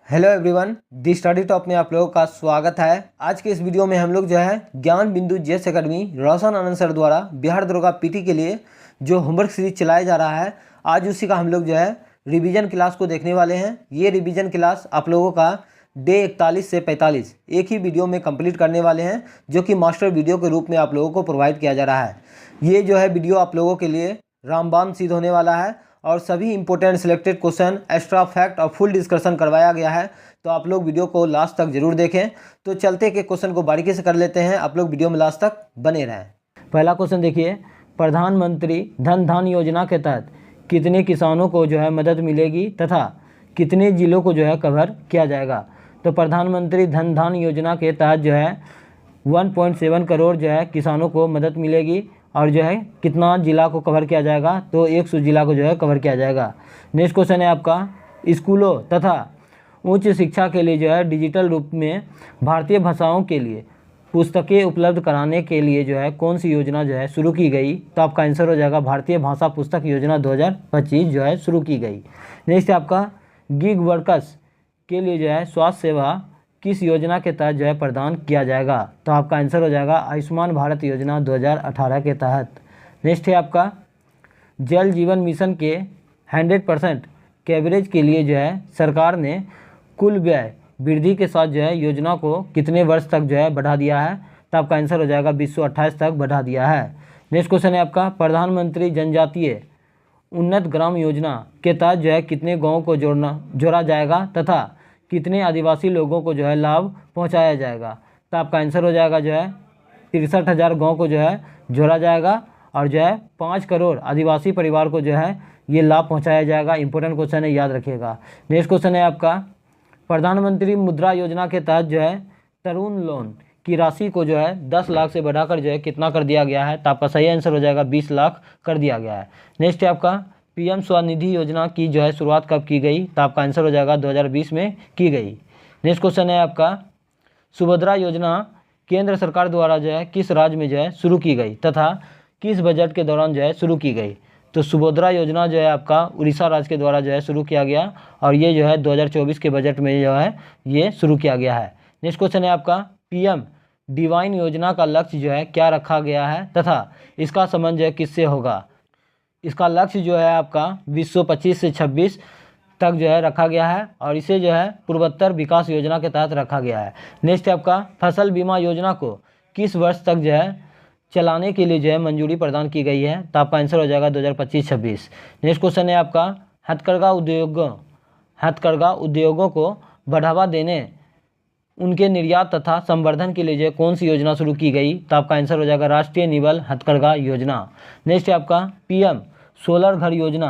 Hello everyone, दी study top में आप लोगों का स्वागत है। आज के इस वीडियो में हम लोग जो है ज्ञान बिंदु जेएस एकेडमी रोशन आनंद सर द्वारा बिहार दरोगा पीटी के लिए जो होमवर्क सीरीज चलाया जा रहा है, आज उसी का हम लोग जो है रिवीजन क्लास को देखने वाले हैं। ये रिवीजन क्लास आप लोगों का डे 41 से 45 एक ही वीडियो में कंप्लीट करने वाले हैं, जो कि मास्टर वीडियो के रूप में आप लोगों को प्रोवाइड किया जा रहा है। ये जो है वीडियो आप लोगों के लिए रामबाण सिद्ध होने वाला है और सभी important selected question, extra fact और फुल डिस्कशन करवाया गया है। तो आप लोग वीडियो को लास्ट तक जरूर देखें। तो चलते के क्वेश्चन को बारीकी से कर लेते हैं, आप लोग वीडियो में लास्ट तक बने रहें। पहला क्वेश्चन देखिए, प्रधानमंत्री धन धान योजना के तहत कितने किसानों को जो है मदद मिलेगी तथा कितने जिलों को जो है कवर किया जाएगा। तो प्रधानमंत्री धन धान योजना के तहत जो है 1.7 करोड़ जो है किसानों को मदद मिलेगी और जो है कितना जिला को कवर किया जाएगा, तो 100 जिला को जो है कवर किया जाएगा। नेक्स्ट क्वेश्चन है आपका, स्कूलों तथा उच्च शिक्षा के लिए जो है डिजिटल रूप में भारतीय भाषाओं के लिए पुस्तकें उपलब्ध कराने के लिए जो है कौन सी योजना जो है शुरू की गई। तो आपका आंसर हो जाएगा भारतीय भाषा पुस्तक योजना 2025 जो है शुरू की गई। नेक्स्ट है आपका, गिग वर्कर्स के लिए जो है स्वास्थ्य सेवा किस योजना के तहत जो है प्रदान किया जाएगा। तो आपका आंसर हो जाएगा आयुष्मान भारत योजना 2018 के तहत। नेक्स्ट है आपका, जल जीवन मिशन के 100% कवरेज के लिए जो है सरकार ने कुल व्यय वृद्धि के साथ जो है योजना को कितने वर्ष तक जो है बढ़ा दिया है। तो आपका आंसर हो जाएगा 2028 तक बढ़ा दिया है। नेक्स्ट क्वेश्चन है आपका, प्रधानमंत्री जनजातीय उन्नत ग्राम योजना के तहत जो है कितने गाँव को जोड़ा जाएगा तथा कितने आदिवासी लोगों को जो है लाभ पहुंचाया जाएगा। तो आपका आंसर हो जाएगा जो है 63,000 गाँव को जो है जोड़ा जाएगा और जो है 5 करोड़ आदिवासी परिवार को जो है ये लाभ पहुंचाया जाएगा। इंपॉर्टेंट क्वेश्चन है, याद रखिएगा। नेक्स्ट क्वेश्चन है आपका, प्रधानमंत्री मुद्रा योजना के तहत जो है तरुण लोन की राशि को जो है 10 लाख से बढ़ाकर जो है कितना कर दिया गया है। तो आपका सही आंसर हो जाएगा 20 लाख कर दिया गया है। नेक्स्ट है आपका, पीएम स्वनिधि योजना की जो है शुरुआत कब की गई। तो आपका आंसर हो जाएगा 2020 में की गई। नेक्स्ट क्वेश्चन है आपका, सुभद्रा योजना केंद्र सरकार द्वारा जो है किस राज्य में जो है शुरू की गई तथा किस बजट के दौरान जो है शुरू की गई। तो सुभद्रा योजना जो है आपका उड़ीसा राज्य के द्वारा जो है शुरू किया गया और ये जो है 2024 के बजट में जो है ये शुरू किया गया है। नेक्स्ट क्वेश्चन है आपका, पीएम डिवाइन योजना का लक्ष्य जो है क्या रखा गया है तथा इसका संबंध जो है किससे होगा। इसका लक्ष्य जो है आपका विश्व 25 से 26 तक जो है रखा गया है और इसे जो है पूर्वोत्तर विकास योजना के तहत रखा गया है। नेक्स्ट है आपका, फसल बीमा योजना को किस वर्ष तक जो है चलाने के लिए जो है मंजूरी प्रदान की गई है। तो आपका आंसर हो जाएगा 2025-26। नेक्स्ट क्वेश्चन है आपका, हथकरघा उद्योगों को बढ़ावा देने उनके निर्यात तथा संवर्धन के लिए जो कौन सी योजना शुरू की गई। तो आपका आंसर हो जाएगा राष्ट्रीय निबल हथकरघा योजना। नेक्स्ट है आपका, पीएम सोलर घर योजना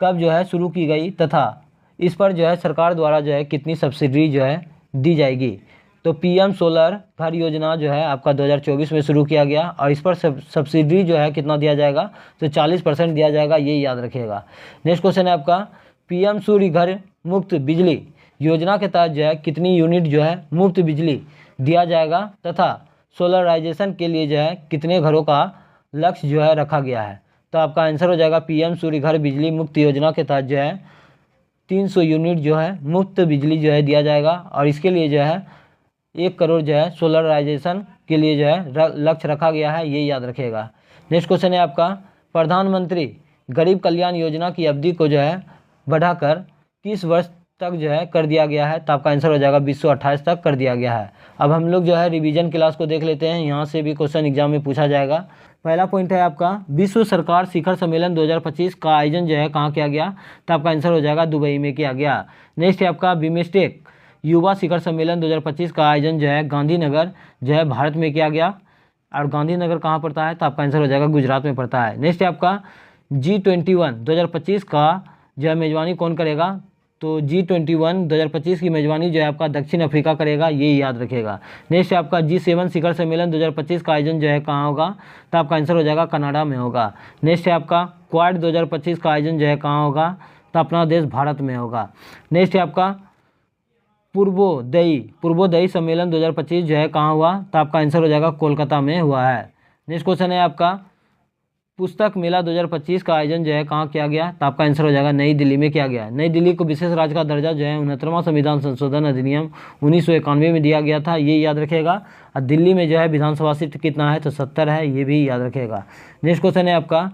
कब जो है शुरू की गई तथा इस पर जो है सरकार द्वारा जो है कितनी सब्सिडी जो है दी जाएगी। तो पीएम सोलर घर योजना जो है आपका 2024 में शुरू किया गया और इस पर सब्सिडी जो है कितना दिया जाएगा, तो 40% दिया जाएगा, ये याद रखिएगा। नेक्स्ट क्वेश्चन है आपका, पीएम सूर्य घर मुफ्त बिजली योजना के तहत जो है कितनी यूनिट जो है मुफ्त बिजली दिया जाएगा तथा सोलराइजेशन के लिए जो है कितने घरों का लक्ष्य जो है रखा गया है। तो आपका आंसर हो जाएगा पीएम सूर्य घर बिजली मुफ्त योजना के तहत जो है 300 यूनिट जो है मुफ्त बिजली जो है दिया जाएगा और इसके लिए जो है 1 करोड़ जो है सोलराइजेशन के लिए जो है लक्ष्य रखा गया है, ये याद रखिएगा। नेक्स्ट क्वेश्चन है आपका, प्रधानमंत्री गरीब कल्याण योजना की अवधि को जो है बढ़ाकर किस वर्ष तक जो है कर दिया गया है। तो आपका आंसर हो जाएगा 2028 तक कर दिया गया है। अब हम लोग जो है रिवीजन क्लास को देख लेते हैं, यहाँ से भी क्वेश्चन एग्जाम में पूछा जाएगा। पहला पॉइंट है आपका, विश्व सरकार शिखर सम्मेलन 2025 का आयोजन जो है कहाँ किया गया। तो आपका आंसर हो जाएगा दुबई में किया गया। नेक्स्ट है आपका, बिमस्टेक युवा शिखर सम्मेलन 2025 का आयोजन जो है गांधीनगर जो है भारत में किया गया और गांधीनगर कहाँ पड़ता है। तो आपका आंसर हो जाएगा गुजरात में पड़ता है। नेक्स्ट है आपका, G21 2025 का जो है मेजबानी कौन करेगा। तो G21 2025 की मेजबानी जो है आपका दक्षिण अफ्रीका करेगा, ये याद रखेगा। नेक्स्ट है आपका, G7 शिखर सम्मेलन 2025 का आयोजन जो है कहाँ होगा। तो आपका आंसर हो जाएगा कनाडा में होगा। नेक्स्ट है आपका, क्वाड 2025 का आयोजन जो है कहाँ होगा। तो अपना देश भारत में होगा। नेक्स्ट है आपका, पूर्वोदयी सम्मेलन 2025 जो है कहाँ हुआ। तो आपका आंसर हो जाएगा कोलकाता में हुआ है। नेक्स्ट क्वेश्चन है आपका, पुस्तक मेला 2025 का आयोजन जो है कहाँ किया गया, तो आपका आंसर हो जाएगा नई दिल्ली में किया गया। नई दिल्ली को विशेष राज्य का दर्जा जो है 69वां संविधान संशोधन अधिनियम 1991 में दिया गया था, ये याद रखेगा। और दिल्ली में जो है विधानसभा सीट कितना है, तो 70 है, ये भी याद रखेगा। नेक्स्ट क्वेश्चन है आपका,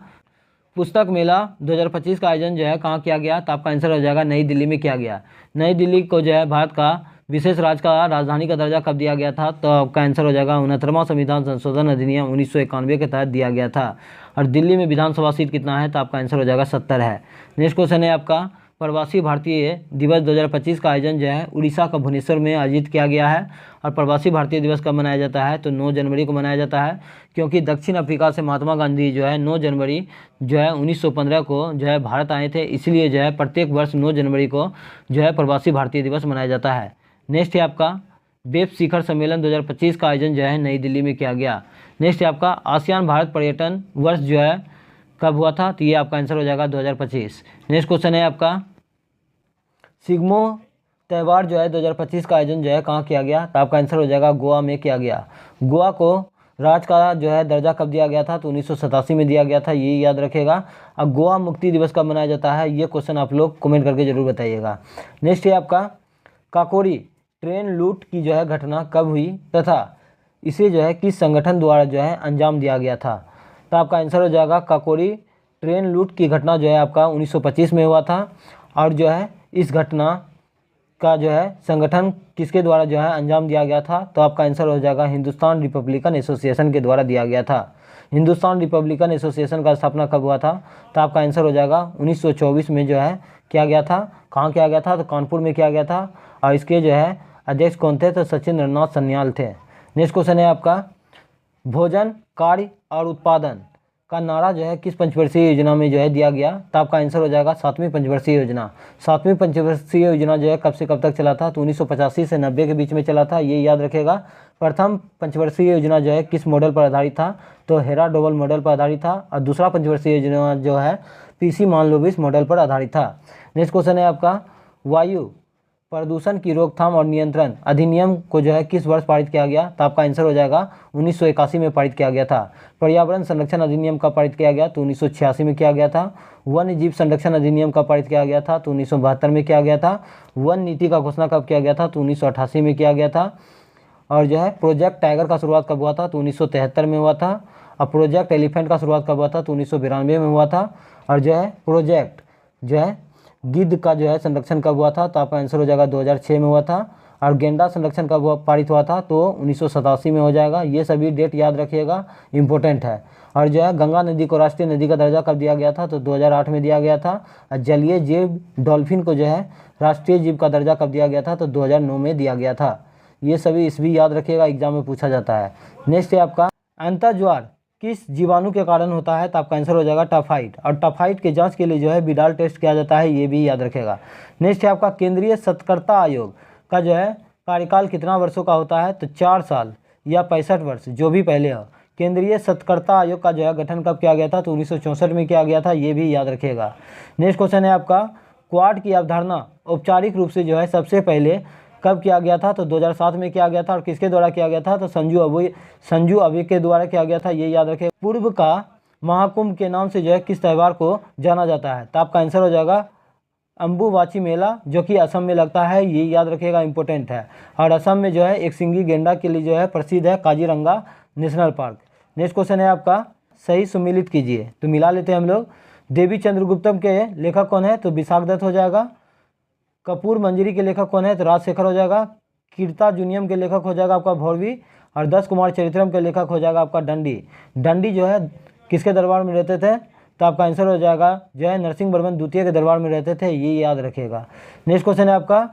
पुस्तक मेला 2025 का आयोजन जो है कहाँ किया गया, तो आपका आंसर हो जाएगा नई दिल्ली में किया गया। नई दिल्ली को जो है भारत का विशेष राज्य का राजधानी का दर्जा कब दिया गया था, तो आपका आंसर हो जाएगा 69वां संविधान संशोधन अधिनियम 1991 के तहत दिया गया था। और दिल्ली में विधानसभा सीट कितना है, तो आपका आंसर हो जाएगा 70 है। नेक्स्ट क्वेश्चन है आपका, प्रवासी भारतीय दिवस 2025 का आयोजन जो है उड़ीसा का भुवनेश्वर में आयोजित किया गया है। और प्रवासी भारतीय दिवस कब मनाया जाता है, तो 9 जनवरी को मनाया जाता है, क्योंकि दक्षिण अफ्रीका से महात्मा गांधी जो है 9 जनवरी जो है 1915 को जो है भारत आए थे, इसलिए जो है प्रत्येक वर्ष 9 जनवरी को जो है प्रवासी भारतीय दिवस मनाया जाता है। नेक्स्ट है आपका, बेप शिखर सम्मेलन 2025 का आयोजन जो है नई दिल्ली में किया गया। नेक्स्ट है आपका, आसियान भारत पर्यटन वर्ष जो है कब हुआ था, तो ये आपका आंसर हो जाएगा 2025। नेक्स्ट क्वेश्चन है आपका, सिग्मो त्यौहार जो है 2025 का आयोजन जो है कहाँ किया गया, तो आपका आंसर हो जाएगा गोवा में किया गया। गोवा को राज्य का जो है दर्जा कब दिया गया था, तो 1987 में दिया गया था, ये याद रखेगा। अब गोवा मुक्ति दिवस कब मनाया जाता है, ये क्वेश्चन आप लोग कमेंट करके जरूर बताइएगा। नेक्स्ट है आपका, काकोरी ट्रेन लूट की जो है घटना कब हुई तथा इसे जो है किस संगठन द्वारा जो है अंजाम दिया गया था, तो आपका आंसर हो जाएगा काकोरी ट्रेन लूट की घटना जो है आपका 1925 में हुआ था। और जो है इस घटना का जो है संगठन किसके द्वारा जो है अंजाम दिया गया था, तो आपका आंसर हो जाएगा हिंदुस्तान रिपब्लिकन एसोसिएशन के द्वारा दिया गया था। हिंदुस्तान रिपब्लिकन एसोसिएशन का स्थापना कब हुआ था, तो आपका आंसर हो जाएगा 1924 में जो है किया गया था। कहाँ किया गया था, तो कानपुर में किया गया था। और इसके जो है अध्यक्ष कौन थे, तो सचिंद्र नाथ सन्याल थे। नेक्स्ट क्वेश्चन है आपका, भोजन कार्य और उत्पादन का नारा जो है किस पंचवर्षीय योजना में जो है दिया गया, तो आपका आंसर हो जाएगा 7वीं पंचवर्षीय योजना। 7वीं पंचवर्षीय योजना जो है कब से कब तक चला था, तो 1985 से 90 के बीच में चला था, ये याद रखेगा। प्रथम पंचवर्षीय योजना जो है किस मॉडल पर आधारित था, तो हेरा डोवल मॉडल पर आधारित था। और दूसरा पंचवर्षीय योजना जो है पीसी मानलोविस मॉडल पर आधारित था। नेक्स्ट क्वेश्चन है आपका, वायु प्रदूषण की रोकथाम और नियंत्रण अधिनियम को जो है किस वर्ष पारित किया गया, तो आपका आंसर हो जाएगा 1981 में पारित किया गया था। पर्यावरण संरक्षण अधिनियम का पारित किया गया, तो 1986 में किया गया था। वन्य जीव संरक्षण अधिनियम का पारित किया गया था, तो 1972 में किया गया था। वन नीति का घोषणा कब किया गया था, तो 1988 में किया गया था। और जो है प्रोजेक्ट टाइगर का शुरुआत कब हुआ था, तो 1973 में हुआ था। और प्रोजेक्ट एलिफेंट का शुरुआत कब हुआ था, तो 1992 में हुआ था। और जो है प्रोजेक्ट जो है गिद्ध का जो है संरक्षण कब हुआ था, तो आपका आंसर हो जाएगा 2006 में हुआ था। और गेंडा संरक्षण कब पारित हुआ था, तो 1987 में हो जाएगा। ये सभी डेट याद रखिएगा, इंपॉर्टेंट है। और जो है गंगा नदी को राष्ट्रीय नदी का दर्जा कब दिया गया था, तो 2008 में दिया गया था। और जलीय जीव डॉल्फिन को जो है राष्ट्रीय जीव का दर्जा कब दिया गया था, तो 2009 में दिया गया था। ये सभी इस भी याद रखिएगा, एग्जाम में पूछा जाता है। नेक्स्ट है आपका, अंतर्ज्वार किस जीवाणु के कारण होता है, तो आपका आंसर हो जाएगा टाफाइड। और टाफाइड के जांच के लिए जो है बिडाल टेस्ट किया जाता है, ये भी याद रखेगा। नेक्स्ट है आपका, केंद्रीय सतर्कता आयोग का जो है कार्यकाल कितना वर्षों का होता है, तो 4 साल या 65 वर्ष, जो भी पहले हो। केंद्रीय सतर्कता आयोग का जो है गठन कब किया गया था, तो 1964 में किया गया था, ये भी याद रखिएगा। नेक्स्ट क्वेश्चन है आपका, क्वाड की अवधारणा औपचारिक रूप से जो है सबसे पहले कब किया गया था, तो 2007 में किया गया था। और किसके द्वारा किया गया था, तो संजू अबे के द्वारा किया गया था, ये याद रखें। पूर्व का महाकुंभ के नाम से जो है किस त्यौहार को जाना जाता है, तो आपका आंसर हो जाएगा अम्बुबाची मेला, जो कि असम में लगता है, ये याद रखिएगा, इंपॉर्टेंट है। और असम में जो है एक सिंगी गेंडा के लिए जो है प्रसिद्ध है Kaziranga national park. Next question है आपका, सही सुमिलित कीजिए, तो मिला लेते हैं हम लोग। देवी चंद्रगुप्तम के लेखक कौन है, तो विशाख दत्त हो जाएगा। कपूर मंजरी के लेखक कौन है, तो राजशेखर हो जाएगा। कीर्ता जूनियम के लेखक हो जाएगा आपका भौरवी। और 10 कुमार चरित्रम के लेखक हो जाएगा आपका दंडी। दंडी जो है किसके दरबार में रहते थे, तो आपका आंसर हो जाएगा जो है नरसिंह वर्मन द्वितीय के दरबार में रहते थे, ये याद रखिएगा। नेक्स्ट क्वेश्चन है आपका,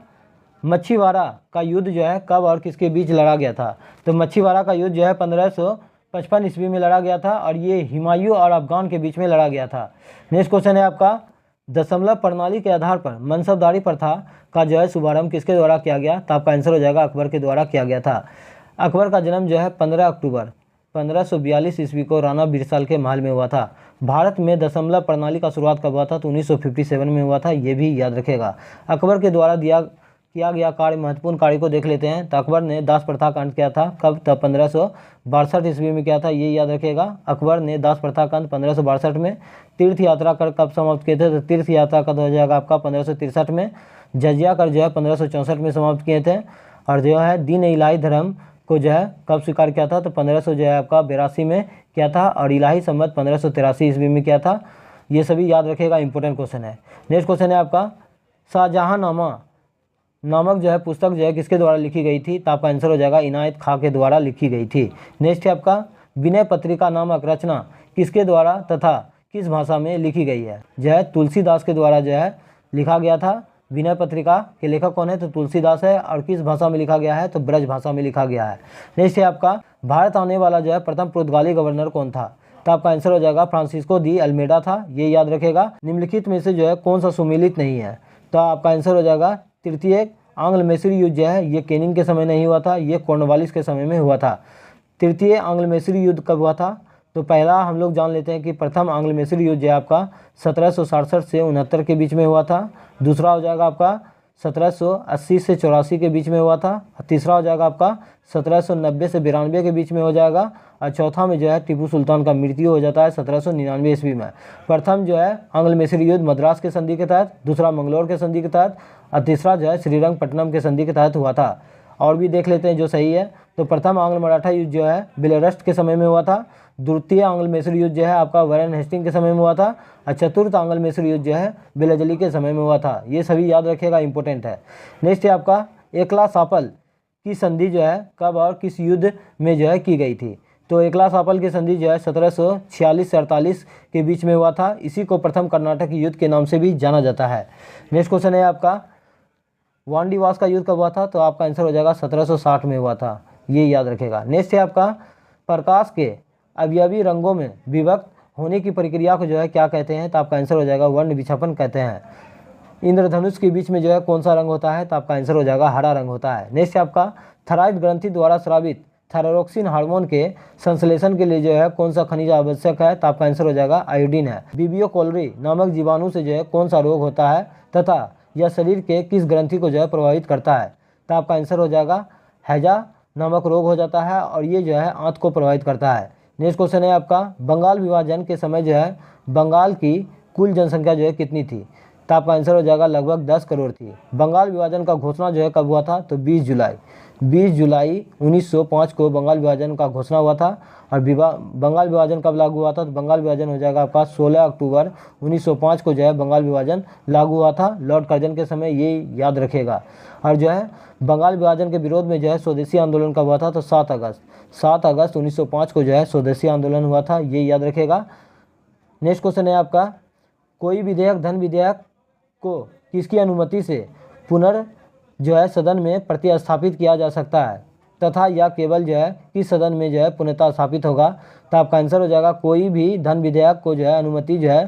मच्छीवाड़ा का युद्ध जो है कब और किसके बीच लड़ा गया था, तो मच्छीवाड़ा का युद्ध जो है 1555 ईस्वी में लड़ा गया था। और ये हुमायूं और अफगान के बीच में लड़ा गया था। नेक्स्ट क्वेश्चन है आपका, दशमलव प्रणाली के आधार पर मनसबदारी प्रथा का जो है शुभारंभ किसके द्वारा किया गया, तो आपका आंसर हो जाएगा अकबर के द्वारा किया गया था। अकबर का जन्म जो है 15 अक्टूबर 1542 ईस्वी को राणा बिरसाल के महल में हुआ था। भारत में दशमलव प्रणाली का शुरुआत कब हुआ था, तो 1957 में हुआ था, ये भी याद रखेगा। अकबर के द्वारा किया गया कार्य, महत्वपूर्ण कार्य को देख लेते हैं। तो अकबर ने दास प्रथा का अंत किया था, कब? तब 1562 ईस्वी में किया था, ये याद रखेगा। अकबर ने दास प्रथा का अंत 1562 में। तीर्थ यात्रा कर कब समाप्त किए थे? तो तीर्थ यात्रा का हो जाएगा आपका 1563 में। जजिया कर जो है 1564 में समाप्त किए थे। और जो है दीन इलाही धर्म को जो है कब स्वीकार किया था? तो 1500 जो है आपका 82 में किया था। और इलाही संवत 1583 ईस्वी में किया था। ये सभी याद रखेगा, इंपॉर्टेंट क्वेश्चन है। नेक्स्ट क्वेश्चन है आपका, शाहजहांनामा नामक जो है पुस्तक जो है किसके द्वारा लिखी गई थी? तो आपका आंसर हो जाएगा इनायत खां के द्वारा लिखी गई थी। नेक्स्ट है आपका, विनय पत्रिका नामक रचना किसके द्वारा तथा किस भाषा में लिखी गई है? जो है तुलसीदास के द्वारा जो है लिखा गया था। विनय पत्रिका के लेखक कौन है? तो तुलसीदास है। और किस भाषा में लिखा गया है? तो ब्रज भाषा में लिखा गया है। नेक्स्ट है आपका, भारत आने वाला जो है प्रथम पुर्तगाली गवर्नर कौन था? तो आपका आंसर हो जाएगा फ्रांसिस्को दी अल्मेडा था, ये याद रखेगा। निम्नलिखित में से जो है कौन सा सुमेलित नहीं है? तो आपका आंसर हो जाएगा तृतीय आंग्ल मैसूरी युद्ध जो है ये कैनिंग के समय नहीं हुआ था, ये कॉर्नवालिस के समय में हुआ था। तृतीय आंग्ल मैसूरी युद्ध कब हुआ था? तो पहला हम लोग जान लेते हैं कि प्रथम आंग्ल मैसूरी युद्ध जो है आपका 1767 से 69 के बीच में हुआ था। दूसरा हो जाएगा आपका 1780 से 84 के बीच में हुआ था। तीसरा हो जाएगा आपका 1790 से 92 के बीच में हो जाएगा। और चौथा में जो है टीपू सुल्तान का मृत्यु हो जाता है 1799 ईस्वी में। प्रथम जो है आंग्ल मैसूरी युद्ध मद्रास के संधि के तहत, दूसरा मंगलौर के संधि के तहत, और तीसरा जो है श्रीरंगपट्टनम के संधि के तहत हुआ था। और भी देख लेते हैं जो सही है। तो प्रथम आंग्ल मराठा युद्ध जो है बिलरस्ट के समय में हुआ था। द्वितीय आंग्ल मैसूरी युद्ध जो है आपका वैरन हेस्टिंग के समय में हुआ था। और चतुर्थ आंग्ल मैसूरी युद्ध जो है बेलजली के समय में हुआ था। ये सभी याद रखिएगा, इंपॉर्टेंट है। नेक्स्ट है आपका, एकला सापल की संधि जो है कब और किस युद्ध में जो है की गई थी? तो एकला सापल की संधि जो है 1746 से 48 के बीच में हुआ था। इसी को प्रथम कर्नाटक युद्ध के नाम से भी जाना जाता है। नेक्स्ट क्वेश्चन है आपका, वांडीवास का युद्ध कब हुआ था? तो आपका आंसर हो जाएगा 1760 में हुआ था, ये याद रखेगा। नेक्स्ट है आपका, प्रकाश के अवयवी रंगों में विभक्त होने की प्रक्रिया को जो है क्या कहते हैं? तो आपका आंसर हो जाएगा वर्ण विक्षेपण कहते हैं। इंद्रधनुष के बीच में जो है कौन सा रंग होता है? तो आपका आंसर हो जाएगा हरा रंग होता है। नेक्स्ट है आपका, थायराइड ग्रंथि द्वारा स्रावित थायरोक्सिन हार्मोन के संश्लेषण के लिए जो है कौन सा खनिज आवश्यक है? तो आपका आंसर हो जाएगा आयोडीन है। विबियो कोलरी नामक जीवाणु से जो है कौन सा रोग होता है तथा यह शरीर के किस ग्रंथि को जो है प्रभावित करता है? तो आपका आंसर हो जाएगा हैजा नामक रोग हो जाता है, और ये जो है आंत को प्रभावित करता है। नेक्स्ट क्वेश्चन है आपका, बंगाल विभाजन के समय जो है बंगाल की कुल जनसंख्या जो है कितनी थी? तो आपका आंसर हो जाएगा लगभग 10 करोड़ थी। बंगाल विभाजन का घोषणा जो है कब हुआ था? तो 20 जुलाई 1905 को बंगाल विभाजन का घोषणा हुआ था। और बंगाल विभाजन कब लागू हुआ था? तो बंगाल विभाजन हो जाएगा आपका 16 अक्टूबर 1905 को जो है बंगाल विभाजन लागू हुआ था, लॉर्ड कर्जन के समय, ये याद रखेगा। और जो है बंगाल विभाजन के विरोध में जो है स्वदेशी आंदोलन कब हुआ था? तो 7 अगस्त 1905 को जो है स्वदेशी आंदोलन हुआ था, ये याद रखेगा। नेक्स्ट क्वेश्चन है आपका, कोई विधेयक धन विधेयक को किसकी अनुमति से पुनर् जो है सदन में प्रतिस्थापित किया जा सकता है तथा यह केवल जो है किस सदन में जो है पुनः स्थापित होगा? तो आपका आंसर हो जाएगा कोई भी धन विधेयक को जो है अनुमति जो है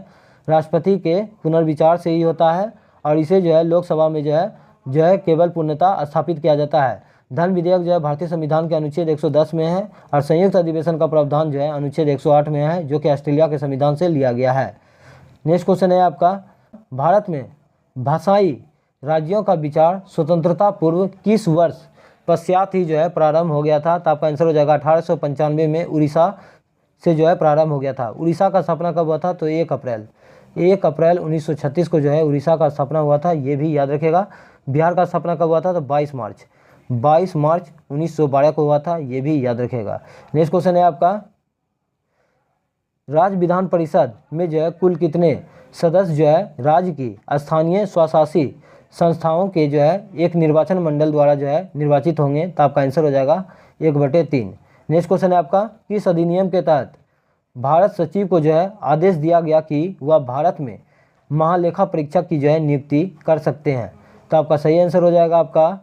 राष्ट्रपति के पुनर्विचार से ही होता है, और इसे जो है लोकसभा में जो है केवल पूर्णतः स्थापित किया जाता है। धन विधेयक जो है भारतीय संविधान के अनुच्छेद 110 में है, और संयुक्त अधिवेशन का प्रावधान जो है अनुच्छेद 108 में है, जो कि ऑस्ट्रेलिया के संविधान से लिया गया है। नेक्स्ट क्वेश्चन है आपका, भारत में भाषाई राज्यों का विचार स्वतंत्रता पूर्व किस वर्ष पश्चात ही जो है प्रारंभ हो गया था? तो आपका आंसर हो जाएगा 1895 में उड़ीसा से जो है प्रारंभ हो गया था। उड़ीसा का स्थापना कब हुआ था? तो 1 अप्रैल 1936 को जो है उड़ीसा का स्थापना हुआ था, ये भी याद रखेगा। बिहार का स्थापना कब हुआ था? तो 22 मार्च 1912 को हुआ था, ये भी याद रखेगा। नेक्स्ट क्वेश्चन है आपका, राज्य विधान परिषद में जो है कुल कितने सदस्य जो है राज्य की स्थानीय स्वशासी संस्थाओं के जो है एक निर्वाचन मंडल द्वारा जो है निर्वाचित होंगे? तो आपका आंसर हो जाएगा 1/3। नेक्स्ट क्वेश्चन है आपका, किस अधिनियम के तहत भारत सचिव को जो है आदेश दिया गया कि वह भारत में महालेखा परीक्षक की जो है नियुक्ति कर सकते हैं? तो आपका सही आंसर हो जाएगा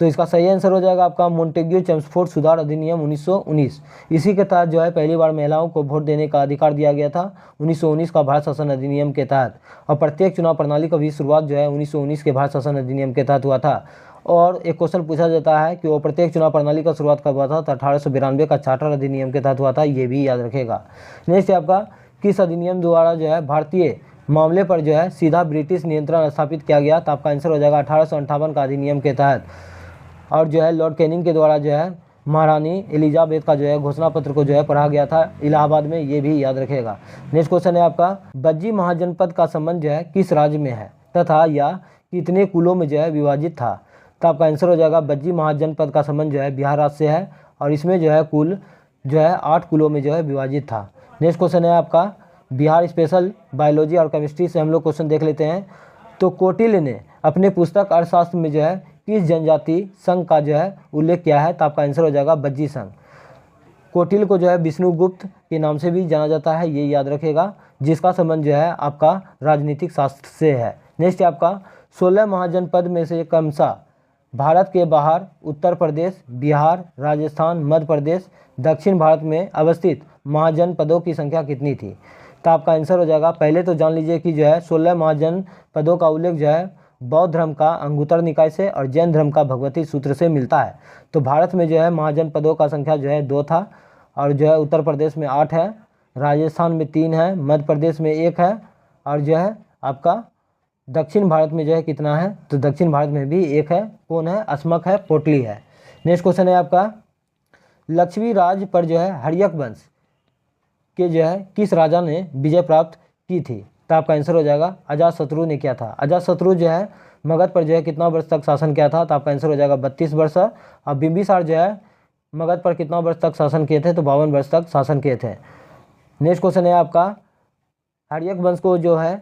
इसका सही आंसर हो जाएगा आपका मोंटेग्यू चेम्सफोर्ड सुधार अधिनियम 1919। इसी के तहत जो है पहली बार महिलाओं को वोट देने का अधिकार दिया गया था 1919 का भारत शासन अधिनियम के तहत। और प्रत्येक चुनाव प्रणाली का भी शुरुआत जो है 1919 के भारत शासन अधिनियम के तहत हुआ था। और एक क्वेश्चन पूछा जाता है कि वो प्रत्येक चुनाव प्रणाली का शुरुआत कब हुआ था? तो 1892 का चार्टर अधिनियम के तहत हुआ था, ये भी याद रखेगा। नेक्स्ट है आपका, किस अधिनियम द्वारा जो है भारतीय मामले पर जो है सीधा ब्रिटिश नियंत्रण स्थापित किया गया? तो आपका आंसर हो जाएगा 1858 का अधिनियम के तहत। और जो है लॉर्ड कैनिंग के द्वारा जो है महारानी एलिजाबेथ का जो है घोषणा पत्र को जो है पढ़ा गया था इलाहाबाद में, ये भी याद रखेगा। नेक्स्ट क्वेश्चन है आपका, बज्जी महाजनपद का संबंध जो है किस राज्य में है तथा या कितने कुलों में जो है विभाजित था? तो आपका आंसर हो जाएगा बज्जी महाजनपद का संबंध जो है बिहार राज्य से है और इसमें जो है कुल जो है 8 कुलों में जो है विभाजित था। नेक्स्ट क्वेश्चन है आपका, बिहार स्पेशल बायोलॉजी और केमिस्ट्री से हम लोग क्वेश्चन देख लेते हैं। तो कौटिल्य ने अपने पुस्तक अर्थशास्त्र में जो है किस जनजाति संघ का जो है उल्लेख किया है? तो आपका आंसर हो जाएगा बज्जी संघ। कौटिल्य को जो है विष्णुगुप्त के नाम से भी जाना जाता है, ये याद रखेगा, जिसका संबंध जो है आपका राजनीतिक शास्त्र से है। नेक्स्ट है आपका, 16 महाजनपद में से कौन सा भारत के बाहर उत्तर प्रदेश, बिहार, राजस्थान, मध्य प्रदेश, दक्षिण भारत में अवस्थित महाजनपदों की संख्या कितनी थी? तो आपका आंसर हो जाएगा, पहले तो जान लीजिए कि जो है 16 महाजनपदों का उल्लेख जो है बौद्ध धर्म का अंगुत्तर निकाय से और जैन धर्म का भगवती सूत्र से मिलता है। तो भारत में जो है महाजनपदों का संख्या जो है 2 था और जो है उत्तर प्रदेश में 8 है, राजस्थान में 3 है, मध्य प्रदेश में 1 है और जो है आपका दक्षिण भारत में जो है कितना है? तो दक्षिण भारत में भी 1 है। कौन है? अस्मक है, पोटली है। नेक्स्ट क्वेश्चन है आपका, लक्ष्मी राज पर जो है हर्यक वंश के जो है किस राजा ने विजय प्राप्त की थी? तो आपका आंसर हो जाएगा अजातशत्रु ने किया था। अजातशत्रु जो है मगध पर जो है कितना वर्ष तक शासन किया था? तो आपका आंसर हो जाएगा 32 वर्ष। और बिंबिसार जो है मगध पर कितना वर्ष तक शासन किए थे? तो 52 वर्ष तक शासन किए थे। नेक्स्ट क्वेश्चन है आपका, हर्यक वंश को जो है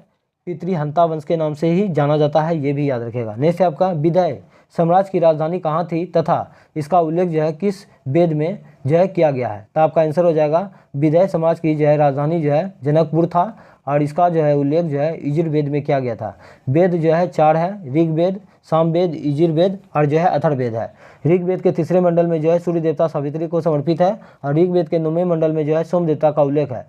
पितृहंता वंश के नाम से ही जाना जाता है, ये भी याद रखेगा। नेक्स्ट है आपका, विदय साम्राज्य की राजधानी कहाँ थी तथा इसका उल्लेख जो है किस वेद में जो है किया गया है? तो आपका आंसर हो जाएगा, विदय समाज की जो है राजधानी जो है जनकपुर था और इसका जो है उल्लेख जो है यजुर्वेद में किया गया था। वेद जो है 4 है, ऋग्वेद, सामवेद, यजुर्वेद और जो है अथर्ववेद है। ऋग्वेद के 3रे मंडल में जो है सूर्य देवता सावित्री को समर्पित है और ऋग्वेद के 9वें मंडल में जो है सोम देवता का उल्लेख है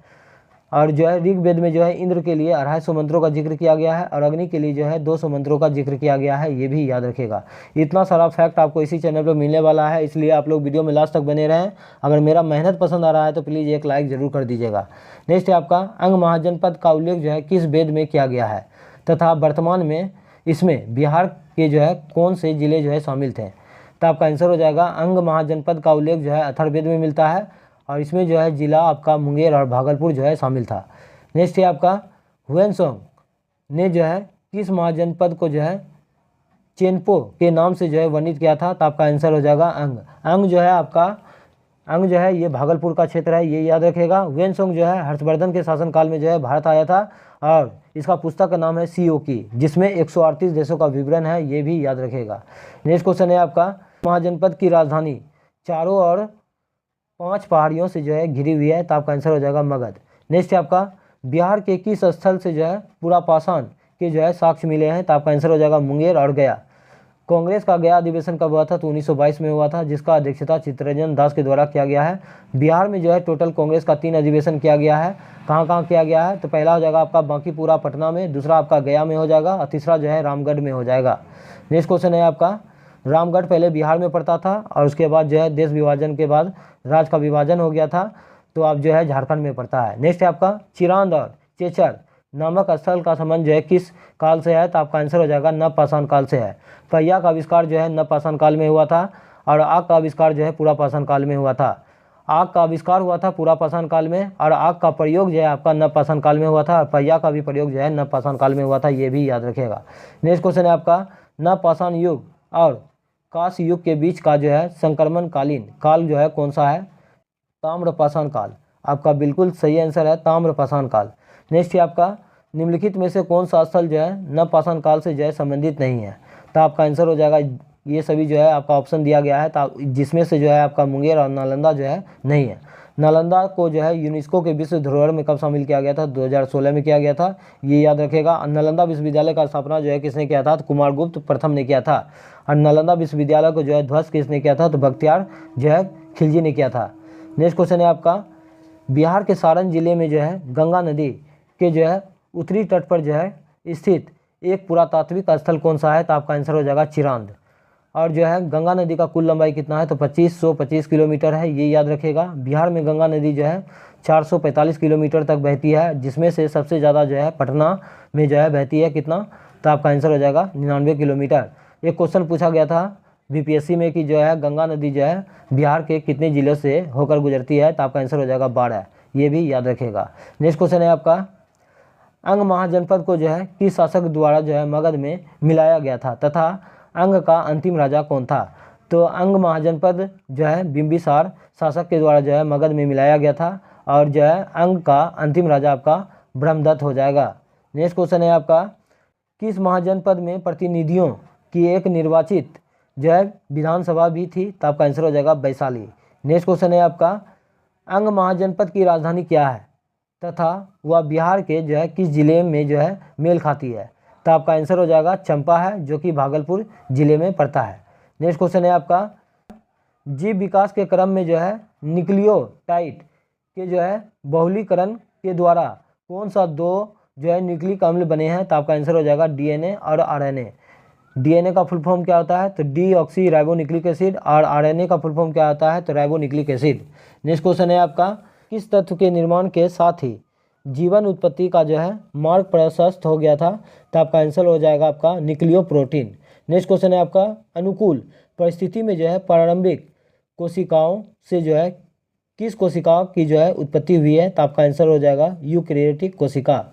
और जो है ऋग्वेद में जो है इंद्र के लिए 250 मंत्रों का जिक्र किया गया है और अग्नि के लिए जो है 200 मंत्रों का जिक्र किया गया है, ये भी याद रखेगा। इतना सारा फैक्ट आपको इसी चैनल पर मिलने वाला है, इसलिए आप लोग वीडियो में लास्ट तक बने रहें। अगर मेरा मेहनत पसंद आ रहा है तो प्लीज़ एक लाइक ज़रूर कर दीजिएगा। नेक्स्ट है आपका, अंग महाजनपद का उल्लेख जो है किस वेद में किया गया है तथा वर्तमान में इसमें बिहार के जो है कौन से जिले जो है शामिल थे? तो आपका आंसर हो जाएगा, अंग महाजनपद का उल्लेख जो है अथर्ववेद में मिलता है और इसमें जो है जिला आपका मुंगेर और भागलपुर जो है शामिल था। नेक्स्ट है आपका, हुएनसोंग ने जो है किस महाजनपद को जो है चेनपो के नाम से जो है वर्णित किया था? तो आपका आंसर हो जाएगा अंग। अंग जो है आपका, अंग जो है ये भागलपुर का क्षेत्र है, ये याद रखेगा। हुएनसोंग जो है हर्षवर्धन के शासनकाल में जो है भारत आया था और इसका पुस्तक का नाम है सी ओ की, जिसमें 138 देशों का विवरण है, ये भी याद रखेगा। नेक्स्ट क्वेश्चन है आपका, महाजनपद की राजधानी चारों ओर 5 पहाड़ियों से जो है घिरी हुई है? तो आपका आंसर हो जाएगा मगध। नेक्स्ट है आपका, बिहार के किस स्थल से जो है पुरापाषाण के जो है साक्ष्य मिले हैं? तो आपका आंसर हो जाएगा मुंगेर और गया। कांग्रेस का गया अधिवेशन कब हुआ था? तो 1922 में हुआ था, जिसका अध्यक्षता चित्तरंजन दास के द्वारा किया गया है। बिहार में जो है टोटल कांग्रेस का 3 अधिवेशन किया गया है। कहाँ कहाँ किया गया है? तो पहला हो जाएगा आपका बांकीपुरा पटना में, दूसरा आपका गया में हो जाएगा और तीसरा जो है रामगढ़ में हो जाएगा। नेक्स्ट क्वेश्चन है आपका, रामगढ़ पहले बिहार में पड़ता था और उसके बाद जो है देश विभाजन के बाद राज्य का विभाजन हो गया था, तो अब जो है झारखंड में पड़ता है। नेक्स्ट है आपका, चिरांद और चेचर नामक स्थल का संबंध जो है किस काल से है? तो आपका आंसर हो जाएगा नवपाषाण काल से है। पहिया का आविष्कार जो है नवपाषाण काल में हुआ था और आग का आविष्कार जो है पुरापाषाण काल में हुआ था। आग का आविष्कार हुआ था पुरापाषाण काल में और आग का प्रयोग जो है आपका नवपाषाण काल में हुआ था और पहिया का भी प्रयोग जो है नवपाषाण काल में हुआ था, ये भी याद रखेगा। नेक्स्ट क्वेश्चन है आपका, नवपाषाण युग और कांस्य युग के बीच का जो है संक्रमणकालीन काल जो है कौन सा है? ताम्रपाषाण काल। आपका बिल्कुल सही आंसर है ताम्रपाषाण काल। नेक्स्ट है आपका, निम्नलिखित में से कौन सा स्थल जो है नवपाषाण काल से जो है संबंधित नहीं है? तो आपका आंसर हो जाएगा, ये सभी जो है आपका ऑप्शन दिया गया है, तो जिसमें से जो है आपका मुंगेर और नालंदा जो है नहीं है। नालंदा को जो है यूनेस्को के विश्व धरोहर में कब शामिल किया गया था? 2016 में किया गया था, ये याद रखेगा। नालंदा विश्वविद्यालय का स्थापना जो है किसने किया था? तो कुमारगुप्त प्रथम ने किया था। और नालंदा विश्वविद्यालय को जो है ध्वस्त किसने किया था? तो बख्तियार जो है खिलजी ने किया था। नेक्स्ट क्वेश्चन है आपका, बिहार के सारण जिले में जो है गंगा नदी के जो है उत्तरी तट पर जो है स्थित एक पुरातात्विक स्थल कौन सा है? तो आपका आंसर हो जाएगा चिरांद। और जो है गंगा नदी का कुल लंबाई कितना है, तो 2525 किलोमीटर है, ये याद रखेगा। बिहार में गंगा नदी जो है 445 किलोमीटर तक बहती है, जिसमें से सबसे ज़्यादा जो है पटना में जो है बहती है, कितना, तो आपका आंसर हो जाएगा 99 किलोमीटर। एक क्वेश्चन पूछा गया था बीपीएससी में कि जो है गंगा नदी जो है बिहार के कितने ज़िलों से होकर गुजरती है, तो आपका आंसर हो जाएगा 12, ये भी याद रखेगा। नेक्स्ट क्वेश्चन है आपका, अंग महाजनपद को जो है किस शासक द्वारा जो है मगध में मिलाया गया था तथा अंग का अंतिम राजा कौन था? तो अंग महाजनपद जो है बिंबिसार शासक के द्वारा जो है मगध में मिलाया गया था, और जो है अंग का अंतिम राजा आपका ब्रह्मदत्त हो जाएगा। नेक्स्ट क्वेश्चन है आपका, किस महाजनपद में प्रतिनिधियों की एक निर्वाचित जो है विधानसभा भी थी? तो आपका आंसर हो जाएगा वैशाली। नेक्स्ट क्वेश्चन है आपका, अंग महाजनपद की राजधानी क्या है तथा वह बिहार के जो है किस जिले में जो है मेल खाती है? तो आपका आंसर हो जाएगा चंपा है, जो कि भागलपुर जिले में पड़ता है। नेक्स्ट क्वेश्चन है आपका, जीव विकास के क्रम में जो है न्यूक्लियोटाइड के जो है बहुलीकरण के द्वारा कौन सा दो जो है न्यूक्लिक अम्ल बने हैं? तो आपका आंसर हो जाएगा डीएनए और आरएनए। डीएनए का फुल फॉर्म क्या होता है? तो डीऑक्सी राइबोन्यूक्लिक एसिड, और आरएनए का फुल फॉर्म क्या होता है? तो राइबोन्यूक्लिक एसिड। नेक्स्ट क्वेश्चन है आपका, किस तत्व के निर्माण के साथ ही जीवन उत्पत्ति का जो है मार्ग प्रशस्त हो गया था? तो आपका आंसर हो जाएगा आपका न्यूक्लियोप्रोटीन। नेक्स्ट क्वेश्चन है आपका, अनुकूल परिस्थिति में जो है प्रारंभिक कोशिकाओं से जो है किस कोशिका की जो है उत्पत्ति हुई है? तो आपका आंसर हो जाएगा यूकैरियोटिक कोशिका।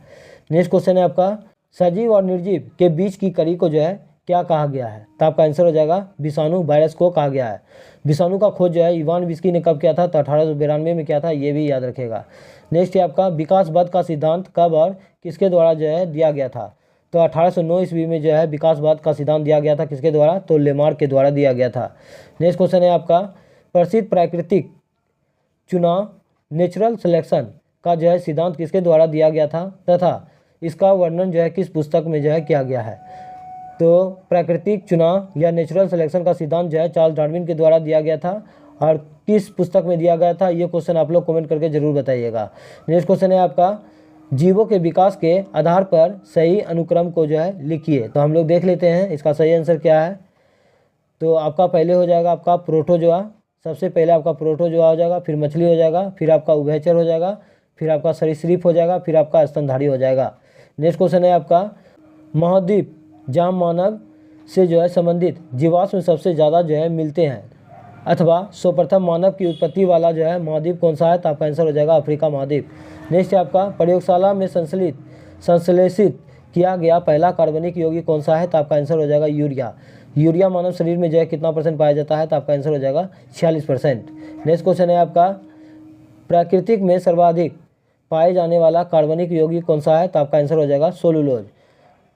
नेक्स्ट क्वेश्चन है आपका, सजीव और निर्जीव के बीच की कड़ी को जो है क्या कहा गया है? तो आपका आंसर हो जाएगा विषाणु वायरस को कहा गया है। विषाणु का खोज जो है इवान विस्की ने कब किया था? तो 1892 में किया था, ये भी याद रखेगा। नेक्स्ट है आपका, विकासवाद का सिद्धांत कब और किसके द्वारा जो है दिया गया था? तो 1809 ईस्वी में जो है विकासवाद का सिद्धांत दिया गया था, किसके द्वारा? तो लेमार्क के द्वारा दिया गया था। नेक्स्ट क्वेश्चन है आपका, प्रसिद्ध प्राकृतिक चुनाव नेचुरल सिलेक्शन का जो है सिद्धांत किसके द्वारा दिया गया था तथा इसका वर्णन जो है किस पुस्तक में जो है किया गया है? तो प्राकृतिक चुनाव या नेचुरल सिलेक्शन का सिद्धांत जो है चार्ल्स डार्विन के द्वारा दिया गया था, और किस पुस्तक में दिया गया था? ये क्वेश्चन आप लोग कमेंट करके जरूर बताइएगा। नेक्स्ट क्वेश्चन है आपका, जीवों के विकास के आधार पर सही अनुक्रम को जो है लिखिए। तो हम लोग देख लेते हैं इसका सही आंसर क्या है। तो आपका पहले हो जाएगा आपका प्रोटोजोआ, सबसे पहले आपका प्रोटोजोआ हो जाएगा, फिर मछली हो जाएगा, फिर आपका उभयचर हो जाएगा, फिर आपका सरीसृप हो जाएगा, फिर आपका स्तनधारी हो जाएगा। नेक्स्ट क्वेश्चन है आपका, महाद्वीप जाम मानव से जो है संबंधित जीवाश्म सबसे ज़्यादा जो है मिलते हैं अथवा सर्वप्रथम मानव की उत्पत्ति वाला जो है महाद्वीप कौन सा है? तो आपका आंसर हो जाएगा अफ्रीका महाद्वीप। नेक्स्ट है आपका, प्रयोगशाला में संश्लेषित किया गया पहला कार्बनिक यौगिक कौन सा है? तो आपका आंसर हो जाएगा यूरिया। यूरिया मानव शरीर में जो है कितना % पाया जाता है? तो आपका आंसर हो जाएगा 46%। नेक्स्ट क्वेश्चन है आपका, प्राकृतिक में सर्वाधिक पाए जाने वाला कार्बनिक यौगिक कौन सा है? तो आपका आंसर हो जाएगा सोलुलोज।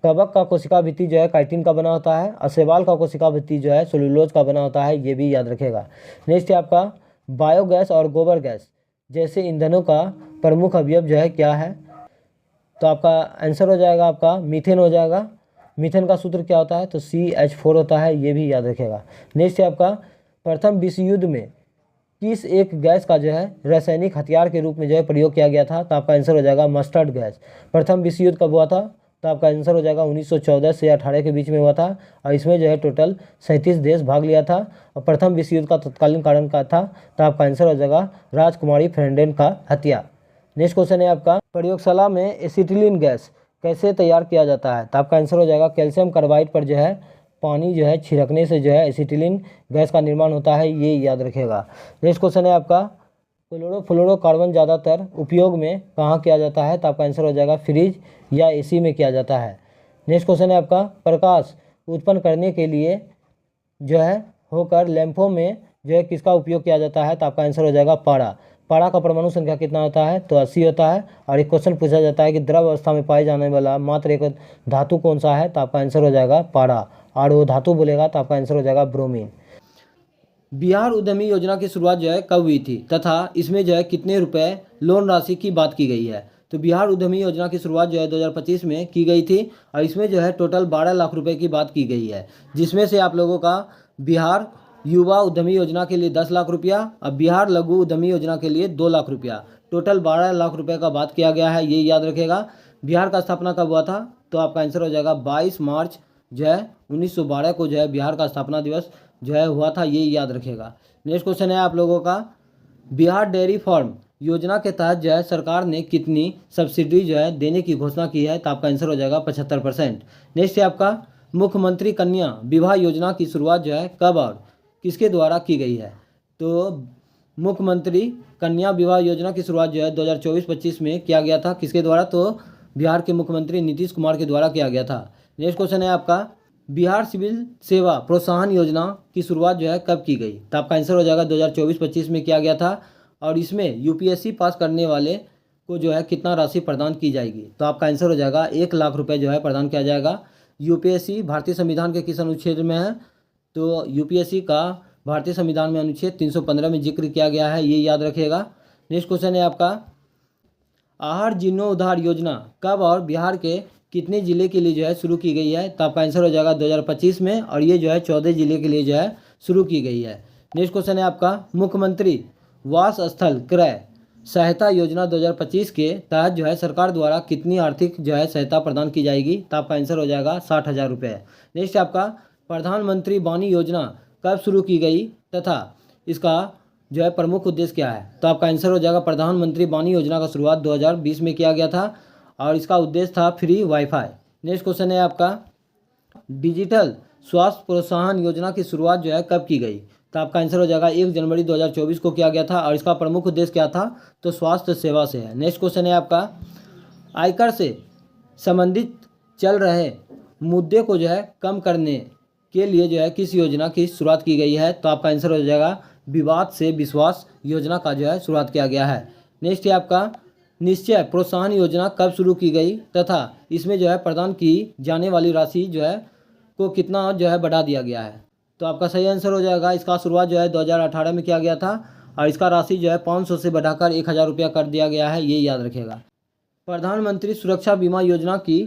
कवक का कोशिका भित्ति जो है काइटिन का बना होता है, और शैवाल का कोशिका भित्ति जो है सेलुलोज का बना होता है, ये भी याद रखेगा। नेक्स्ट है आपका, बायोगैस और गोबर गैस जैसे ईंधनों का प्रमुख अवयव जो है क्या है? तो आपका आंसर हो जाएगा आपका मीथेन हो जाएगा। मीथेन का सूत्र क्या होता है? तो CH4 होता है, ये भी याद रखेगा। नेक्स्ट है आपका, प्रथम विश्व युद्ध में किस एक गैस का जो है रासायनिक हथियार के रूप में जो है प्रयोग किया गया था? तो आपका आंसर हो जाएगा मस्टर्ड गैस। प्रथम विश्व युद्ध कब हुआ था? तो आपका आंसर हो जाएगा 1914 से 18 के बीच में हुआ था, और इसमें जो है टोटल 37 देश भाग लिया था। और प्रथम विश्व युद्ध का तत्कालीन कारण क्या था? तो आपका आंसर हो जाएगा राजकुमारी फ्रेंडेन का हत्या। नेक्स्ट क्वेश्चन है आपका, प्रयोगशाला में एसिटिलीन गैस कैसे तैयार किया जाता है? तो आपका आंसर हो जाएगा कैल्शियम कार्बाइड पर जो है पानी जो है छिड़कने से जो है एसिटिलीन गैस का निर्माण होता है, ये याद रखेगा। नेक्स्ट क्वेश्चन है आपका, क्लोरोफ्लोरोकार्बन ज़्यादातर उपयोग में कहाँ किया जाता है? तो आपका आंसर हो जाएगा फ्रिज या AC में किया जाता है। नेक्स्ट क्वेश्चन है आपका, प्रकाश उत्पन्न करने के लिए जो है होकर लैंपों में जो है किसका उपयोग किया जाता है? तो आपका आंसर हो जाएगा पारा। पारा का परमाणु संख्या कितना होता है? तो 80 होता है। और एक क्वेश्चन पूछा जाता है कि द्रव अवस्था में पाए जाने वाला मात्र एक धातु कौन सा है? तो आपका आंसर हो जाएगा पारा, और वो धातु बोलेगा तो आपका आंसर हो जाएगा ब्रोमीन। बिहार उद्यमी योजना की शुरुआत जो है कब हुई थी तथा इसमें जो है कितने रुपए लोन राशि की बात की गई है? तो बिहार उद्यमी योजना की शुरुआत जो है 2025 में की गई थी, और इसमें जो है टोटल 12 लाख रुपए की बात की गई है, जिसमें से आप लोगों का बिहार युवा उद्यमी योजना के लिए 10 लाख रुपया और बिहार लघु उद्यमी योजना के लिए 2 लाख रुपया, टोटल 12 लाख रुपए का बात किया गया है, ये याद रखेगा। बिहार का स्थापना कब हुआ था? तो आपका आंसर हो जाएगा 22 मार्च जो है 1912 को जो है बिहार का स्थापना दिवस जो है हुआ था, ये याद रखेगा। नेक्स्ट क्वेश्चन है आप लोगों का, बिहार डेयरी फार्म योजना के तहत जो है सरकार ने कितनी सब्सिडी जो है देने की घोषणा की है? तो आपका आंसर हो जाएगा 75%। नेक्स्ट है आपका, मुख्यमंत्री कन्या विवाह योजना की शुरुआत जो है कब और किसके द्वारा की गई है? तो मुख्यमंत्री कन्या विवाह योजना की शुरुआत जो है 2024-25 में किया गया था, किसके द्वारा? तो बिहार के मुख्यमंत्री नीतीश कुमार के द्वारा किया गया था। नेक्स्ट क्वेश्चन है आपका, बिहार सिविल सेवा प्रोत्साहन योजना की शुरुआत जो है कब की गई? तो आपका आंसर हो जाएगा 2024-25 में किया गया था। और इसमें यूपीएससी पास करने वाले को जो है कितना राशि प्रदान की जाएगी? तो आपका आंसर हो जाएगा 1 लाख रुपए जो है प्रदान किया जाएगा। यूपीएससी भारतीय संविधान के किस अनुच्छेद में है? तो यूपीएससी का भारतीय संविधान में अनुच्छेद 315 में जिक्र किया गया है, ये याद रखिएगा। नेक्स्ट क्वेश्चन है आपका, आहार जीर्णोद्धार योजना कब और बिहार के कितने जिले के लिए जो है शुरू की गई है? तो आपका आंसर हो जाएगा 2025 में, और ये जो है 14 जिले के लिए जो है शुरू की गई है। नेक्स्ट क्वेश्चन है आपका, मुख्यमंत्री वास स्थल क्रय सहायता योजना 2025 के तहत जो है सरकार द्वारा कितनी आर्थिक जो है सहायता प्रदान की जाएगी? तो आपका आंसर हो जाएगा 60,000 रुपये। नेक्स्ट आपका, प्रधानमंत्री वाणी योजना कब शुरू की गई तथा इसका जो है प्रमुख उद्देश्य क्या है? तो आपका आंसर हो जाएगा, प्रधानमंत्री वाणी योजना का शुरुआत 2020 में किया गया था और इसका उद्देश्य था फ्री वाईफाई। नेक्स्ट क्वेश्चन है आपका, डिजिटल स्वास्थ्य प्रोत्साहन योजना की शुरुआत जो है कब की गई? तो आपका आंसर हो जाएगा 1 जनवरी 2024 को किया गया था और इसका प्रमुख उद्देश्य क्या था? तो स्वास्थ्य सेवा से है। नेक्स्ट क्वेश्चन है आपका, आयकर से संबंधित चल रहे मुद्दे को जो है कम करने के लिए जो है किस योजना की शुरुआत की गई है? तो आपका आंसर हो जाएगा विवाद से विश्वास योजना का जो है शुरुआत किया गया है। नेक्स्ट है आपका, निश्चय प्रोत्साहन योजना कब शुरू की गई तथा इसमें जो है प्रदान की जाने वाली राशि जो है को कितना जो है बढ़ा दिया गया है? तो आपका सही आंसर हो जाएगा, इसका शुरुआत जो है 2018 में किया गया था और इसका राशि जो है 500 से बढ़ाकर 1000 रुपया कर दिया गया है, ये याद रखेगा। प्रधानमंत्री सुरक्षा बीमा योजना की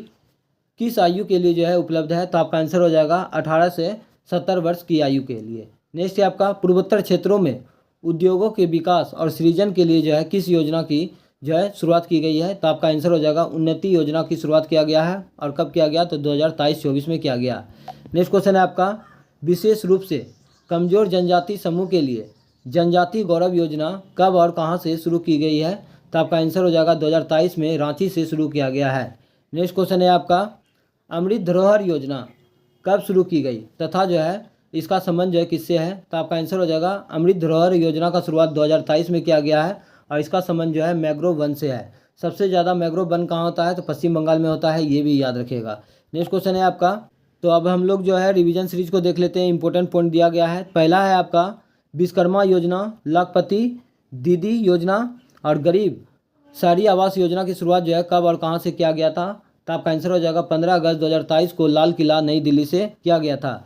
किस आयु के लिए जो है उपलब्ध है? तो आपका आंसर हो जाएगा 18 से 70 वर्ष की आयु के लिए। नेक्स्ट है आपका, पूर्वोत्तर क्षेत्रों में उद्योगों के विकास और सृजन के लिए जो है किस योजना की जो है शुरुआत की गई है? तो आपका आंसर हो जाएगा उन्नति योजना की शुरुआत किया गया है और कब किया गया? तो 2023-24 में किया गया। नेक्स्ट क्वेश्चन है आपका, विशेष रूप से कमजोर जनजाति समूह के लिए जनजाति गौरव योजना कब और कहां से शुरू की गई है? तो आपका आंसर हो जाएगा 2023 में रांची से शुरू किया गया है। नेक्स्ट क्वेश्चन है आपका, अमृत धरोहर योजना कब शुरू की गई तथा जो है इसका संबंध जो है किससे है? तो आपका आंसर हो जाएगा अमृत धरोहर योजना का शुरुआत 2023 में किया गया है और इसका संबंध जो है मैंग्रोव वन से है। सबसे ज़्यादा मैंग्रोव वन कहाँ होता है? तो पश्चिम बंगाल में होता है, ये भी याद रखिएगा। नेक्स्ट क्वेश्चन है आपका, तो अब हम लोग जो है रिवीजन सीरीज को देख लेते हैं। इंपॉर्टेंट पॉइंट दिया गया है। पहला है आपका विश्वकर्मा योजना, लाखपति दीदी योजना और गरीब शहरी आवास योजना की शुरुआत जो है कब और कहां से किया गया था? तो आपका आंसर हो जाएगा 15 अगस्त 2023 को लाल किला नई दिल्ली से किया गया था।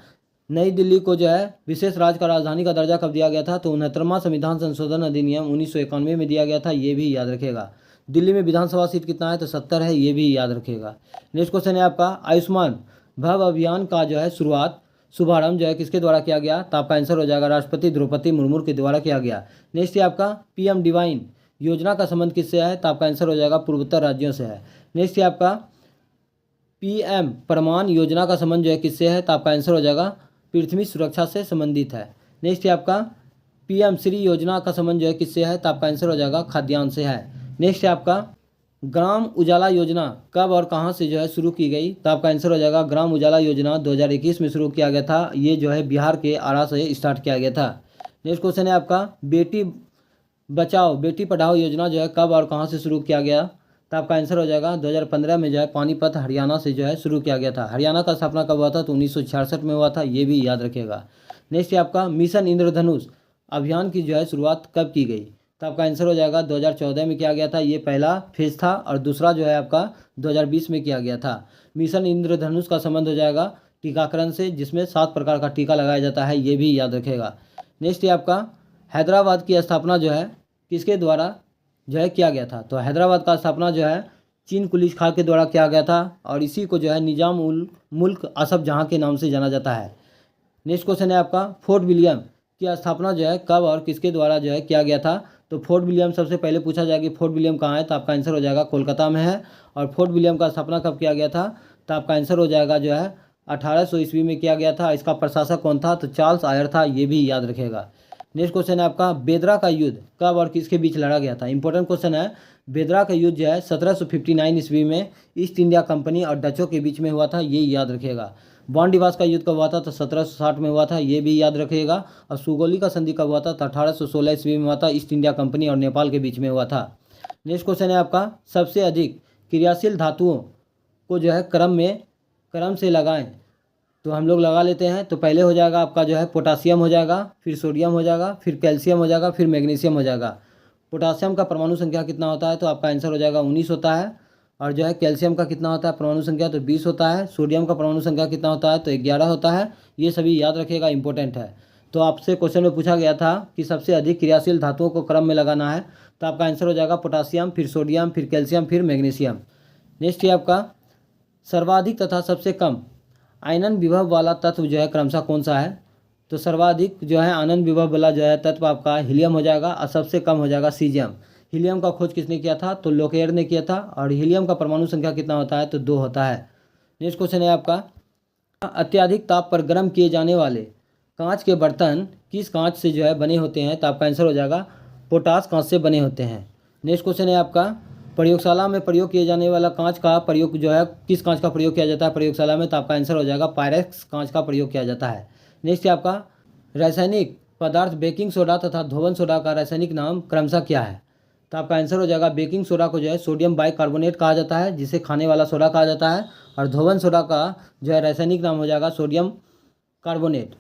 नई दिल्ली को जो है विशेष राज्य का राजधानी का दर्जा कब दिया गया था? तो 69वां संविधान संशोधन अधिनियम 1991 में दिया गया था, ये भी याद रखेगा। दिल्ली में विधानसभा सीट कितना है? तो 70 है, ये भी याद रखेगा। नेक्स्ट क्वेश्चन है आपका, आयुष्मान भव अभियान का जो है शुभारंभ जो है किसके द्वारा किया गया? तो आपका आंसर हो जाएगा राष्ट्रपति द्रौपदी मुर्मू के द्वारा किया गया। नेक्स्ट है आपका, पीएम डिवाइन योजना का संबंध किससे है? तो आपका आंसर हो जाएगा पूर्वोत्तर राज्यों से है। नेक्स्ट है आपका, पीएम प्रमाण योजना का संबंध जो है किससे है? तो आपका आंसर हो जाएगा पृथ्वी सुरक्षा से संबंधित है। नेक्स्ट है आपका, पीएम श्री योजना का संबंध जो है किससे है? तो आपका आंसर हो जाएगा खाद्यान्न से है। नेक्स्ट है आपका, ग्राम उजाला योजना कब और कहां से जो है शुरू की गई? तो आपका आंसर हो जाएगा ग्राम उजाला योजना 2021 में शुरू किया गया था। ये जो है बिहार के आरा से स्टार्ट किया गया था। नेक्स्ट क्वेश्चन है आपका, बेटी बचाओ बेटी पढ़ाओ योजना जो है कब और कहां से शुरू किया गया? तो आपका आंसर हो जाएगा 2015 में जो है पानीपत हरियाणा से जो है शुरू किया गया था। हरियाणा का स्थापना कब हुआ था? तो 1966 में हुआ था, ये भी याद रखेगा। नेक्स्ट है आपका, मिशन इंद्रधनुष अभियान की जो है शुरुआत कब की गई? तो आपका आंसर हो जाएगा 2014 में किया गया था। ये पहला फेज था और दूसरा जो है आपका 2020 में किया गया था। मिशन इंद्रधनुष का संबंध हो जाएगा टीकाकरण से, जिसमें 7 प्रकार का टीका लगाया जाता है, ये भी याद रखेगा। नेक्स्ट है आपका, हैदराबाद की स्थापना जो है किसके द्वारा जो है किया गया था? तो हैदराबाद का स्थापना जो है चीन कुली खां के द्वारा किया गया था और इसी को जो है निजाम उल मुल्क असफ जहाँ के नाम से जाना जाता है। नेक्स्ट क्वेश्चन है आपका, फोर्ट विलियम की स्थापना जो है कब और किसके द्वारा जो है किया गया था? तो फोर्ट विलियम सबसे पहले पूछा जाएगा कि फोर्ट विलियम कहाँ है? तो आपका आंसर हो जाएगा कोलकाता में है। और फोर्ट विलियम का स्थापना कब किया गया था? तो आपका आंसर हो जाएगा जो है 1800 ईस्वी में किया गया था। इसका प्रशासक कौन था? तो चार्ल्स आयर था, ये भी याद रखेगा। नेक्स्ट क्वेश्चन है आपका, बेदरा का युद्ध कब और किसके बीच लड़ा गया था? इंपॉर्टेंट क्वेश्चन है। बेदरा का युद्ध जो है 1759 ईस्वी में ईस्ट इंडिया कंपनी और डचों के बीच में हुआ था, ये याद रखिएगा। बॉन दिवस का युद्ध कब हुआ था? तो 1760 में हुआ था, ये भी याद रखिएगा। और सुगोली का संधि कब हुआ था? तो 1816 ईस्वी में हुआ था, ईस्ट इंडिया कंपनी और नेपाल के बीच में हुआ था। नेक्स्ट क्वेश्चन है आपका, सबसे अधिक क्रियाशील धातुओं को जो है क्रम से लगाएं। तो हम लोग लगा लेते हैं। तो पहले हो जाएगा आपका जो है पोटासियम हो जाएगा, फिर सोडियम हो जाएगा, फिर कैल्शियम हो जाएगा, फिर मैग्नीशियम हो जाएगा। पोटासियम का परमाणु संख्या कितना होता है? तो आपका आंसर हो जाएगा 19 होता है। और जो है कैल्शियम का कितना होता है परमाणु संख्या? तो 20 होता है। सोडियम का परमाणु संख्या कितना होता है? तो 11 होता है। ये सभी याद रखिएगा, इंपॉर्टेंट है। तो आपसे क्वेश्चन में पूछा गया था कि सबसे अधिक क्रियाशील धातुओं को क्रम में लगाना है, तो आपका आंसर हो जाएगा पोटासियम, फिर सोडियम, फिर कैल्शियम, फिर मैग्नीशियम। नेक्स्ट है आपका, सर्वाधिक तथा सबसे कम आयनन विभव वाला तत्व जो है क्रमशः कौन सा है? तो सर्वाधिक जो है आनंद विभव वाला जो है तत्व आपका हीलियम हो जाएगा, और सबसे कम हो जाएगा सीजियम। हीलियम का खोज किसने किया था? तो लोकेयर ने किया था। और हीलियम का परमाणु संख्या कितना होता है? तो 2 होता है। नेक्स्ट क्वेश्चन है आपका, अत्यधिक ताप पर गर्म किए जाने वाले कांच के बर्तन किस कांच से जो है बने होते हैं? तो आपका आंसर हो जाएगा पोटास कांच से बने होते हैं। नेक्स्ट क्वेश्चन है आपका, प्रयोगशाला में प्रयोग किए जाने वाला कांच का प्रयोग जो है किस कांच का प्रयोग किया जाता है प्रयोगशाला में? तो आपका आंसर हो जाएगा पायरेक्स कांच का प्रयोग किया जाता है। नेक्स्ट है आपका, रासायनिक पदार्थ बेकिंग सोडा तथा धोवन सोडा का रासायनिक नाम क्रमशः क्या है? तो आपका आंसर हो जाएगा, बेकिंग सोडा को जो है सोडियम बाइकार्बोनेट कहा जाता है, जिसे खाने वाला सोडा कहा जाता है। और धोवन सोडा का जो है रासायनिक नाम हो जाएगा सोडियम कार्बोनेट।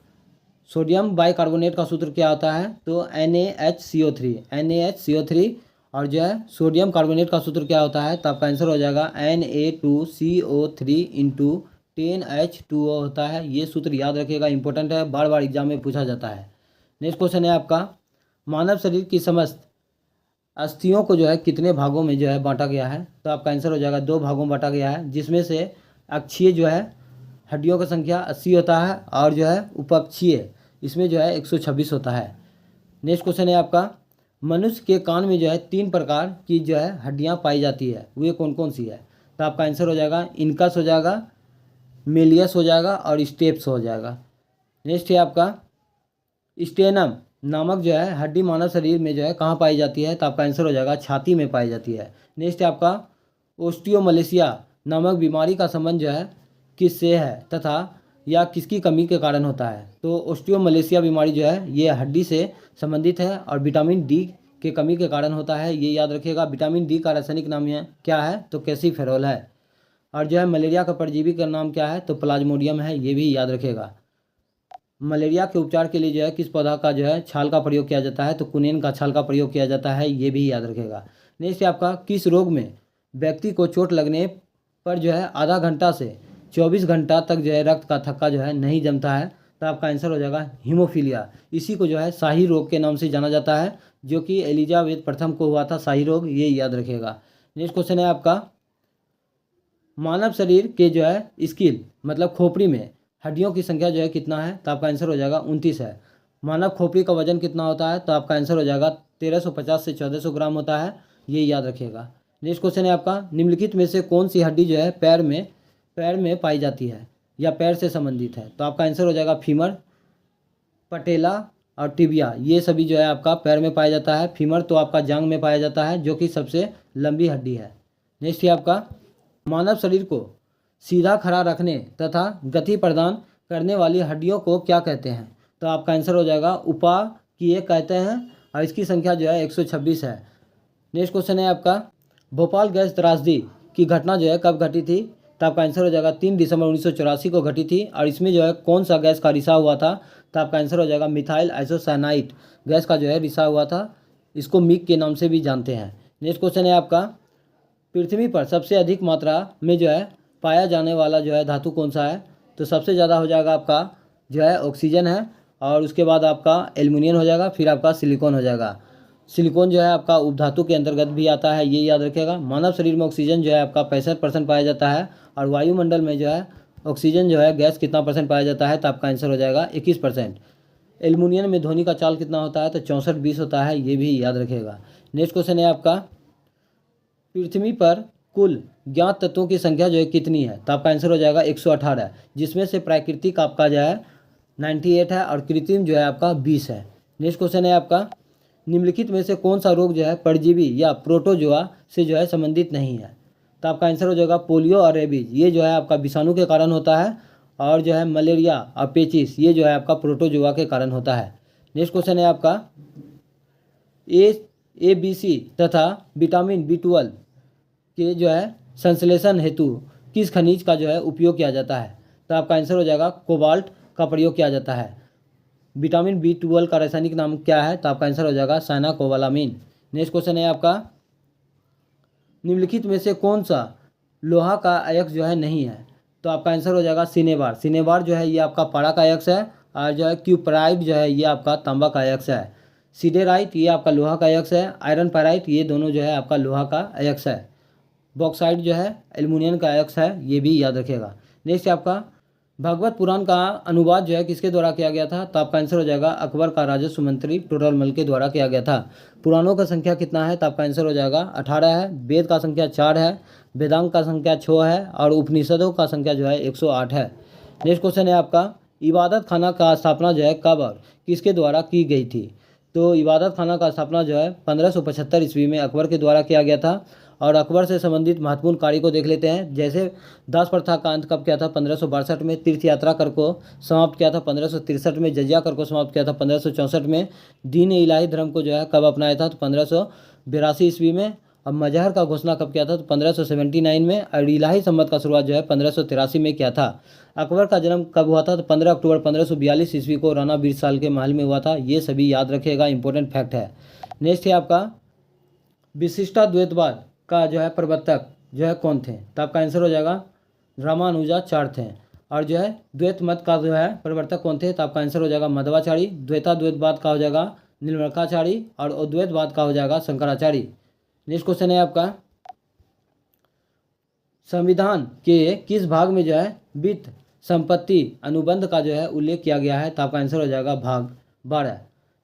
सोडियम बाइकार्बोनेट का सूत्र क्या होता है? तो NaHCO3 और जो है सोडियम कार्बोनेट का सूत्र क्या होता है? तो आपका आंसर हो जाएगा Na2CO3 इंटू 10H2O होता है। ये सूत्र याद रखिएगा, इंपॉर्टेंट है, बार बार एग्जाम में पूछा जाता है। नेक्स्ट क्वेश्चन है आपका, मानव शरीर की समस्त अस्थियों को जो है कितने भागों में जो है बांटा गया है? तो आपका आंसर हो जाएगा 2 भागों में बांटा गया है, जिसमें से अक्षीय जो है हड्डियों की संख्या 80 होता है, और जो है उपअक्षीय इसमें जो है 126 होता है। नेक्स्ट क्वेश्चन है आपका, मनुष्य के कान में जो है 3 प्रकार की जो है हड्डियां पाई जाती है, वे कौन कौन सी है? तो आपका आंसर हो जाएगा इनकस हो जाएगा, मेलियस हो जाएगा, और स्टेप्स हो जाएगा। नेक्स्ट है आपका, स्टेनम नामक जो है हड्डी मानव शरीर में जो है कहाँ पाई जाती है? तो आपका आंसर हो जाएगा छाती में पाई जाती है। नेक्स्ट है आपका, ओस्टियोमलेशिया नामक बीमारी का संबंध जो है किससे है तथा या किसकी कमी के कारण होता है? तो ओस्टियोमलेशिया बीमारी जो है ये हड्डी से संबंधित है और विटामिन डी के कमी के कारण होता है, ये याद रखिएगा। विटामिन डी का रासायनिक नाम है क्या है? तो कैल्सीफेरॉल है। और जो है मलेरिया का परजीवी का नाम क्या है? तो प्लाज्मोडियम है, ये भी याद रखिएगा। मलेरिया के उपचार के लिए जो है किस पौधा का जो है छाल का प्रयोग किया जाता है? तो कुनेन का छाल का प्रयोग किया जाता है, ये भी याद रखेगा। नेक्स्ट आपका, किस रोग में व्यक्ति को चोट लगने पर जो है आधा घंटा से 24 घंटा तक जो है रक्त का थक्का जो है नहीं जमता है? तो आपका आंसर हो जाएगा हीमोफीलिया। इसी को जो है शाही रोग के नाम से जाना जाता है, जो कि एलिजाबेथ प्रथम को हुआ था शाही रोग, ये याद रखेगा। नेक्स्ट क्वेश्चन है आपका, मानव शरीर के जो है स्किल मतलब खोपड़ी में हड्डियों की संख्या जो है कितना है? तो आपका आंसर हो जाएगा 29 है। मानव खोपड़ी का वजन कितना होता है? तो आपका आंसर हो जाएगा 1350 से 1400 ग्राम होता है, ये याद रखिएगा। नेक्स्ट क्वेश्चन है आपका, निम्नलिखित में से कौन सी हड्डी जो है पैर में पाई जाती है या पैर से संबंधित है? तो आपका आंसर हो जाएगा फीमर, पटेला और टिबिया, ये सभी जो है आपका पैर में पाया जाता है। फीमर तो आपका जांग में पाया जाता है, जो कि सबसे लंबी हड्डी है। नेक्स्ट है आपका, मानव शरीर को सीधा खड़ा रखने तथा गति प्रदान करने वाली हड्डियों को क्या कहते हैं? तो आपका आंसर हो जाएगा उपाकीय कहते हैं, और इसकी संख्या जो है 126 है। नेक्स्ट क्वेश्चन है आपका, भोपाल गैस त्रासदी की घटना जो है कब घटी थी? तो आपका आंसर हो जाएगा 3 दिसंबर 1984 को घटी थी, और इसमें जो है कौन सा गैस का रिसाव हुआ था? तो आपका आंसर हो जाएगा मिथाइल आइसोसाइनाइड गैस का जो है रिसाव हुआ था, इसको मिग के नाम से भी जानते हैं। नेक्स्ट क्वेश्चन है आपका, पृथ्वी पर सबसे अधिक मात्रा में जो है पाया जाने वाला जो है धातु कौन सा है? तो सबसे ज़्यादा हो जाएगा आपका जो है ऑक्सीजन है, और उसके बाद आपका एल्युमिनियम हो जाएगा, फिर आपका सिलिकॉन हो जाएगा। सिलिकॉन जो है आपका उपधातु के अंतर्गत भी आता है, ये याद रखिएगा। मानव शरीर में ऑक्सीजन जो है आपका 65% पाया जाता है, और वायुमंडल में जो है ऑक्सीजन जो है गैस कितना परसेंट पाया जाता है? तो आपका आंसर हो जाएगा 21%। एल्युमिनियम में ध्वनि का चाल कितना होता है? तो 64-20 होता है, ये भी याद रखिएगा। नेक्स्ट क्वेश्चन है आपका, पृथ्वी पर कुल ज्ञात तत्वों की संख्या जो है कितनी है? तो आपका आंसर हो जाएगा 118, जिसमें से प्राकृतिक आपका जो है 98 है और कृत्रिम जो है आपका 20 है। नेक्स्ट क्वेश्चन है आपका, निम्नलिखित में से कौन सा रोग जो है परजीवी या प्रोटोजोआ से जो है संबंधित नहीं है? तो आपका आंसर हो जाएगा पोलियो और रेबीज, ये जो है आपका विषाणु के कारण होता है, और जो है मलेरिया और पेचिस ये जो है आपका प्रोटोजोआ के कारण होता है। नेक्स्ट क्वेश्चन है आपका, ABC तथा विटामिन B12 के जो है संश्लेषण हेतु किस खनिज का जो है उपयोग किया जाता है? तो आपका आंसर हो जाएगा कोबाल्ट का प्रयोग किया जाता है। विटामिन B12 का रासायनिक नाम क्या है? तो आपका आंसर हो जाएगा साइनाकोबालामिन। नेक्स्ट क्वेश्चन है आपका, निम्नलिखित में से कौन सा लोहा का अयस्क जो है नहीं है? तो आपका आंसर हो जाएगा सिनेबार। सिनेबार जो है ये आपका पारा का अयस्क है, और जो है क्यूपराइट जो है ये आपका तांबा का अयस्क है। सीडेराइट ये आपका लोहा का अयस्क है, आयरन पैराइट ये दोनों जो है आपका लोहा का अयस्क है। बॉक्साइट जो है एल्युमिनियम का अयस्क है, ये भी याद रखिएगा। नेक्स्ट आपका, भागवत पुराण का अनुवाद जो है किसके द्वारा किया गया था? तो आपका आंसर हो जाएगा अकबर का राजस्व मंत्री टोडरमल के द्वारा किया गया था। पुराणों का संख्या कितना है? तो आपका आंसर हो जाएगा 18 है। वेद का संख्या 4 है, वेदांग का संख्या 6 है, और उपनिषदों का संख्या जो है 108 है। नेक्स्ट क्वेश्चन है आपका, इबादत खाना का स्थापना जो है कब और किसके द्वारा की गई थी? तो इबादत खाना का स्थापना जो है 1575 ईस्वी में अकबर के द्वारा किया गया था। और अकबर से संबंधित महत्वपूर्ण कार्य को देख लेते हैं। जैसे दास प्रथा का अंत कब किया था? 1562 में। तीर्थ यात्रा कर को समाप्त किया था 1563 में। जजिया कर को समाप्त किया था 1564 में। दीन इलाही धर्म को जो है कब अपनाया था? तो 1582 ईस्वी में। अब मजहर का घोषणा कब किया था? तो 1579 में। और इलाही संवत का शुरुआत जो है 1583 में किया था। अकबर का जन्म कब हुआ था? तो 15 अक्टूबर 1542 ईस्वी को राणा बीरसाल के महल में हुआ था। ये सभी याद रखिएगा, इंपॉर्टेंट फैक्ट है। नेक्स्ट है आपका, विशिष्टाद्वैतवाद का जो है प्रवर्तक जो है कौन थे? तो आपका आंसर हो जाएगा रामानुजाचार्य थे। और जो है द्वैत मत का जो है प्रवर्तक कौन थे? तो आपका आंसर हो जाएगा मध्वाचार्य। द्वैताद्वैतवाद का हो जाएगा नीलमर्काचार्य, और अद्वैतवाद का हो जाएगा शंकराचार्य। नेक्स्ट क्वेश्चन है आपका, संविधान के किस भाग में जो है वित्त संपत्ति अनुबंध का जो है उल्लेख किया गया है? तो आपका आंसर हो जाएगा भाग 12।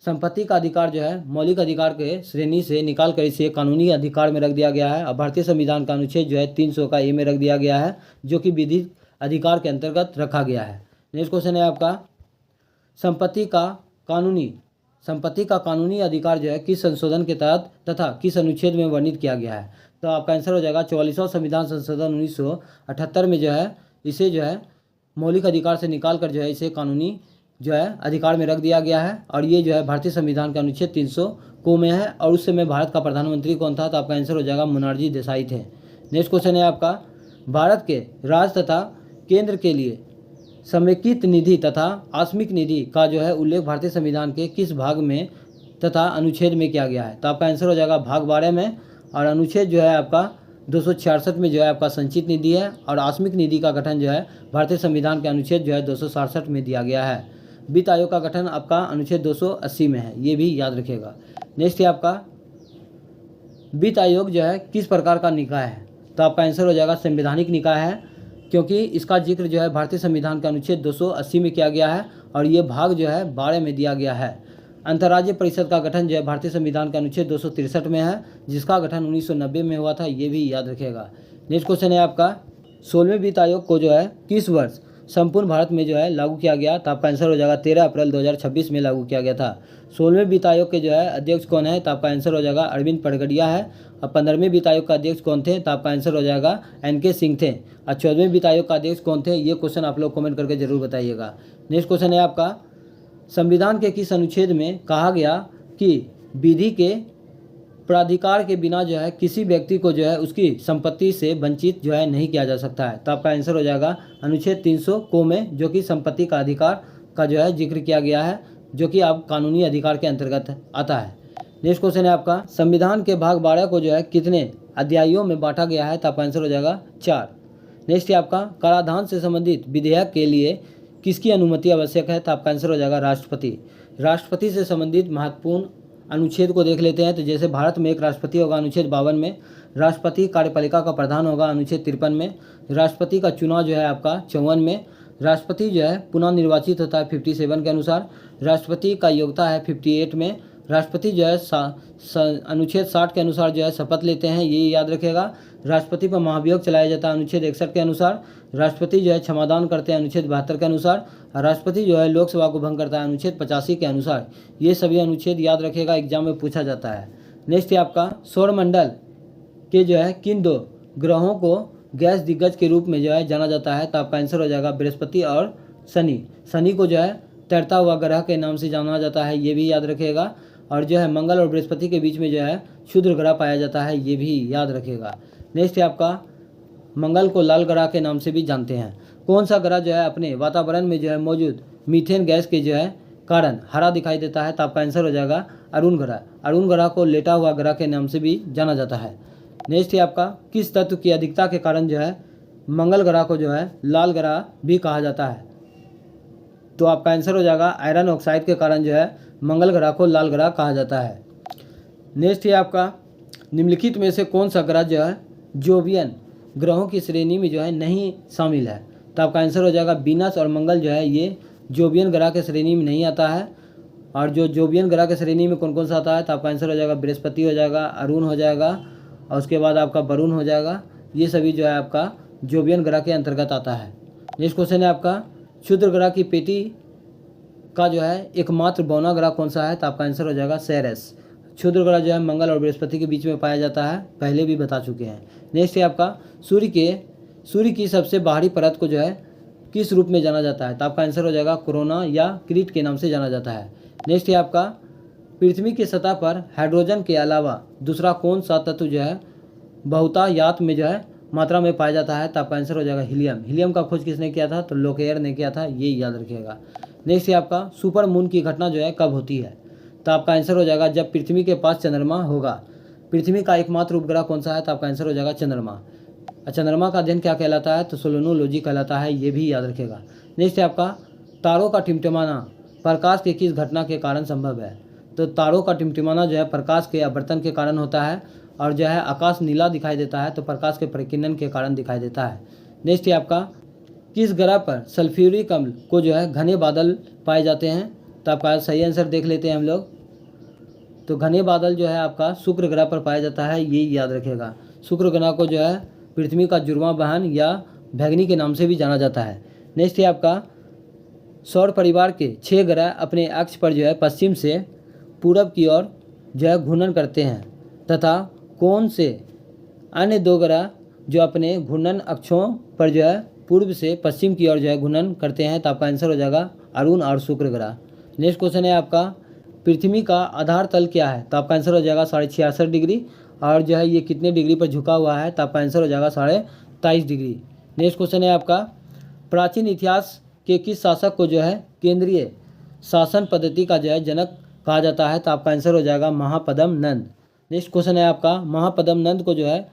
संपत्ति का अधिकार जो है मौलिक अधिकार के श्रेणी से निकाल कर इसे कानूनी अधिकार में रख दिया गया है। और भारतीय संविधान का अनुच्छेद जो है 300 का ए में रख दिया गया है, जो कि विधिक अधिकार के अंतर्गत रखा गया है। नेक्स्ट क्वेश्चन है आपका, संपत्ति का कानूनी अधिकार जो है किस संशोधन के तहत तथा किस अनुच्छेद में वर्णित किया गया है? तो आपका आंसर हो जाएगा 44वां संविधान संशोधन 1978 में जो है इसे जो है मौलिक अधिकार से निकाल कर जो है इसे कानूनी जो है अधिकार में रख दिया गया है। और ये जो है भारतीय संविधान का अनुच्छेद 300 को में है। और उस समय भारत का प्रधानमंत्री कौन था? तो आपका आंसर हो जाएगा मोरारजी देसाई थे। नेक्स्ट क्वेश्चन है आपका, भारत के राज्य तथा केंद्र के लिए समेकित निधि तथा आकस्मिक निधि का जो है उल्लेख भारतीय संविधान के किस भाग में तथा अनुच्छेद में किया गया है? तो आपका आंसर हो जाएगा भाग 12 में। और अनुच्छेद जो है आपका 266 में जो है आपका संचित निधि है। और आकस्मिक निधि का गठन जो है भारतीय संविधान के अनुच्छेद जो है 267 में दिया गया है। वित्त आयोग का गठन आपका अनुच्छेद 280 में है, ये भी याद रखिएगा। नेक्स्ट है आपका, वित्त आयोग जो है किस प्रकार का निकाय है? तो आपका आंसर हो जाएगा संवैधानिक निकाय है, क्योंकि इसका जिक्र जो है भारतीय संविधान के अनुच्छेद 280 में किया गया है। और ये भाग जो है 12 में दिया गया है। अंतर्राज्य परिषद का गठन जो है भारतीय संविधान के अनुच्छेद 263 में है, जिसका गठन 1990 में हुआ था, ये भी याद रखिएगा। नेक्स्ट क्वेश्चन है आपका, 16वें वित्त आयोग को जो है किस वर्ष संपूर्ण भारत में जो है लागू किया गया? तो आपका आंसर हो जाएगा 13 अप्रैल 2026 में लागू किया गया था। 16वें वित्त आयोग के जो है अध्यक्ष कौन है? तो आपका आंसर हो जाएगा अरविंद पटगड़िया है। और 15वें वित्त आयोग का अध्यक्ष कौन थे? तो आपका आंसर हो जाएगा NK सिंह थे। और 14वें वित्त आयोग का अध्यक्ष कौन थे? ये क्वेश्चन आप लोग कमेंट करके जरूर बताइएगा। नेक्स्ट क्वेश्चन है आपका, संविधान के किस अनुच्छेद में कहा गया कि विधि के प्राधिकार के बिना जो है किसी व्यक्ति को जो है उसकी संपत्ति से वंचित जो है नहीं किया जा सकता है? तो आपका आंसर हो जाएगा अनुच्छेद 300 को में, जो कि संपत्ति का अधिकार का जो है जिक्र किया गया है, जो कि आप कानूनी अधिकार के अंतर्गत आता है। नेक्स्ट क्वेश्चन है आपका, संविधान के भाग 12 को जो है कितने अध्यायों में बांटा गया है? तो आपका आंसर हो जाएगा 4। नेक्स्ट है आपका, कराधान से संबंधित विधेयक के लिए किसकी अनुमति आवश्यक है? तो आपका आंसर हो जाएगा राष्ट्रपति। राष्ट्रपति से संबंधित महत्वपूर्ण अनुच्छेद को देख लेते हैं। तो जैसे भारत में एक राष्ट्रपति होगा अनुच्छेद 52 में, राष्ट्रपति कार्यपालिका का प्रधान होगा अनुच्छेद 53 में, राष्ट्रपति का चुनाव जो है आपका 54 में, राष्ट्रपति जो है पुनः निर्वाचित होता है 57 के अनुसार, राष्ट्रपति का योग्यता है 58 में, राष्ट्रपति जो है अनुच्छेद 60 के अनुसार जो है शपथ लेते हैं, ये याद रखिएगा। राष्ट्रपति पर महाभियोग चलाया जाता है अनुच्छेद 61 के अनुसार। राष्ट्रपति जो है क्षमादान करते हैं अनुच्छेद 72 के अनुसार। राष्ट्रपति जो है लोकसभा को भंग करता है अनुच्छेद 85 के अनुसार। ये सभी अनुच्छेद याद रखिएगा, एग्जाम में पूछा जाता है। नेक्स्ट है आपका सौरमंडल के जो है किन 2 ग्रहों को गैस दिग्गज के रूप में जो है जाना जाता है? तो आपका आंसर हो जाएगा बृहस्पति और शनि। शनि को जो है तैरता हुआ ग्रह के नाम से जाना जाता है, ये भी याद रखिएगा। और जो है मंगल और बृहस्पति के बीच में जो है क्षुद्र ग्रह पाया जाता है, ये भी याद रखिएगा। नेक्स्ट है आपका मंगल को लाल ग्रह के नाम से भी जानते हैं। कौन सा ग्रह जो है अपने वातावरण में जो है मौजूद मीथेन गैस के जो है कारण हरा दिखाई देता है? तो आपका आंसर हो जाएगा अरुण ग्रह। अरुण ग्रह को लेटा हुआ ग्रह के नाम से भी जाना जाता है। नेक्स्ट है आपका किस तत्व की अधिकता के कारण जो है मंगल ग्रह को जो है लाल ग्रह भी कहा जाता है? तो आपका आंसर हो जाएगा आयरन ऑक्साइड के कारण जो है मंगल ग्रह को लाल ग्रह कहा जाता है। नेक्स्ट है आपका निम्नलिखित में से कौन सा ग्रह जो है जोवियन ग्रहों की श्रेणी में जो है नहीं शामिल है? तो आपका आंसर हो जाएगा वीनस और मंगल जो है ये जोवियन ग्रह के श्रेणी में नहीं आता है। और जो जोवियन ग्रह के श्रेणी में कौन कौन सा आता है? तो आपका आंसर हो जाएगा बृहस्पति हो जाएगा, अरुण हो जाएगा और उसके बाद आपका वरुण हो जाएगा। ये सभी जो है आपका जोवियन ग्रह के अंतर्गत आता है। नेक्स्ट क्वेश्चन है आपका क्षुद्र ग्रह की पेटी का जो है एकमात्र बौना ग्रह कौन सा है? तो आपका आंसर हो जाएगा सेरेस। क्षुद्र ग्रह जो है मंगल और बृहस्पति के बीच में पाया जाता है, पहले भी बता चुके हैं। नेक्स्ट है आपका सूर्य की सबसे बाहरी परत को जो है किस रूप में जाना जाता है? तो आपका आंसर हो जाएगा कोरोना या क्रीट के नाम से जाना जाता है। नेक्स्ट है आपका पृथ्वी की सतह पर हाइड्रोजन के अलावा दूसरा कौन सा तत्व जो है बहुतायात में जो है मात्रा में पाया जाता है? तो आपका आंसर हो जाएगा हीलियम। हीलियम का खोज किसने किया था? तो लोकेयर ने किया था, ये याद रखिएगा। नेक्स्ट है आपका सुपर मून की घटना जो है कब होती है? तो आपका आंसर हो जाएगा जब पृथ्वी के पास चंद्रमा होगा। पृथ्वी का एकमात्र उपग्रह कौन सा है? तो आपका आंसर हो जाएगा चंद्रमा। चंद्रमा का अध्ययन क्या कहलाता है? तो सोलेनोलॉजी कहलाता है, ये भी याद रखेगा। नेक्स्ट है आपका तारों का टिमटिमाना प्रकाश के किस घटना के कारण संभव है? तो तारों का टिमटिमाना जो है प्रकाश के आवर्तन के कारण होता है। और जो है आकाश नीला दिखाई देता है तो प्रकाश के परिकिरण के कारण दिखाई देता है। नेक्स्ट है आपका किस ग्रह पर सल्फ्यूरिक अम्ल को जो है घने बादल पाए जाते हैं? तो आपका सही आंसर देख लेते हैं हम लोग। तो घने बादल जो है आपका शुक्र ग्रह पर पाया जाता है, ये याद रखिएगा। शुक्र ग्रह को जो है पृथ्वी का जुड़वां बहन या भैगनी के नाम से भी जाना जाता है। नेक्स्ट है आपका सौर परिवार के 6 ग्रह अपने अक्ष पर जो है पश्चिम से पूरब की ओर जो है घूर्णन करते हैं तथा कौन से अन्य 2 ग्रह जो अपने घूर्णन अक्षों पर जो है पूर्व से पश्चिम की ओर जो है घूर्णन करते हैं? तो आपका आंसर हो जाएगा अरुण और शुक्र ग्रह। नेक्स्ट क्वेश्चन है आपका पृथ्वी का आधार तल क्या है? तो आपका आंसर हो जाएगा 66.5 डिग्री। और जो है ये कितने डिग्री पर झुका हुआ है? तो आपका आंसर हो जाएगा 23.5 डिग्री। नेक्स्ट क्वेश्चन है आपका प्राचीन इतिहास के किस शासक को जो है केंद्रीय शासन पद्धति का जो है जनक कहा जाता है? तो आपका आंसर हो जाएगा महापद्म नंद। नेक्स्ट क्वेश्चन है आपका महापद्म नंद को जो है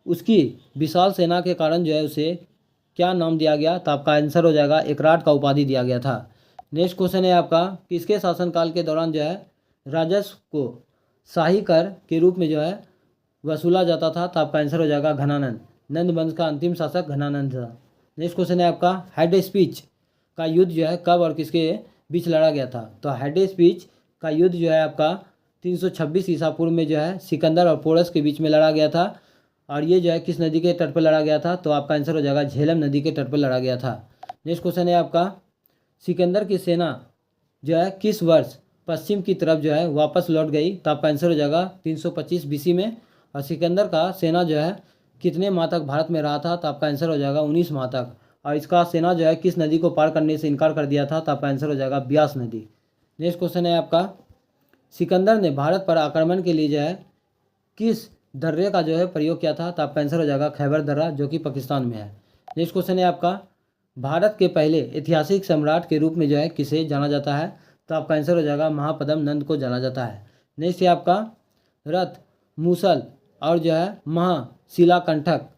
उसकी विशाल सेना के कारण जो है उसे क्या नाम दिया गया? तो आपका आंसर हो जाएगा एकराट का उपाधि दिया गया था। नेक्स्ट क्वेश्चन है आपका किसके शासनकाल के दौरान जो है राजस्व को शाही कर के रूप में जो है वसूला जाता था? तो आपका आंसर हो जाएगा घनानंद। नंद वंश का अंतिम शासक घनानंद था। नेक्स्ट क्वेश्चन है आपका हेड स्पीच का युद्ध जो है कब और किसके बीच लड़ा गया था? तो हेड स्पीच का युद्ध जो है आपका 326 ईसा पूर्व में जो है सिकंदर और पोरस के बीच में लड़ा गया था। और ये जो है किस नदी के तट पर लड़ा गया था? तो आपका आंसर हो जाएगा झेलम नदी के तट पर लड़ा गया था। नेक्स्ट क्वेश्चन है आपका सिकंदर की सेना जो है किस वर्ष पश्चिम की तरफ जो है वापस लौट गई? तो आपका आंसर हो जाएगा 325 BC में। और सिकंदर का सेना जो है कितने माह तक भारत में रहा था? तो आपका आंसर हो जाएगा 19 माह तक। और इसका सेना जो है किस नदी को पार करने से इनकार कर दिया था? तो आपका आंसर हो जाएगा ब्यास नदी। नेक्स्ट क्वेश्चन है आपका सिकंदर ने भारत पर आक्रमण के लिए जो है किस दर्रे का जो है प्रयोग किया था? तो आपका आंसर हो जाएगा खैबर दर्रा जो कि पाकिस्तान में है। नेक्स्ट क्वेश्चन है आपका भारत के पहले ऐतिहासिक सम्राट के रूप में जो है किसे जाना जाता है? तो आपका आंसर हो जाएगा महापद्म नंद को जाना जाता है। नेक्स्ट है आपका रथ मूसल और जो है महाशिलाकंठक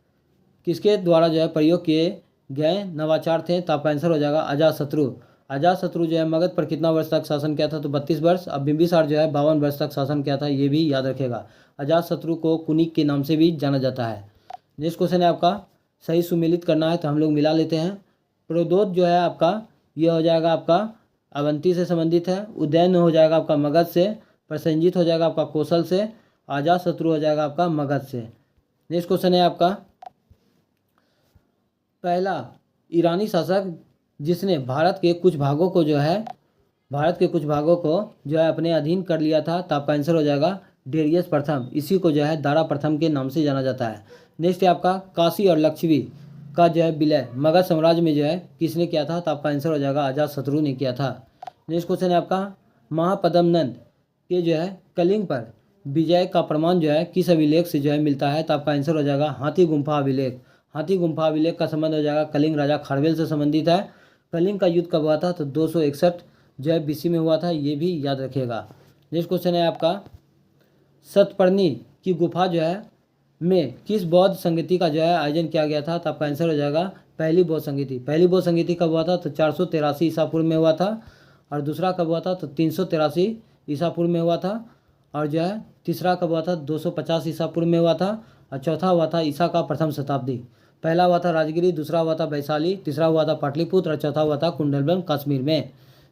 किसके द्वारा जो है प्रयोग किए गए नवाचार थे? तो आपका आंसर हो जाएगा अजातशत्रु। अजातशत्रु जो है मगध पर कितना वर्ष तक शासन किया था? तो 32 वर्ष। अब बिंबिसार जो है 52 वर्ष तक शासन किया था, ये भी याद रखेगा। अजातशत्रु को कुनिक के नाम से भी जाना जाता है। नेक्स्ट क्वेश्चन है आपका सही सुमेलित करना है तो हम लोग मिला लेते हैं। प्रोद्योत जो है आपका ये हो जाएगा आपका अवंती से संबंधित है। उदयन हो जाएगा आपका मगध से। प्रसेनजीत हो जाएगा आपका कौशल से, अजात शत्रु हो जाएगा आपका मगध से। नेक्स्ट क्वेश्चन है आपका, पहला ईरानी शासक जिसने भारत के कुछ भागों को जो है अपने अधीन कर लिया था, तो आपका आंसर हो जाएगा डेरियस प्रथम। इसी को जो है दारा प्रथम के नाम से जाना जाता है। नेक्स्ट है आपका, काशी और लक्षवी का जो है विलय मगध साम्राज्य में जो है किसने किया था, तो आपका आंसर हो जाएगा अजात शत्रु ने किया था। नेक्स्ट क्वेश्चन है आपका, महापद्मनंद के जो है कलिंग पर विजय का प्रमाण जो है किस अभिलेख से जो है मिलता है, तो आपका आंसर हो जाएगा हाथी गुम्फा अभिलेख। हाथी गुम्फा अभिलेख का संबंध हो जाएगा कलिंग राजा खारवेल से संबंधित है। कलिंग का युद्ध कब हुआ था, तो 261 जो है बीसी में हुआ था, ये भी याद रखिएगा। नेक्स्ट क्वेश्चन है आपका, सतपर्णी की गुफा जो है में किस बौद्ध संगीति का जो है आयोजन किया गया था, तो आपका आंसर हो जाएगा पहली बौद्ध संगीति। पहली बौद्ध संगीति कब हुआ था, तो 483 ईसा पूर्व में हुआ था। और दूसरा कब हुआ था, तो 383 ईसा पूर्व में हुआ था। और जो है तीसरा कब हुआ था, 250 ईसा पूर्व में हुआ था। और चौथा हुआ था ईसा का प्रथम शताब्दी। पहला हुआ था राजगिरी, दूसरा हुआ था वैशाली, तीसरा हुआ था पाटलिपुत्र और चौथा हुआ था कुंडलबन कश्मीर में।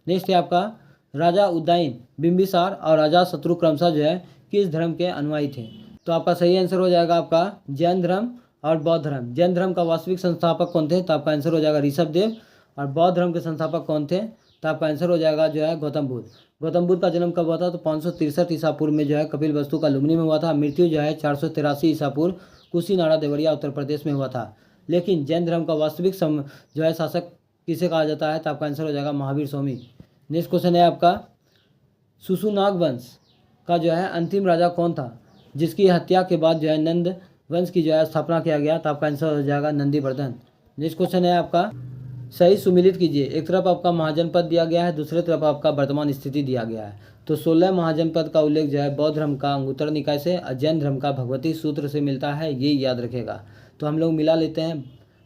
नेक्स्ट है आपका, राजा उदयन बिंबिसार और राजा शत्रु क्रमशः जो है किस धर्म के अनुयायी थे, तो आपका सही आंसर हो जाएगा आपका जैन धर्म और बौद्ध धर्म। जैन धर्म का वास्तविक संस्थापक कौन थे, तो आपका आंसर हो जाएगा ऋषभदेव। और बौद्ध धर्म के संस्थापक कौन थे, तो आपका आंसर हो जाएगा जो है गौतम बुद्ध। गौतम बुद्ध का जन्म कब हुआ था, तो 563 ईसा पूर्व में जो है कपिल वस्तु का लुम्बिनी में हुआ था। मृत्यु जो है 483 ईसा पूर्व कुशीनाड़ा देवरिया उत्तर प्रदेश में हुआ था। लेकिन जैन धर्म का वास्तविक जो है शासक किसे कहा जाता है, तो आपका आंसर हो जाएगा महावीर स्वामी। नेक्स्ट क्वेश्चन है आपका, सुसुनाग वंश का जो है अंतिम राजा कौन था जिसकी हत्या के बाद जो है नंद वंश की जो है स्थापना किया गया, तो आपका आंसर हो जाएगा नंदीवर्धन। नेक्स्ट क्वेश्चन है आपका, सही सुमिलित कीजिए। एक तरफ आपका महाजनपद दिया गया है, दूसरी तरफ आपका वर्तमान स्थिति दिया गया है। तो 16 महाजनपद का उल्लेख जो है बौद्ध धर्म का अंगुत्तर निकाय से, जैन धर्म का भगवती सूत्र से मिलता है, ये याद रखेगा। तो हम लोग मिला लेते हैं।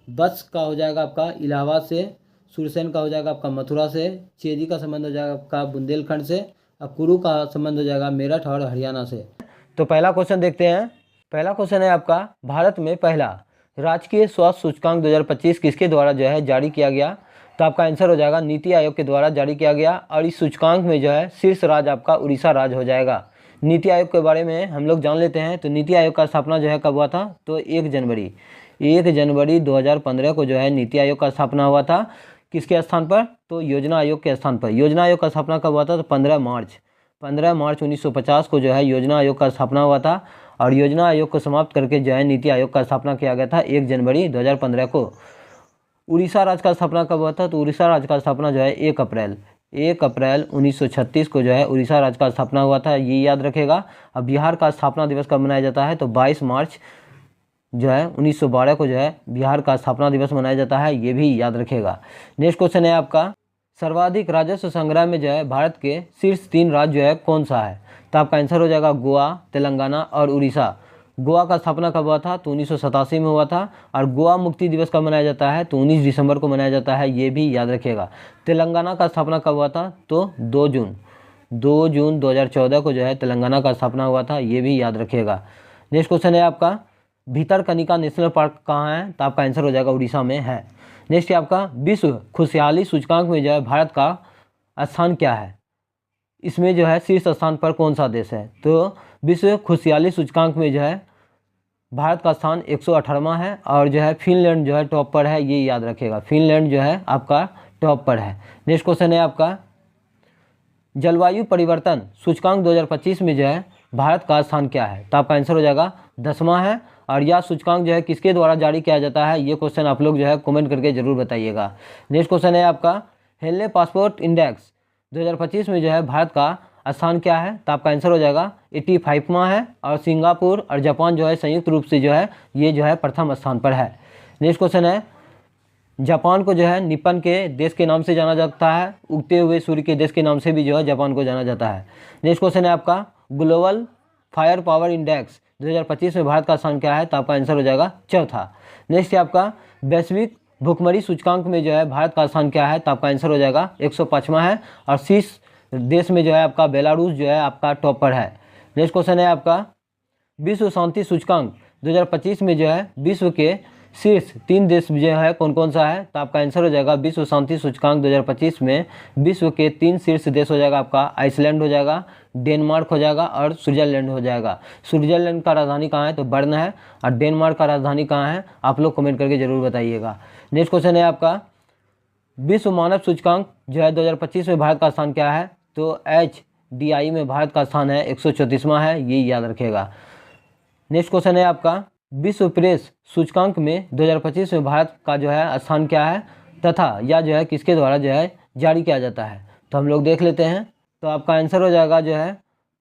बत्स का हो जाएगा आपका इलाहाबाद से, सुरसेन का हो जाएगा आपका मथुरा से, चेदी का संबंध हो जाएगा आपका बुंदेलखंड से, और कुरु का संबंध हो जाएगा मेरठ और हरियाणा से। तो पहला क्वेश्चन देखते हैं। पहला क्वेश्चन है आपका, भारत में पहला राजकीय स्वास्थ्य सूचकांक 2025 किसके द्वारा जो है जारी किया गया, तो आपका आंसर हो जाएगा नीति आयोग के द्वारा जारी किया गया। और इस सूचकांक में जो है शीर्ष राज्य आपका उड़ीसा राज्य हो जाएगा। नीति आयोग के बारे में हम लोग जान लेते हैं। तो नीति आयोग का स्थापना जो है कब हुआ था, तो 1 जनवरी 2015 को जो है नीति आयोग का स्थापना हुआ था। किसके स्थान पर, तो योजना आयोग के स्थान पर। योजना आयोग का स्थापना कब हुआ था, तो 15 मार्च 1950 को जो है योजना आयोग का स्थापना हुआ था। और योजना आयोग को समाप्त करके जो है नीति आयोग का स्थापना किया गया था 1 जनवरी 2015 को। उड़ीसा राज्य का स्थापना कब हुआ था, तो उड़ीसा राज्य का स्थापना जो है 1 अप्रैल 1936 को जो है उड़ीसा राज्य का स्थापना हुआ था, ये याद रखेगा। अब बिहार का स्थापना दिवस कब मनाया जाता है, तो 22 मार्च जो है 1912 को जो है बिहार का स्थापना दिवस मनाया जाता है, ये भी याद रखेगा। नेक्स्ट क्वेश्चन है आपका, सर्वाधिक राजस्व संग्रह में जो है भारत के शीर्ष 3 राज्य जो है कौन सा है, तो आपका आंसर हो जाएगा गोवा, तेलंगाना और उड़ीसा। गोवा का स्थापना कब हुआ था, तो 1987 में हुआ था। और गोवा मुक्ति दिवस कब मनाया जाता है, तो 19 दिसंबर को मनाया जाता है, ये भी याद रखिएगा। तेलंगाना का स्थापना कब हुआ था, तो 2 जून 2014 को जो है तेलंगाना का स्थापना हुआ था, ये भी याद रखिएगा। नेक्स्ट क्वेश्चन है आपका, भितरकनिका नेशनल पार्क कहाँ है, तो आपका आंसर हो जाएगा उड़ीसा में है। नेक्स्ट है आपका, विश्व खुशहाली सूचकांक में जो है भारत का स्थान क्या है, इसमें जो है शीर्ष स्थान पर कौन सा देश है, तो विश्व खुशहाली सूचकांक में जो है भारत का स्थान 118वां है। और जो है फिनलैंड जो है टॉप पर है, ये याद रखिएगा। फिनलैंड जो है आपका टॉप पर है। नेक्स्ट क्वेश्चन है आपका, जलवायु परिवर्तन सूचकांक 2025 में जो है भारत का स्थान क्या है, तो आपका आंसर हो जाएगा 10वां है। और यह सूचकांक जो है किसके द्वारा जारी किया जाता है, ये क्वेश्चन आप लोग जो है कमेंट करके जरूर बताइएगा। नेक्स्ट क्वेश्चन है आपका, हेनले पासपोर्ट इंडेक्स 2025 में जो है भारत का स्थान क्या है, तो आपका आंसर हो जाएगा 85वां है। और सिंगापुर और जापान जो है संयुक्त रूप से जो है ये जो है प्रथम स्थान पर है। नेक्स्ट क्वेश्चन है, जापान को जो है निप्पन के देश के नाम से जाना जाता है, उगते हुए सूर्य के देश के नाम से भी जो है जापान को जाना जाता है। नेक्स्ट क्वेश्चन है आपका, ग्लोबल फायर पावर इंडेक्स 2025 में भारत का स्थान क्या है, तो आपका आंसर हो जाएगा 4था। नेक्स्ट है आपका, वैश्विक भुखमरी सूचकांक में जो है भारत का स्थान क्या है, तो आपका आंसर हो जाएगा 105वां है। और शीर्ष देश में जो है आपका बेलारूस जो है आपका टॉप पर है। नेक्स्ट क्वेश्चन है आपका, विश्व शांति सूचकांक 2025 में जो है विश्व के शीर्ष 3 देश जो है कौन कौन सा है, तो आपका आंसर हो जाएगा विश्व शांति सूचकांक 2025 में विश्व के 3 शीर्ष देश हो जाएगा आपका आइसलैंड हो जाएगा, डेनमार्क हो जाएगा और स्विट्जरलैंड हो जाएगा। स्विट्जरलैंड का राजधानी कहाँ है, तो बर्न है, और डेनमार्क का राजधानी कहाँ है, आप लोग कमेंट करके जरूर बताइएगा। नेक्स्ट क्वेश्चन है आपका, विश्व मानव सूचकांक जो है 2025 में भारत का स्थान क्या है, तो HDI में भारत का स्थान है 134वां है, ये याद रखिएगा। नेक्स्ट क्वेश्चन है आपका, विश्व प्रेस सूचकांक में 2025 में भारत का जो है स्थान क्या है तथा या जो है किसके द्वारा जो है जारी किया जाता है, तो हम लोग देख लेते हैं। तो आपका आंसर हो जाएगा जो है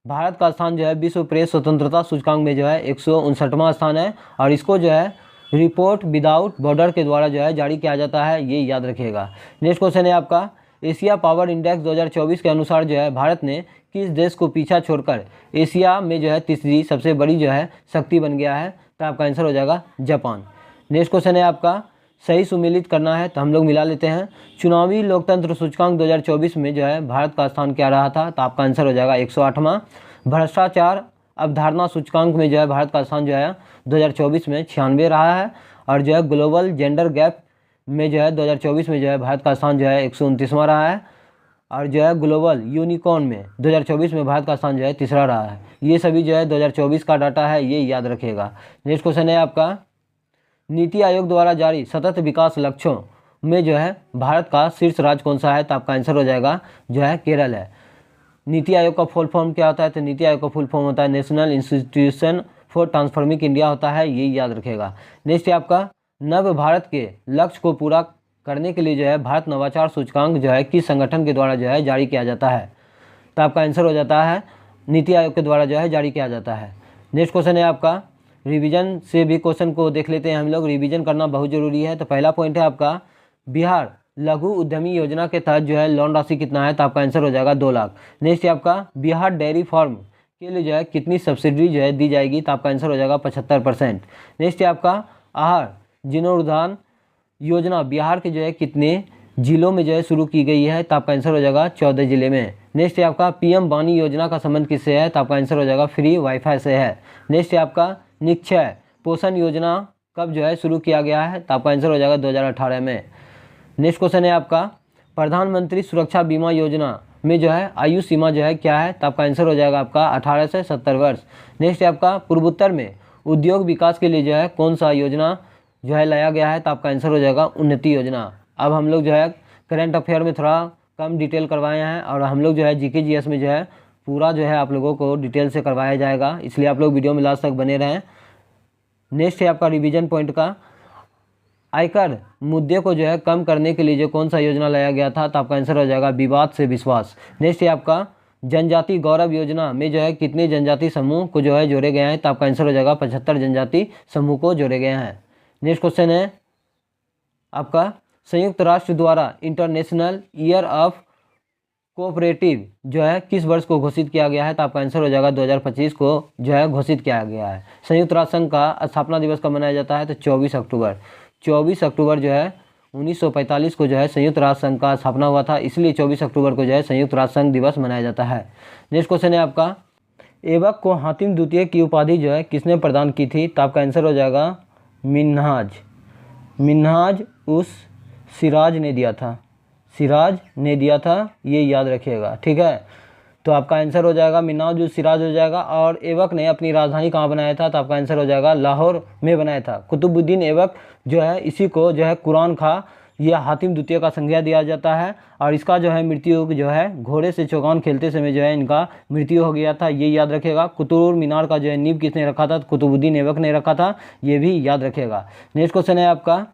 भारत का स्थान जो है विश्व प्रेस स्वतंत्रता सूचकांक में जो है 159वां स्थान है, और इसको जो है रिपोर्ट विदाउट बॉर्डर के द्वारा जो है जारी किया जाता है, ये याद रखिएगा। नेक्स्ट क्वेश्चन है आपका, एशिया पावर इंडेक्स 2024 के अनुसार जो है भारत ने किस देश को पीछा छोड़कर एशिया में जो है तीसरी सबसे बड़ी जो है शक्ति बन गया है, तो आपका आंसर हो जाएगा जापान। नेक्स्ट क्वेश्चन है आपका, सही सुमेलित करना है तो हम लोग मिला लेते हैं। चुनावी लोकतंत्र सूचकांक 2024 में जो है भारत का स्थान क्या रहा था, तो आपका आंसर हो जाएगा 108वां। भ्रष्टाचार अवधारणा सूचकांक में जो है भारत का स्थान जो है 2024 में 96 रहा है, और जो है ग्लोबल जेंडर गैप में जो है 2024 में जो है भारत का स्थान जो है 129वां रहा है, और जो है ग्लोबल यूनिकॉर्न में 2024 में भारत का स्थान जो है तीसरा रहा है। ये सभी जो है 2024 का डाटा है, ये याद रखिएगा। नेक्स्ट क्वेश्चन है आपका, नीति आयोग द्वारा जारी सतत विकास लक्ष्यों में जो है भारत का शीर्ष राज्य कौन सा है, तो आपका आंसर हो जाएगा जो है केरल है। नीति आयोग का फुल फॉर्म क्या होता है, तो नीति आयोग का फुल फॉर्म होता है national institution for transforming India होता है, ये याद रखेगा। नेक्स्ट है आपका, नव भारत के लक्ष्य को पूरा करने के लिए जो है भारत नवाचार सूचकांक जो है किस संगठन के द्वारा जो है जारी किया जाता है, तो आपका आंसर हो जाता है नीति आयोग के द्वारा जो है जारी किया जाता है। नेक्स्ट क्वेश्चन है आपका, रिवीजन से भी क्वेश्चन को देख लेते हैं हम लोग, रिवीजन करना बहुत जरूरी है। तो पहला पॉइंट है आपका, बिहार लघु उद्यमी योजना के तहत जो है लोन राशि कितना है, तो आपका आंसर हो जाएगा 2 लाख। नेक्स्ट है आपका, बिहार डेयरी फार्म के लिए जो है कितनी सब्सिडी जो है दी जाएगी, तो आपका आंसर हो जाएगा 75%। नेक्स्ट है आपका, आहार जीर्णोद्धार योजना बिहार के जो है कितने जिलों में जो है शुरू की गई है, तो आपका आंसर हो जाएगा 14 जिले में। नेक्स्ट है आपका, PM वाणी योजना का संबंध किससे है, तो आपका आंसर हो जाएगा फ्री वाईफाई से है। नेक्स्ट है आपका, निक्षय पोषण योजना कब जो है शुरू किया गया है, तो आपका आंसर हो जाएगा 2018 में। नेक्स्ट क्वेश्चन है आपका, प्रधानमंत्री सुरक्षा बीमा योजना में जो है आयु सीमा जो है क्या है, तो आपका आंसर हो जाएगा आपका 18 से 70 वर्ष। नेक्स्ट है आपका, पूर्वोत्तर में उद्योग विकास के लिए जो है कौन सा योजना जो है लाया गया है, तो आपका आंसर हो जाएगा उन्नति योजना। अब हम लोग जो है करंट अफेयर में थोड़ा कम डिटेल करवाए हैं, और हम लोग जो है GK GS में जो है पूरा जो है आप लोगों को डिटेल से करवाया जाएगा, इसलिए आप लोग वीडियो में लास्ट तक बने रहें। नेक्स्ट है आपका रिवीजन पॉइंट का, आयकर मुद्दे को जो है कम करने के लिए जो कौन सा योजना लाया गया था, तो आपका आंसर हो जाएगा विवाद से विश्वास। नेक्स्ट है आपका, जनजाति गौरव योजना में जो है कितने जनजाति समूह को जो है जोड़े गए हैं, तो आपका आंसर हो जाएगा 75 जनजाति समूह को जोड़े गए हैं। नेक्स्ट क्वेश्चन है आपका, संयुक्त राष्ट्र द्वारा इंटरनेशनल ईयर ऑफ कोऑपरेटिव जो है किस वर्ष को घोषित किया गया है, तो आपका आंसर हो जाएगा 2025 को जो है घोषित किया गया है। संयुक्त राष्ट्र संघ का स्थापना दिवस कब मनाया जाता है, तो 24 अक्टूबर। 24 अक्टूबर जो है 1945 को जो है संयुक्त राष्ट्र संघ का स्थापना हुआ था, इसलिए 24 अक्टूबर को जो है संयुक्त राष्ट्र संघ दिवस मनाया जाता है। नेक्स्ट क्वेश्चन है आपका, ऐबक को हातिम द्वितीय की उपाधि जो है किसने प्रदान की थी, तो आपका आंसर हो जाएगा मिन्हाज उस सिराज ने दिया था, सिराज ने दिया था, ये याद रखिएगा, ठीक है। तो आपका आंसर हो जाएगा मिन्हाज उस सिराज हो जाएगा। और ऐबक ने अपनी राजधानी कहाँ बनाया था, तो आपका आंसर हो जाएगा लाहौर में बनाया था। कुतुबुद्दीन ऐबक जो है इसी को जो है कुरान खा यह हातिम द्वितीय का संज्ञा दिया जाता है, और इसका जो है मृत्यु जो है घोड़े से चौगान खेलते समय जो है इनका मृत्यु हो गया था, ये याद रखेगा। कुतुब मीनार का जो है नींव किसने रखा था, तो कुतुबुद्दीन ऐबक ने रखा था, ये भी याद रखेगा। नेक्स्ट क्वेश्चन है आपका,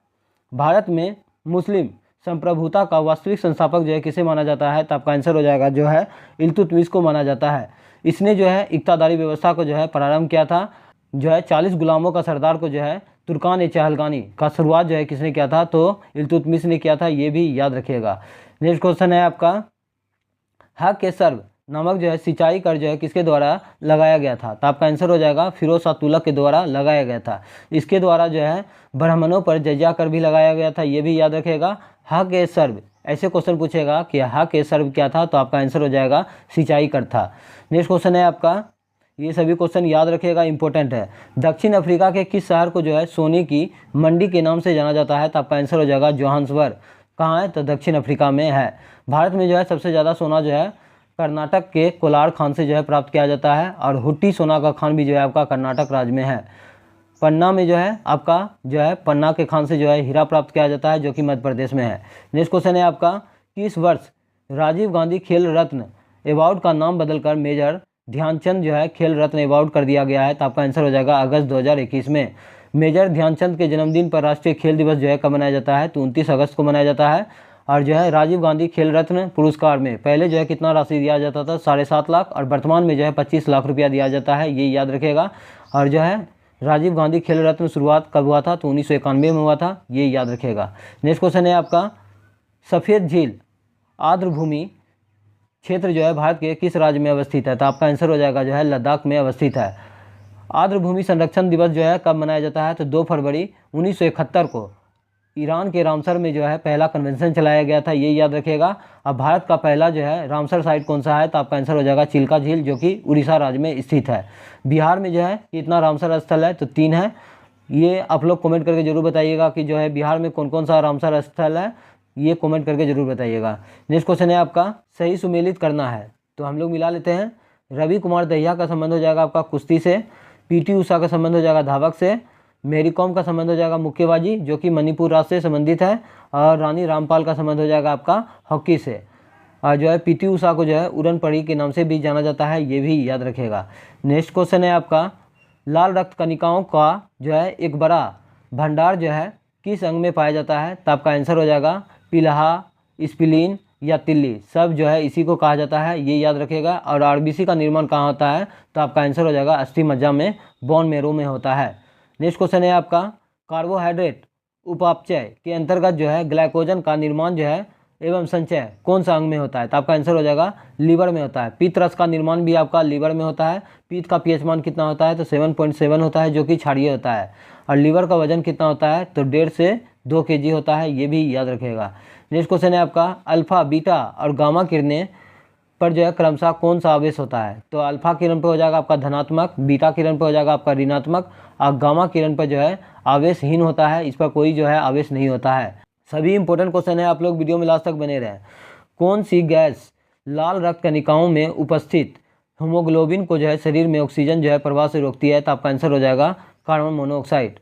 भारत में मुस्लिम संप्रभुता का वास्तविक संस्थापक जो है किसे माना जाता है, तो आपका आंसर हो जाएगा जो है इल्तुतमिश को माना जाता है। इसने जो है इक्तादारी व्यवस्था को जो है प्रारंभ किया था, जो है 40 गुलामों का सरदार को जो है तुर्कान ए चहलगानी का शुरुआत जो है किसने किया था, तो इल्तुतमिश ने किया था, ये भी याद रखिएगा। नेक्स्ट क्वेश्चन है आपका, हक के सर्व नामक जो है सिंचाई कर जो है किसके द्वारा लगाया गया था, तो आपका आंसर हो जाएगा फिरोज शाह तुगलक के द्वारा लगाया गया था। इसके द्वारा जो है ब्राह्मणों पर जजिया कर भी लगाया गया था, ये भी याद रखेगा। हक ए सर्व, ऐसे क्वेश्चन पूछेगा कि हक ए सर्व क्या था, तो आपका आंसर हो जाएगा सिंचाई कर था। नेक्स्ट क्वेश्चन है आपका, ये सभी क्वेश्चन याद रखिएगा, इंपॉर्टेंट है। दक्षिण अफ्रीका के किस शहर को जो है सोने की मंडी के नाम से जाना जाता है? तो आपका आंसर हो जाएगा जोहान्सबर्ग। कहाँ है? तो दक्षिण अफ्रीका में है। भारत में जो है सबसे ज़्यादा सोना जो है कर्नाटक के कोलार खान से जो है प्राप्त किया जाता है, और हुट्टी सोना का खान भी जो है आपका कर्नाटक राज्य में है। पन्ना में जो है आपका जो है पन्ना के खान से जो है हीरा प्राप्त किया जाता है, जो कि मध्य प्रदेश में है। नेक्स्ट क्वेश्चन है आपका, किस वर्ष राजीव गांधी खेल रत्न अवार्ड का नाम बदलकर मेजर ध्यानचंद जो है खेल रत्न अवार्ड कर दिया गया है? तो आपका आंसर हो जाएगा अगस्त 2021 में। मेजर ध्यानचंद के जन्मदिन पर राष्ट्रीय खेल दिवस जो है कब मनाया जाता है? तो 29 अगस्त को मनाया जाता है। और जो है राजीव गांधी खेल रत्न पुरस्कार में पहले जो है कितना राशि दिया जाता था? 7.5 लाख, और वर्तमान में जो है 25 लाख रुपया दिया जाता है, ये याद रखेगा। और जो है राजीव गांधी खेल रत्न शुरुआत कब हुआ था? तो 1991 में हुआ था, ये याद रखेगा। नेक्स्ट क्वेश्चन है आपका, सफ़ेद झील आर्द्रभूमि क्षेत्र जो है भारत के किस राज्य में अवस्थित है? तो आपका आंसर हो जाएगा जो है लद्दाख में अवस्थित है। आर्द्रभूमि संरक्षण दिवस जो है कब मनाया जाता है? तो 2 फरवरी 1971 को ईरान के रामसर में जो है पहला कन्वेंशन चलाया गया था, ये याद रखिएगा। अब भारत का पहला जो है रामसर साइट कौन सा है? तो आपका आंसर हो जाएगा चिल्का झील, जो कि उड़ीसा राज्य में स्थित है। बिहार में जो है कितना रामसर स्थल है? तो 3 है। ये आप लोग कमेंट करके जरूर बताइएगा कि जो है बिहार में कौन कौन सा रामसर स्थल है, ये कमेंट करके जरूर बताइएगा। नेक्स्ट क्वेश्चन है आपका, सही सुमेलित करना है, तो हम लोग मिला लेते हैं। रवि कुमार दहिया का संबंध हो जाएगा आपका कुश्ती से, पीटी उषा का संबंध हो जाएगा धावक से, मेरी कॉम का संबंध हो जाएगा मुक्केबाजी जो कि मणिपुर राज्य से संबंधित है, और रानी रामपाल का संबंध हो जाएगा आपका हॉकी से। और जो है पीटी उषा को जो है उड़न परी के नाम से भी जाना जाता है, ये भी याद रखेगा। नेक्स्ट क्वेश्चन है आपका, लाल रक्त कणिकाओं का जो है एक बड़ा भंडार जो है किस अंग में पाया जाता है? तो आपका आंसर हो जाएगा पिलहा, स्प्लीन या तिल्ली, सब जो है इसी को कहा जाता है, ये याद रखेगा। और आरबीसी का निर्माण कहाँ होता है? तो आपका आंसर हो जाएगा अस्थि मज्जा में, बोन मैरो में होता है। नेक्स्ट क्वेश्चन है आपका, कार्बोहाइड्रेट उपापचय के अंतर्गत जो है ग्लाइकोजन का निर्माण जो है एवं संचय कौन सा अंग में होता है? तो आपका आंसर हो जाएगा लीवर में होता है। पित्त रस का निर्माण भी आपका लीवर में होता है। पित्त का पीएच मान कितना होता है? तो 7.7 होता है, जो कि क्षारीय होता है। और लीवर का वजन कितना होता है? तो 1.5 से 2 kg होता है, ये भी याद रखेगा। नेक्स्ट क्वेश्चन है आपका, अल्फा, बीटा और गामा किरणें पर जो है क्रमशः कौन सा आवेश होता है? तो अल्फा किरण पर हो जाएगा आपका धनात्मक, बीटा किरण पर हो जाएगा आपका ऋणात्मक, और गामा किरण पर जो है आवेशहीन होता है, इस पर कोई जो है आवेश नहीं होता है। सभी इंपॉर्टेंट क्वेश्चन है, आप लोग वीडियो में लास्ट तक बने रहें। कौन सी गैस लाल रक्त कणिकाओं में उपस्थित हीमोग्लोबिन को जो है शरीर में ऑक्सीजन जो है प्रवाह से रोकती है? तो आपका आंसर हो जाएगा कार्बन मोनोऑक्साइड,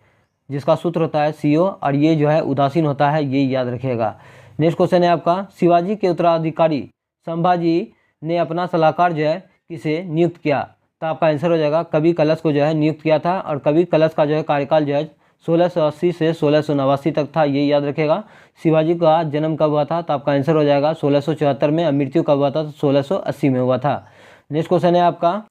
जिसका सूत्र होता है CO, और ये जो है उदासीन होता है, ये याद रखिएगा। नेक्स्ट क्वेश्चन है आपका, शिवाजी के उत्तराधिकारी संभाजी ने अपना सलाहकार जो है किसे नियुक्त किया? तो आपका आंसर हो जाएगा कवि कलश को जो है नियुक्त किया था, और कवि कलश का जो है कार्यकाल जो है 1680 से 1689 तक था, ये याद रखेगा। शिवाजी का जन्म कब हुआ था? तो आपका आंसर हो जाएगा 1674 में, और मृत्यु कब हुआ था? तो 1680 में हुआ था। नेक्स्ट क्वेश्चन है आपका,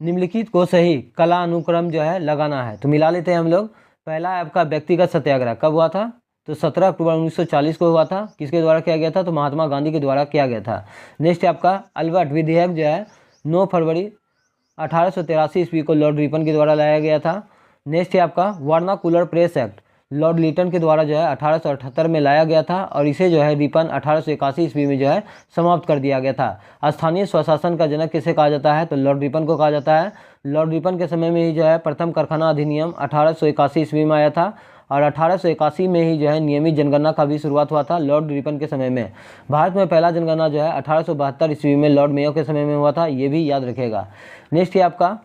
निम्नलिखित को सही कला अनुक्रम जो है लगाना है, तो मिला लेते हैं हम लोग। पहला है आपका व्यक्तिगत सत्याग्रह कब हुआ था? तो 17 अक्टूबर 1940 को हुआ था। किसके द्वारा किया गया था? तो महात्मा गांधी के द्वारा किया गया था। नेक्स्ट है आपका, अल्बर्ट विधेयक जो है 9 फरवरी 1883 ईस्वी को लॉर्ड रिपन के द्वारा लाया गया था। नेक्स्ट है आपका, vernacular press act lord Lytton के द्वारा जो है 1878 में लाया गया था, और इसे जो है रिपन 1881 ईस्वी में जो है समाप्त कर दिया गया था। स्थानीय स्वशासन का जनक किसे कहा जाता है? तो लॉर्ड रिपन को कहा जाता है। लॉर्ड रिपन के समय में ही जो है प्रथम कारखाना अधिनियम 1881 ईस्वी में आया था, और 1881 में ही जो है नियमित जनगणना का भी शुरुआत हुआ था लॉर्ड रिपन के समय में। भारत में पहला जनगणना जो है 1872 ईस्वी में लॉर्ड मेयो के समय में हुआ था, ये भी याद रखेगा। नेक्स्ट है आपका,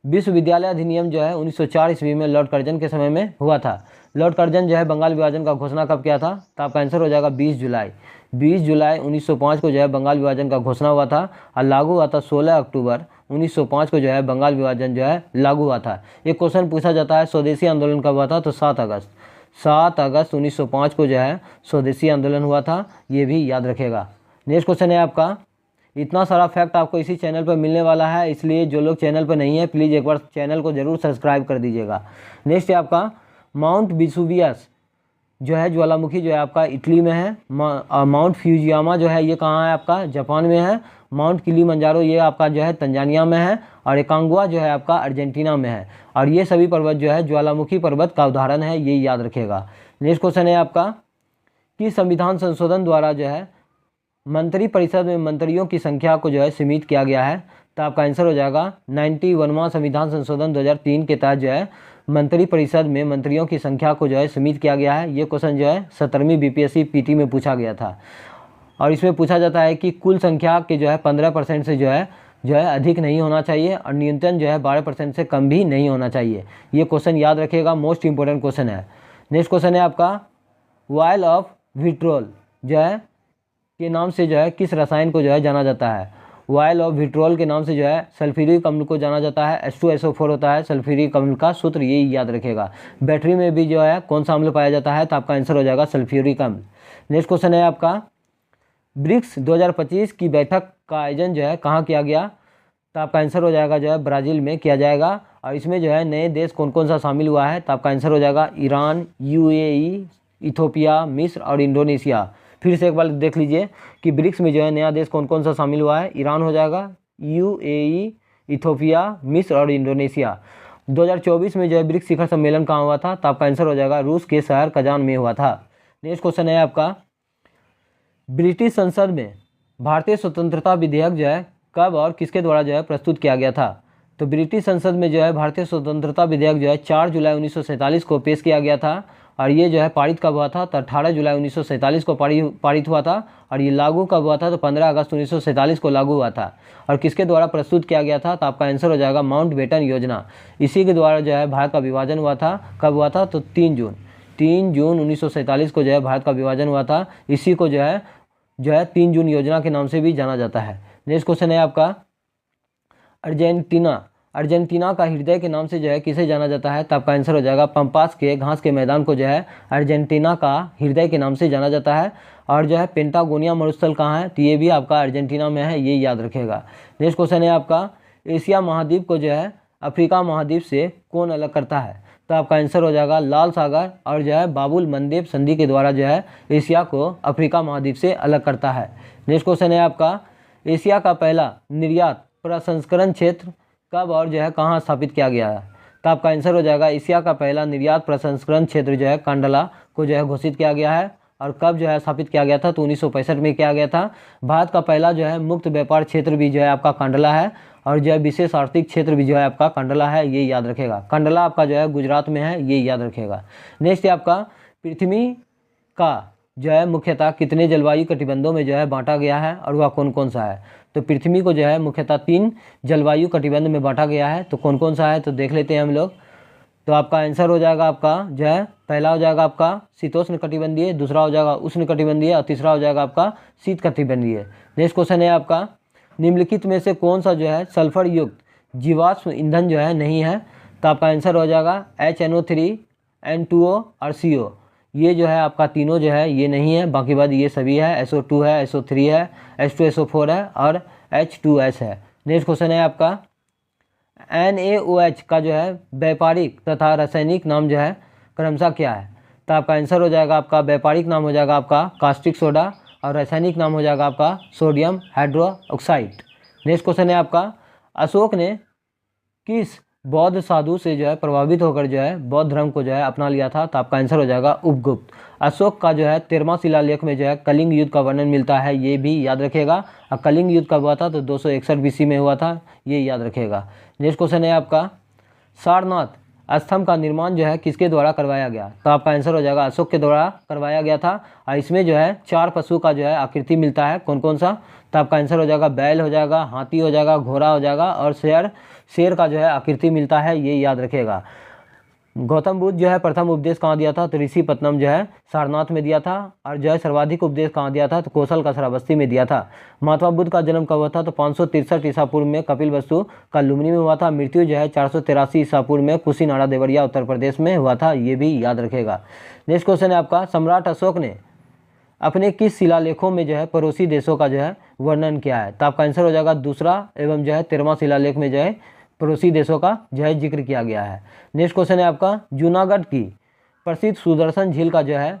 विश्वविद्यालय अधिनियम जो है 1904 ईस्वी में लॉर्ड कर्जन के समय में हुआ था। लॉर्ड कर्जन जो है बंगाल विभाजन का घोषणा कब किया था? तो आपका आंसर हो जाएगा 20 जुलाई। 20 जुलाई 1905 को जो है बंगाल विभाजन का घोषणा हुआ था, और लागू हुआ था 16 अक्टूबर 1905 को जो है बंगाल विभाजन जो है लागू हुआ था। एक क्वेश्चन पूछा जाता है स्वदेशी आंदोलन कब हुआ था? तो 7 अगस्त 1905 को जो है स्वदेशी आंदोलन हुआ था, ये भी याद रखेगा। नेक्स्ट क्वेश्चन है आपका, इतना सारा फैक्ट आपको इसी चैनल पर मिलने वाला है, इसलिए जो लोग चैनल पर नहीं है प्लीज़ एक बार चैनल को जरूर सब्सक्राइब कर दीजिएगा। नेक्स्ट है आपका, माउंट विसुवियस जो है ज्वालामुखी जो है आपका इटली में है। माउंट फ्यूजियामा जो है ये कहाँ है? आपका जापान में है। माउंट किलिमंजारो ये आपका जो है तंजानिया में है, और एकांगुआ जो है आपका अर्जेंटीना में है। और ये सभी पर्वत जो है ज्वालामुखी पर्वत का उदाहरण है, ये याद रखेगा। नेक्स्ट क्वेश्चन है आपका, कि संविधान संशोधन द्वारा जो है मंत्रिपरिषद में मंत्रियों की संख्या को जो है सीमित किया गया है? तो आपका आंसर हो जाएगा 91वां संविधान संशोधन 2003 के तहत जो है मंत्रिपरिषद में मंत्रियों की संख्या को जो है सीमित किया गया है। ये क्वेश्चन जो है 17वीं बीपीएससी पीटी में पूछा गया था और इसमें पूछा जाता है कि कुल संख्या के जो है 15% से जो है अधिक नहीं होना चाहिए और न्यूनतम जो है 12% से कम भी नहीं होना चाहिए। ये क्वेश्चन याद रखिएगा, मोस्ट इंपॉर्टेंट क्वेश्चन है। नेक्स्ट क्वेश्चन है आपका ऑयल ऑफ विट्रोल जो है के नाम से जो है किस रसायन को जो है जाना जाता है? ऑयल ऑफ विट्रोल के नाम से जो है सल्फ्यूरिक अम्ल को जाना जाता है। H2SO4 होता है सल्फ्यूरिक अम्ल का सूत्र, ये याद रखेगा। बैटरी में भी जो है कौन सा अम्ल पाया जाता है? तो आपका आंसर हो जाएगा सल्फ्यूरिक अम्ल। नेक्स्ट क्वेश्चन है आपका ब्रिक्स 2025 की बैठक का आयोजन जो है कहाँ किया गया? तो आपका आंसर हो जाएगा जो है ब्राज़ील में किया जाएगा। और इसमें जो है नए देश कौन कौन सा शामिल हुआ है? तो आपका आंसर हो जाएगा ईरान, UAE, इथोपिया, मिस्र और इंडोनेशिया। फिर से एक बार देख लीजिए कि ब्रिक्स में जो है नया देश कौन कौन सा शामिल हुआ है। ईरान हो जाएगा, UAE, इथोपिया, मिस्र और इंडोनेशिया। 2024 में जो है ब्रिक्स शिखर सम्मेलन कहाँ हुआ था? तो आपका आंसर हो जाएगा रूस के शहर कजान में हुआ था। नेक्स्ट क्वेश्चन है आपका ब्रिटिश संसद में भारतीय स्वतंत्रता विधेयक जो है कब और किसके द्वारा जो है प्रस्तुत किया गया था? तो ब्रिटिश संसद में जो है भारतीय स्वतंत्रता विधेयक जो है 4 जुलाई 1947 को पेश किया गया था और ये जो है पारित कब हुआ था? तो 18 जुलाई 1947 को पारित हुआ था और ये लागू कब हुआ था? तो 15 अगस्त 1947 को लागू हुआ था। और किसके द्वारा प्रस्तुत किया गया था? तो आपका आंसर हो जाएगा माउंटबेटन योजना। इसी के द्वारा जो है भारत का विभाजन हुआ था। कब हुआ था? तो 3 जून 1947 को जो है भारत का विभाजन हुआ था। इसी को जो है 3 जून योजना के नाम से भी जाना जाता है। नेक्स्ट क्वेश्चन है आपका अर्जेंटीना का हृदय के नाम से जो है किसे जाना जाता है? तो आपका आंसर हो जाएगा पंपास के घास के मैदान को जो है अर्जेंटीना का हृदय के नाम से जाना जाता है। और जो है पेंटागोनिया मरुस्थल कहाँ है? तो ये भी आपका अर्जेंटीना में है, ये याद रखेगा। नेक्स्ट क्वेश्चन है आपका एशिया महाद्वीप को जो है अफ्रीका महाद्वीप से कौन अलग करता है? तो आपका आंसर हो जाएगा लाल सागर और जो है बाबुल मंदेब संधि के द्वारा जो है एशिया को अफ्रीका महाद्वीप से अलग करता है। नेक्स्ट क्वेश्चन है आपका एशिया का पहला निर्यात प्रसंस्करण क्षेत्र कब और जो है कहाँ स्थापित किया गया है? तो आपका आंसर हो जाएगा एशिया का पहला निर्यात प्रसंस्करण क्षेत्र जो है कांडला को जो है घोषित किया गया है। और कब जो है स्थापित किया गया था? तो 1965 में किया गया था। भारत का पहला जो है मुक्त व्यापार क्षेत्र भी जो है आपका कांडला है और जो है विशेष आर्थिक क्षेत्र भी जो है आपका कांडला है, ये याद रखेगा। कांडला आपका जो है गुजरात में है, ये याद रखेगा। नेक्स्ट है आपका पृथ्वी का जो है मुख्यतः कितने जलवायु कटिबंधों में जो है बांटा गया है और वह कौन कौन सा है? तो पृथ्वी को जो है मुख्यतः 3 जलवायु कटिबंध में बांटा गया है। तो कौन कौन सा है? तो देख लेते हैं हम लोग। तो आपका आंसर हो जाएगा आपका जो है पहला हो जाएगा आपका शीतोष्ण कटिबंधीय, दूसरा हो जाएगा उष्ण कटिबंधीय और तीसरा हो जाएगा आपका शीत कटिबंधीय। नेक्स्ट क्वेश्चन है आपका निम्नलिखित में से कौन सा जो है सल्फर युक्त जीवाश्म ईंधन जो है नहीं है? तो आपका आंसर हो जाएगा HNO3, N2O और CO। ये जो है आपका तीनों जो है ये नहीं है, बाकी बाद ये सभी है। SO2 है, SO3 है, H2SO4 है और H2S है। नेक्स्ट क्वेश्चन है आपका NaOH का जो है व्यापारिक तथा रासायनिक नाम जो है क्रमशः क्या है? तो आपका आंसर हो जाएगा आपका व्यापारिक नाम हो जाएगा आपका कास्टिक सोडा और रासायनिक नाम हो जाएगा आपका सोडियम हाइड्रोक्साइड। नेक्स्ट क्वेश्चन है आपका अशोक ने किस बौद्ध साधु से जो है प्रभावित होकर जो है बौद्ध धर्म को जो है अपना लिया था? तो आपका आंसर हो जाएगा उपगुप्त। अशोक का जो है 13वां शिलालेख में जो है कलिंग युद्ध का वर्णन मिलता है, ये भी याद रखेगा। और कलिंग युद्ध कब हुआ था? तो 261 BC में हुआ था, ये याद रखेगा। नेक्स्ट क्वेश्चन है आपका सारनाथ स्तंभ का निर्माण जो है किसके द्वारा करवाया गया? तो आपका आंसर हो जाएगा अशोक के द्वारा करवाया गया था। और इसमें जो है 4 पशु का जो है आकृति मिलता है, कौन कौन सा? तो आपका आंसर हो जाएगा बैल हो जाएगा, हाथी हो जाएगा, घोड़ा हो जाएगा और शेर का जो है आकृति मिलता है, ये याद रखेगा। गौतम बुद्ध जो है प्रथम उपदेश कहाँ दिया था? तो ऋषिपत्तनम जो है सारनाथ में दिया था। और जो है सर्वाधिक उपदेश कहाँ दिया था? तो कौशल का श्रावस्ती में दिया था। महात्मा बुद्ध का जन्म कब हुआ था? तो 563 ईसा पूर्व में कपिलवस्तु का लुम्बिनी में हुआ था। मृत्यु जो है 483 ईसा पूर्व में कुशीनाड़ा देवरिया उत्तर प्रदेश में हुआ था, ये भी याद रखेगा। नेक्स्ट क्वेश्चन है आपका सम्राट अशोक ने अपने किस शिलालेखों में जो है पड़ोसी देशों का जो है वर्णन किया है? तो आपका आंसर हो जाएगा दूसरा एवं जो है 13वां शिलालेख में जो है पड़ोसी देशों का जो है जिक्र किया गया है। नेक्स्ट क्वेश्चन है आपका जूनागढ़ की प्रसिद्ध सुदर्शन झील का जो है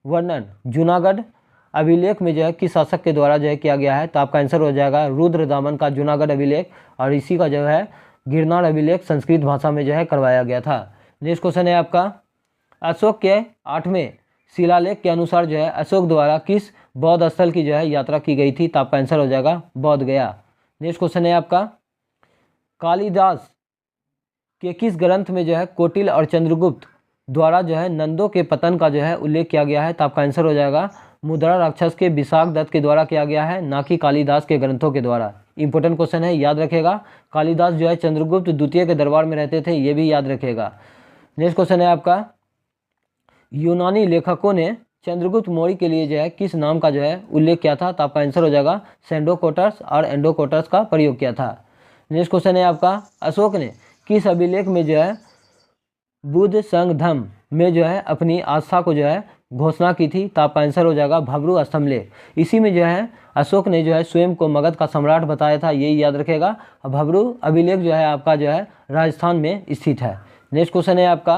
वर्णन जूनागढ़ अभिलेख में जो है किस शासक के द्वारा जो है किया गया है? तो आपका आंसर हो जाएगा रुद्रदामन का जूनागढ़ अभिलेख और इसी का जो है गिरनार अभिलेख संस्कृत भाषा में जो है करवाया गया था। नेक्स्ट क्वेश्चन है आपका अशोक के 8वें शिलालेख के अनुसार जो है अशोक द्वारा किस बौद्ध स्थल की जो है यात्रा की गई थी? तो आपका आंसर हो जाएगा बौद्ध गया। नेक्स्ट क्वेश्चन है आपका, कालिदास के किस ग्रंथ में जो है कौटिल्य और चंद्रगुप्त द्वारा जो है नंदों के पतन का जो है उल्लेख किया गया है? तो आपका आंसर हो जाएगा मुद्रा राक्षस के विशाख दत्त के द्वारा किया गया है, ना कि कालिदास के ग्रंथों के द्वारा। इंपॉर्टेंट क्वेश्चन है, याद रखेगा। कालिदास जो है चंद्रगुप्त द्वितीय के दरबार में रहते थे, ये भी याद रखेगा। नेक्स्ट क्वेश्चन है आपका, यूनानी लेखकों ने चंद्रगुप्त मौर्य के लिए जो है किस नाम का जो है उल्लेख किया था? तो आपका आंसर हो जाएगा सेंडोकोटस और एंडोकोटस का प्रयोग किया था। नेक्स्ट क्वेश्चन है आपका, अशोक ने किस अभिलेख में जो है बुद्ध संघ धम्म में जो है अपनी आस्था को जो है घोषणा की थी? तो आपका आंसर हो जाएगा भब्रू स्तंभलेख। इसी में जो है अशोक ने जो है स्वयं को मगध का सम्राट बताया था, यही याद रखेगा। भब्रू अभिलेख जो है आपका जो है राजस्थान में स्थित है। नेक्स्ट क्वेश्चन है आपका,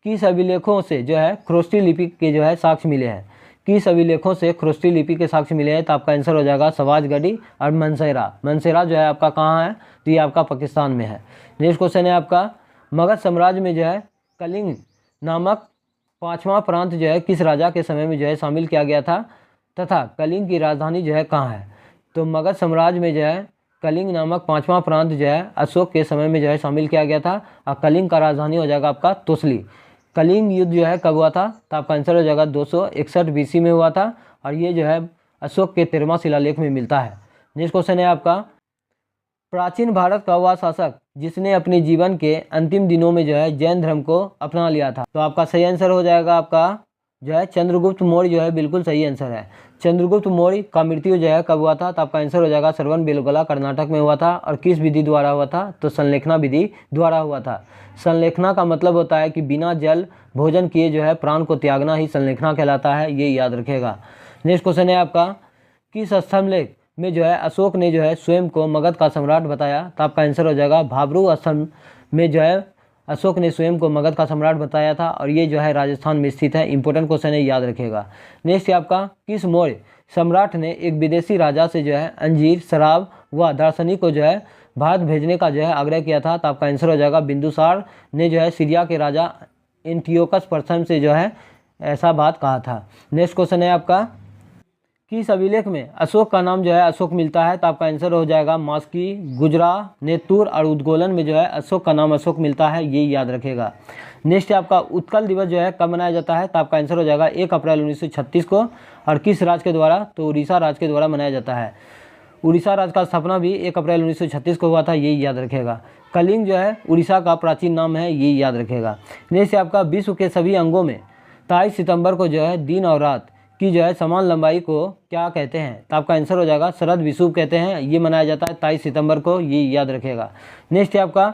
किस अभिलेखों से जो है खरोष्ठी लिपि के जो है साक्ष्य मिले हैं? किस अभिलेखों से खरोष्ठी लिपि के साक्ष्य मिले हैं? तो आपका आंसर हो जाएगा सवाजगढ़ी और मनसेरा। मनसेरा जो है आपका कहाँ है? तो ये आपका पाकिस्तान में है। नेक्स्ट क्वेश्चन है आपका, मगध साम्राज्य में जो है कलिंग नामक 5वां प्रांत जो है किस राजा के समय में जो है शामिल किया गया था, तथा कलिंग की राजधानी जो है कहाँ है? तो मगध साम्राज्य में जो है कलिंग नामक 5वां प्रांत जो है अशोक के समय में जो है शामिल किया गया था, और कलिंग का राजधानी हो जाएगा आपका तोसली। कलिंग युद्ध जो है कब हुआ था? तो आपका आंसर हो जाएगा 261 BC में हुआ था, और ये जो है अशोक के 13वां शिलालेख में मिलता है। नेक्स्ट क्वेश्चन है आपका, प्राचीन भारत का वह शासक जिसने अपने जीवन के अंतिम दिनों में जो है जैन धर्म को अपना लिया था? तो आपका सही आंसर हो जाएगा आपका जो है चंद्रगुप्त मौर्य जो है बिल्कुल सही आंसर है। चंद्रगुप्त मौर्य का मृत्यु जो है कब हुआ था? तो आपका आंसर हो जाएगा श्रवणबेलगोला कर्नाटक में हुआ था। और किस विधि द्वारा हुआ था? तो संलेखना विधि द्वारा हुआ था। संलेखना का मतलब होता है कि बिना जल भोजन किए जो है प्राण को त्यागना ही संलेखना कहलाता है, ये याद रखेगा। नेक्स्ट क्वेश्चन है आपका, किस स्तंभलेख में जो है अशोक ने जो है स्वयं को मगध का सम्राट बताया? तो आपका आंसर हो जाएगा भाब्रू स्तंभ में जो है अशोक ने स्वयं को मगध का सम्राट बताया था, और ये जो है राजस्थान में स्थित है। इंपॉर्टेंट क्वेश्चन है, याद रखेगा। नेक्स्ट है आपका, किस मौर्य सम्राट ने एक विदेशी राजा से जो है अंजीर, शराब व दार्शनिक को जो है भारत भेजने का जो है आग्रह किया था? तो आपका आंसर हो जाएगा बिंदुसार ने जो है सीरिया के राजा एंटियोकस प्रथम से जो है ऐसा बात कहा था। नेक्स्ट क्वेश्चन है आपका, किस अभिलेख में अशोक का नाम जो है अशोक मिलता है? तो आपका आंसर हो जाएगा मास्की, गुजरा, नेतुर और उद्गोलन में जो है अशोक का नाम अशोक मिलता है, ये याद रखेगा। नेक्स्ट है आपका, उत्कल दिवस जो है कब मनाया जाता है? तो आपका आंसर हो जाएगा 1 अप्रैल 1936 को। और किस राज्य के द्वारा? तो उड़ीसा राज्य के द्वारा मनाया जाता है। उड़ीसा राज्य का स्थापना भी 1 अप्रैल 1936 को हुआ था, यही याद रखेगा। कलिंग जो है उड़ीसा का प्राचीन नाम है, यही याद रखेगा। नेक्स्ट है आपका, विश्व के सभी अंगों में 23 सितंबर को जो है दिन और रात की जो है समान लंबाई को क्या कहते हैं? तो आपका आंसर हो जाएगा शरद विषुव कहते हैं। ये मनाया जाता है 23 सितंबर को, ये याद रखेगा। नेक्स्ट है आपका,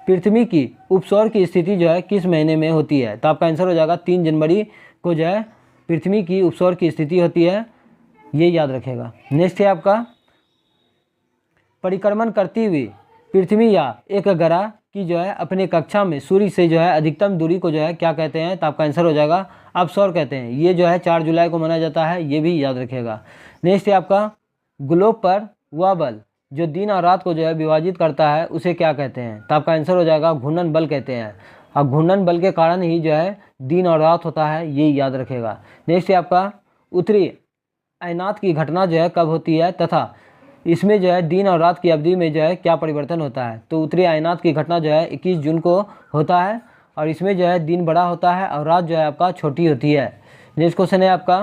पृथ्वी की उपसौर की स्थिति जो है किस महीने में होती है? तो आपका आंसर हो जाएगा 3 जनवरी को जो है पृथ्वी की उपसौर की स्थिति होती है, ये याद रखेगा। नेक्स्ट है आपका, परिक्रमण करती हुई पृथ्वी या एक ग्रह की जो है अपने कक्षा में सूर्य से जो है अधिकतम दूरी को जो है क्या कहते हैं? तो आपका आंसर हो जाएगा अपसौर कहते हैं। ये जो है 4 जुलाई को मनाया जाता है, ये भी याद रखेगा। नेक्स्ट है आपका, ग्लोब पर वह बल जो दिन और रात को जो है विभाजित करता है उसे क्या कहते हैं? तो आपका आंसर हो जाएगा घूर्णन बल कहते हैं। और घूर्णन बल के कारण ही जो है दिन और रात होता है, ये याद रखेगा। नेक्स्ट है आपका, उत्तरी अयनात की घटना जो है कब होती है, तथा इसमें जो है दिन और रात की अवधि में जो है क्या परिवर्तन होता है? तो उत्तरी अयनात की घटना जो है 21 जून को होता है, और इसमें जो है दिन बड़ा होता है और रात जो है आपका छोटी होती है। नेक्स्ट क्वेश्चन है आपका,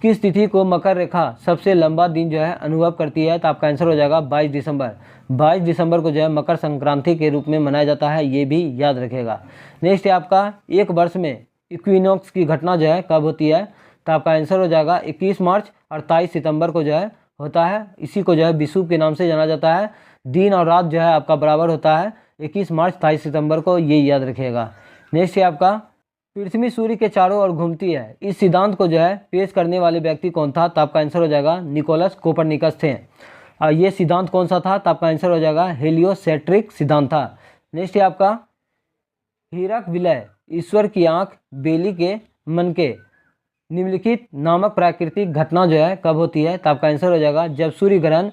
किस तिथि को मकर रेखा सबसे लंबा दिन जो है अनुभव करती है? तो आपका आंसर हो जाएगा 22 दिसंबर। 22 दिसंबर को जो है मकर संक्रांति के रूप में मनाया जाता है, ये भी याद रखेगा। नेक्स्ट है आपका, एक वर्ष में इक्विनॉक्स की घटना जो है कब होती है? तो आपका आंसर हो जाएगा 21 मार्च और 23 सितंबर को जो है होता है। इसी को जो है विषुव के नाम से जाना जाता है। दिन और रात जो है आपका बराबर होता है 21 मार्च 23 सितंबर को, ये याद रखिएगा। नेक्स्ट है आपका, पृथ्वी सूर्य के चारों ओर घूमती है, इस सिद्धांत को जो है पेश करने वाले व्यक्ति कौन था? तो आपका आंसर हो जाएगा निकोलस कोपरनिकस थे। और ये सिद्धांत कौन सा था? तो आपका आंसर हो जाएगा हेलियोसेंट्रिक सिद्धांत था। नेक्स्ट है आपका, हीरक विलय, ईश्वर की आंख, बेली के मन के निम्नलिखित नामक प्राकृतिक घटना जो है कब होती है? तो आपका आंसर हो जाएगा जब सूर्य ग्रहण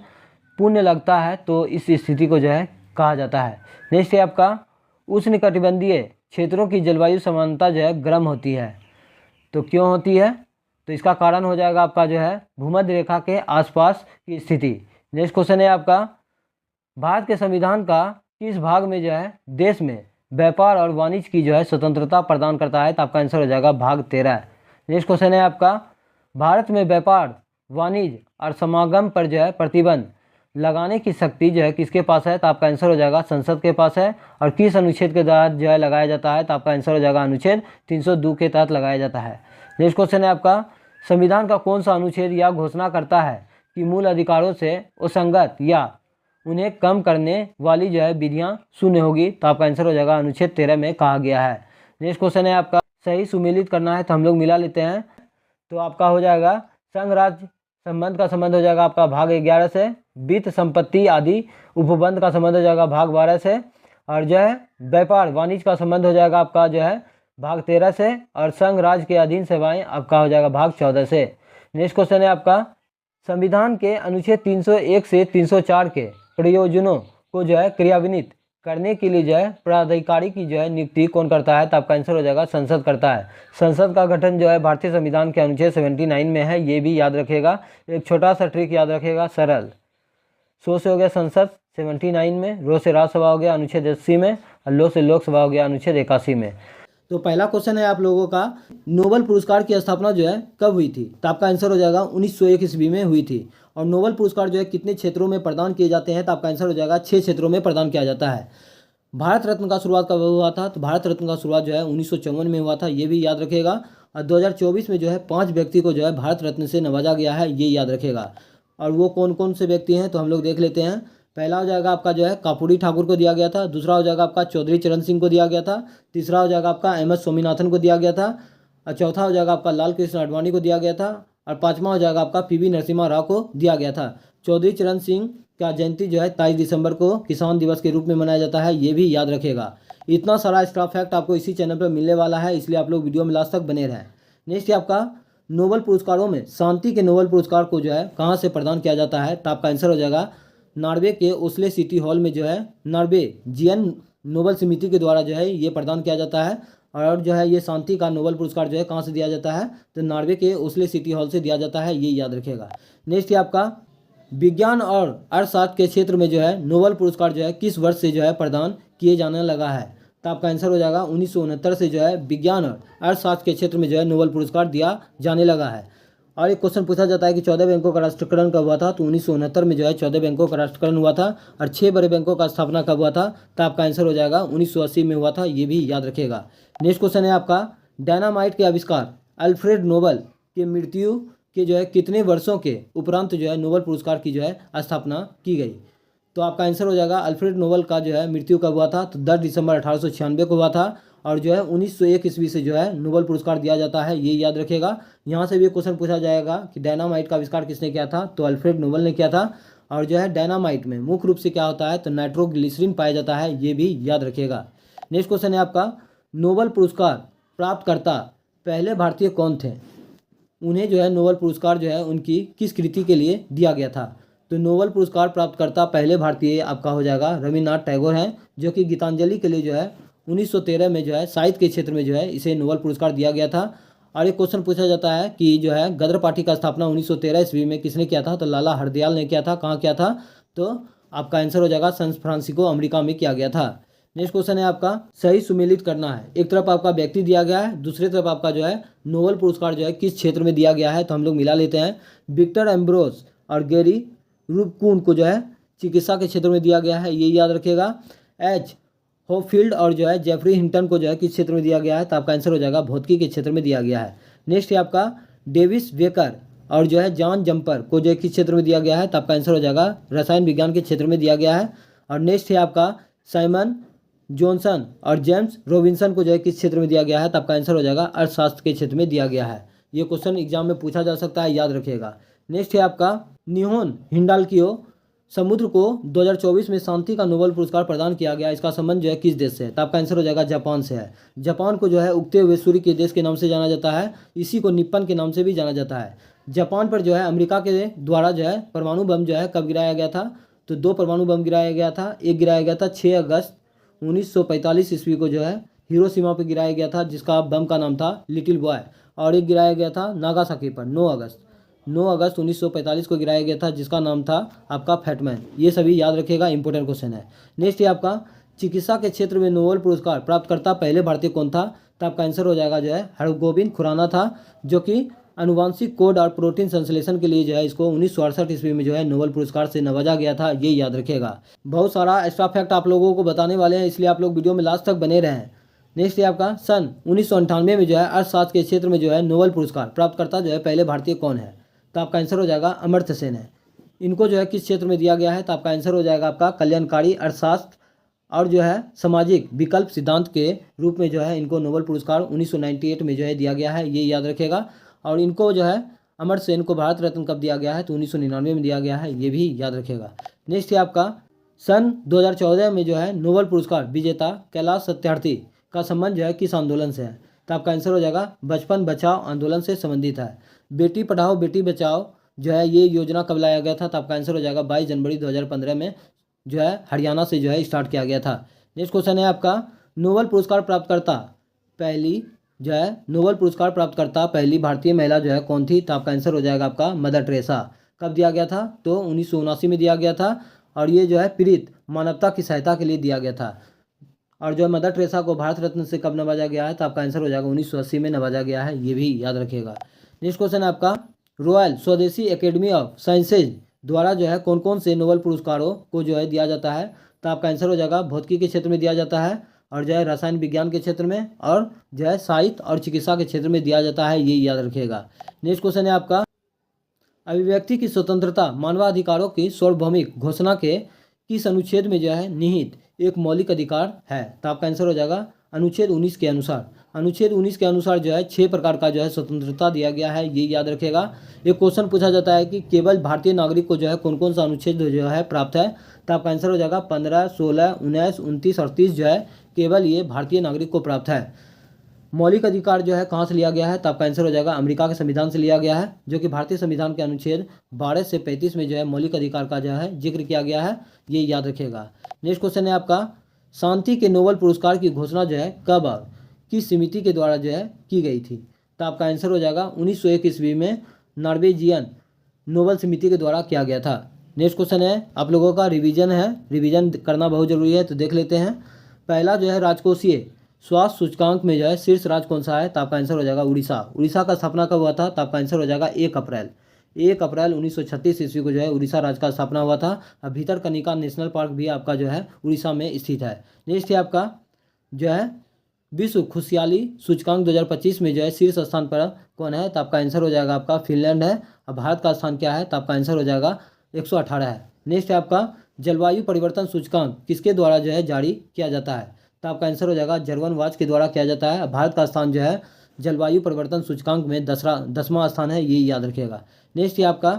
पुण्य लगता है, तो इस स्थिति को जो है कहा जाता है। नेक्स्ट है आपका, उष्णकटिबंधीय क्षेत्रों की जलवायु समानता जो है गर्म होती है। तो क्यों होती है? तो इसका कारण हो जाएगा आपका जो है भूमध्य रेखा के आसपास की स्थिति। नेक्स्ट क्वेश्चन है आपका, भारत के संविधान का किस भाग में जो है देश में व्यापार और वाणिज्य की जो है स्वतंत्रता प्रदान करता है? तो आपका आंसर हो जाएगा भाग 13। नेक्स्ट क्वेश्चन है आपका, भारत में व्यापार वाणिज्य और समागम पर जो है प्रतिबंध लगाने की शक्ति जो है किसके पास है? तो आपका आंसर हो जाएगा संसद के पास है। और किस अनुच्छेद के तहत जो है लगाया जाता है? तो आपका आंसर हो जाएगा अनुच्छेद 302 के तहत लगाया जाता है। नेक्स्ट क्वेश्चन है आपका, संविधान का कौन सा अनुच्छेद यह घोषणा करता है कि मूल अधिकारों से असंगत या उन्हें कम करने वाली जो है विधियां शून्य होगी? तो आपका आंसर हो जाएगा अनुच्छेद 13 में कहा गया है। नेक्स्ट क्वेश्चन है आपका, सही सुमेलित करना है तो हम लोग मिला लेते हैं। तो आपका हो जाएगा संघ राज्य संबंध का संबंध हो जाएगा आपका भाग 11 से, वित्त संपत्ति आदि उपबंध का संबंध हो जाएगा भाग 12 से, और जो है व्यापार वाणिज्य का संबंध हो जाएगा आपका जो है भाग 13 से, और संघ राज्य के अधीन सेवाएं आपका हो जाएगा भाग 14 से। नेक्स्ट क्वेश्चन है आपका, संविधान के अनुच्छेद 301 से 304 के प्रयोजनों को जो है क्रियान्वित करने के लिए जो है प्राधिकारी की जो है नियुक्ति कौन करता है? तो आपका आंसर हो जाएगा संसद करता है। संसद का गठन जो है भारतीय संविधान के अनुच्छेद 79 में है, ये भी याद रखेगा। एक छोटा सा ट्रिक याद रखेगा, सरल। सो से हो गया संसद 79 में, रो से राज्यसभा हो गया अनुच्छेद 80 में, और लो से लोकसभा हो गया अनुच्छेद 81 में। तो पहला क्वेश्चन है आप लोगों का, नोबेल पुरस्कार की स्थापना जो है कब हुई थी? तो आपका आंसर हो जाएगा 1901 ईस्वी में हुई थी। और नोबेल पुरस्कार जो है कितने क्षेत्रों में प्रदान किए जाते हैं? तो आपका आंसर हो जाएगा 6 क्षेत्रों में प्रदान किया जाता है। भारत रत्न का शुरुआत कब हुआ था? तो भारत रत्न का शुरुआत जो है 1954 में हुआ था, ये भी याद रखेगा। और 2024 में जो है 5 व्यक्ति को जो है भारत रत्न से नवाजा गया है, ये याद रखेगा। और वो कौन कौन से व्यक्ति हैं तो हम लोग देख लेते हैं। पहला हो जाएगा आपका जो है कापूरी ठाकुर को दिया गया था, दूसरा हो जाएगा आपका चौधरी चरण सिंह को दिया गया था, तीसरा हो जाएगा आपका MS स्वामीनाथन को दिया गया था, और चौथा हो जाएगा आपका लाल कृष्ण आडवाणी को दिया गया था, और पाँचवा हो जाएगा आपका PV नरसिम्हा राव को दिया गया था। चौधरी चरण सिंह का जयंती जो है 23 दिसंबर को किसान दिवस के रूप में मनाया जाता है, ये भी याद रखेगा। इतना सारा एक्स्ट्रा फैक्ट आपको इसी चैनल पर मिलने वाला है, इसलिए आप लोग वीडियो में लास्ट तक बने रहें। नेक्स्ट है आपका, नोबेल पुरस्कारों में शांति के नोबेल पुरस्कार को जो है कहाँ से प्रदान किया जाता है? तो आपका आंसर हो जाएगा नॉर्वे के ओस्ले सिटी हॉल में जो है नॉर्वेजियन नोबेल समिति के द्वारा जो है ये प्रदान किया जाता है। और जो है ये शांति का नोबेल पुरस्कार जो है कहाँ से दिया जाता है? तो नॉर्वे के ओस्ले सिटी हॉल से दिया जाता है, ये याद रखेगा। नेक्स्ट है आपका, विज्ञान और अर्थशास्त्र के क्षेत्र में जो है नोबेल पुरस्कार जो है किस वर्ष से जो है प्रदान किए जाने लगा है? तो आपका आंसर हो जाएगा 1969 से जो है विज्ञान और अर्थशास्त्र के क्षेत्र में जो है नोबेल पुरस्कार दिया जाने लगा है। और एक क्वेश्चन पूछा जाता है कि 14 बैंकों का राष्ट्रीयकरण कब हुआ था? तो 1969 में जो है 14 बैंकों का राष्ट्रीयकरण हुआ था। और 6 बड़े बैंकों का स्थापना कब हुआ था? तो आपका आंसर हो जाएगा 1980 में हुआ था, ये भी याद रखेगा। नेक्स्ट क्वेश्चन है आपका, डायनामाइट के आविष्कार अल्फ्रेड नोबेल के मृत्यु के जो है कितने वर्षों के उपरांत जो है नोबेल पुरस्कार की जो है स्थापना की गई? तो आपका आंसर हो जाएगा अल्फ्रेड नोबेल का जो है मृत्यु कब हुआ था? तो 10 दिसंबर 1896 को हुआ था। और जो है 1901 ईस्वी से जो है नोबेल पुरस्कार दिया जाता है, ये याद रखेगा। यहाँ से भी क्वेश्चन पूछा जाएगा कि डायनामाइट का आविष्कार किसने किया था? तो अल्फ्रेड नोबेल ने किया था। और जो है डायनामाइट में मुख्य रूप से क्या होता है? तो नाइट्रोग्लिसरीन पाया जाता है, ये भी याद रखेगा। नेक्स्ट क्वेश्चन है आपका, नोबेल पुरस्कार प्राप्तकर्ता पहले भारतीय कौन थे? उन्हें जो है नोबेल पुरस्कार जो है उनकी किस कृति के लिए दिया गया था? तो नोबेल पुरस्कार प्राप्तकर्ता पहले भारतीय आपका हो जाएगा रविन्द्रनाथ टैगोर हैं, जो कि गीतांजलि के लिए जो है 1913 में जो है साहित्य के क्षेत्र में जो है इसे नोबेल पुरस्कार दिया गया था। और एक क्वेश्चन पूछा जाता है कि जो है गदर पार्टी का स्थापना 1913 ईस्वी में किसने किया था? तो लाला हरदयाल ने किया था। कहाँ किया था? तो आपका आंसर हो जाएगा सैन फ्रांसिस्को अमेरिका में किया गया था। नेक्स्ट क्वेश्चन है आपका, सही सुमेलित करना है। एक तरफ आपका व्यक्ति दिया गया है, दूसरी तरफ आपका जो है नोबेल पुरस्कार जो है किस क्षेत्र में दिया गया है? तो हम लोग मिला लेते हैं। विक्टर एम्ब्रोस और गैरी रूबकुन को जो है चिकित्सा के क्षेत्र में दिया गया है, ये याद रखेगा। H होपफील्ड और जो है जेफरी हिंटन को जो है किस क्षेत्र में दिया गया है? तो आपका आंसर हो जाएगा भौतिकी के क्षेत्र में दिया गया है। नेक्स्ट है आपका, डेविस बेकर और जो है जॉन जम्पर को जो है किस क्षेत्र में दिया गया है? तो आपका आंसर हो जाएगा रसायन विज्ञान के क्षेत्र में दिया गया है। और नेक्स्ट है आपका, साइमन जॉनसन और जेम्स रॉबिन्सन को जो है किस क्षेत्र में दिया गया है? तो आपका आंसर हो जाएगा अर्थशास्त्र के क्षेत्र में दिया गया है। ये क्वेश्चन एग्जाम में पूछा जा सकता है, याद रखिएगा। नेक्स्ट है आपका, निहोन हिंडाल्कियो समुद्र को 2024 में शांति का नोबेल पुरस्कार प्रदान किया गया, इसका संबंध जो है किस देश से है? तो आपका आंसर हो जाएगा जापान से है। जापान को जो है उगते हुए सूर्य के देश के नाम से जाना जाता है, इसी को निप्पन के नाम से भी जाना जाता है। जापान पर जो है अमेरिका के द्वारा जो है परमाणु बम जो है कब गिराया गया था? तो 2 परमाणु बम गिराया गया था। एक गिराया गया था 6 अगस्त 1945 ईस्वी को जो है हिरोशिमा पर गिराया गया था, जिसका बम का नाम था लिटिल बॉय। और एक गिराया गया था नागासाकी पर 9 अगस्त 1945 को गिराया गया था, जिसका नाम था आपका फैटमैन। ये सभी याद रखिएगा, इंपॉर्टेंट क्वेश्चन है। नेक्स्ट है आपका चिकित्सा के क्षेत्र में नोबेल पुरस्कार प्राप्त करता पहले भारतीय कौन था? तो आपका आंसर हो जाएगा जो है हरगोविंद खुराना था, जो कि अनुवांशिक कोड और प्रोटीन संश्लेषण के लिए जो है इसको 1968 ईस्वी में जो है नोबेल पुरस्कार से नवाजा गया था। ये याद रखिएगा। बहुत सारा एक्स्ट्रा फैक्ट आप लोगों को बताने वाले हैं, इसलिए आप लोग वीडियो में लास्ट तक बने रहें। नेक्स्ट है आपका सन 1998 में जो है अर्थशास्त्र के क्षेत्र में जो है नोबेल पुरस्कार प्राप्त करता जो है पहले भारतीय कौन है? तो आपका आंसर हो जाएगा अमर्त्य सेन है। इनको जो है किस क्षेत्र में दिया गया है? तो आपका आंसर हो जाएगा आपका कल्याणकारी अर्थशास्त्र और जो है सामाजिक विकल्प सिद्धांत के रूप में जो है इनको नोबेल पुरस्कार 1998 में जो है दिया गया है। ये याद रखेगा। और इनको जो है अमर्त्य सेन को भारत रत्न कब दिया गया है? तो 1999 में दिया गया है। ये भी याद रखेगा। नेक्स्ट है आपका सन 2014 में जो है नोबेल पुरस्कार विजेता कैलाश सत्यार्थी का संबंध जो है किस आंदोलन से है? तो आपका आंसर हो जाएगा बचपन बचाओ आंदोलन से संबंधित है। बेटी पढ़ाओ बेटी बचाओ जो है ये योजना कब लाया गया था? तो आपका आंसर हो जाएगा 22 जनवरी 2015 में जो है हरियाणा से जो है स्टार्ट किया गया था। नेक्स्ट क्वेश्चन है आपका नोबेल पुरस्कार प्राप्तकर्ता पहली भारतीय महिला जो है कौन थी? तो आपका आंसर हो जाएगा आपका मदर टेरेसा। कब दिया गया था? तो 1979 में दिया गया था। और ये जो है पीड़ित मानवता की सहायता के लिए दिया गया था। और जो मदर टेरेसा को भारत रत्न से कब नवाजा गया है? तो आपका आंसर हो जाएगा 1980 में नवाजा गया है। ये भी याद रखिएगा। नेक्स्ट क्वेश्चन है आपका रॉयल स्वदेशी एकेडमी ऑफ साइंसेज द्वारा जो है कौन कौन से नोबेल पुरस्कारों को जो है दिया जाता है? तो आपका आंसर हो जाएगा भौतिकी के क्षेत्र में दिया जाता है, और जो है रसायन विज्ञान के क्षेत्र में, और जो है साहित्य और चिकित्सा के क्षेत्र में दिया जाता है। ये याद रखिएगा। नेक्स्ट क्वेश्चन है आपका अभिव्यक्ति की स्वतंत्रता मानवाधिकारों की सार्वभौमिक घोषणा के किस अनुच्छेद में जो है निहित एक मौलिक अधिकार है? तो आपका आंसर हो जाएगा अनुच्छेद 19 के अनुसार। अनुच्छेद 19 के अनुसार जो है 6 प्रकार का जो है स्वतंत्रता दिया गया है। ये याद रखेगा। एक क्वेश्चन पूछा जाता है कि केवल भारतीय नागरिक को जो है कौन कौन सा अनुच्छेद जो है प्राप्त है? तो आपका आंसर हो जाएगा 15, 16, 19, 29 और 30 जो है केवल ये भारतीय नागरिक को प्राप्त है। मौलिक अधिकार जो है कहाँ से लिया गया है? तो आपका आंसर हो जाएगा अमेरिका के संविधान से लिया गया है, जो कि भारतीय संविधान के अनुच्छेद 12 से 35 में जो है मौलिक अधिकार का जो है जिक्र किया गया है। ये याद रखिएगा। नेक्स्ट क्वेश्चन है आपका शांति के नोबेल पुरस्कार की घोषणा जो है कब और किस समिति के द्वारा जो है की गई थी? तो आपका आंसर हो जाएगा 1901 ईस्वी में नॉर्वेजियन नोबेल समिति के द्वारा किया गया था। नेक्स्ट क्वेश्चन है आप लोगों का रिवीजन करना बहुत जरूरी है, तो देख लेते हैं। पहला जो है राजकोषीय स्वास्थ्य सूचकांक में जो है शीर्ष राज्य कौन सा है? तो आपका आंसर हो जाएगा उड़ीसा। उड़ीसा का स्थापना कब हुआ था? तो आपका आंसर हो जाएगा 1 अप्रैल 1936 ईस्वी को जो है उड़ीसा राज्य का स्थापना हुआ था। अब भीतरकनिका नेशनल पार्क भी आपका जो है उड़ीसा में स्थित है। नेक्स्ट है आपका जो है विश्व खुशहाली सूचकांक 2025 में जो है शीर्ष स्थान पर कौन है? तो आपका आंसर हो जाएगा आपका फिनलैंड है। अब भारत का स्थान क्या है? तो आपका आंसर हो जाएगा 118 है। नेक्स्ट है आपका जलवायु परिवर्तन सूचकांक किसके द्वारा जो है जारी किया जाता है? तो आपका आंसर हो जाएगा जर्मन वाच के द्वारा किया जाता है। भारत का स्थान जो है जलवायु परिवर्तन सूचकांक में 10वां स्थान है। ये याद रखिएगा। नेक्स्ट है आपका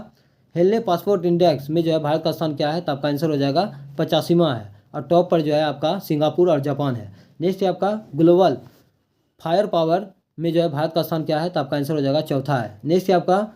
हेलने पासपोर्ट इंडेक्स में जो है भारत का स्थान क्या है? तो आपका आंसर हो जाएगा 85वां है। और टॉप पर जो है आपका सिंगापुर और जापान है। नेक्स्ट है आपका ग्लोबल फायर पावर में जो है भारत का स्थान क्या है? तो आपका आंसर हो जाएगा चौथा है। नेक्स्ट है आपका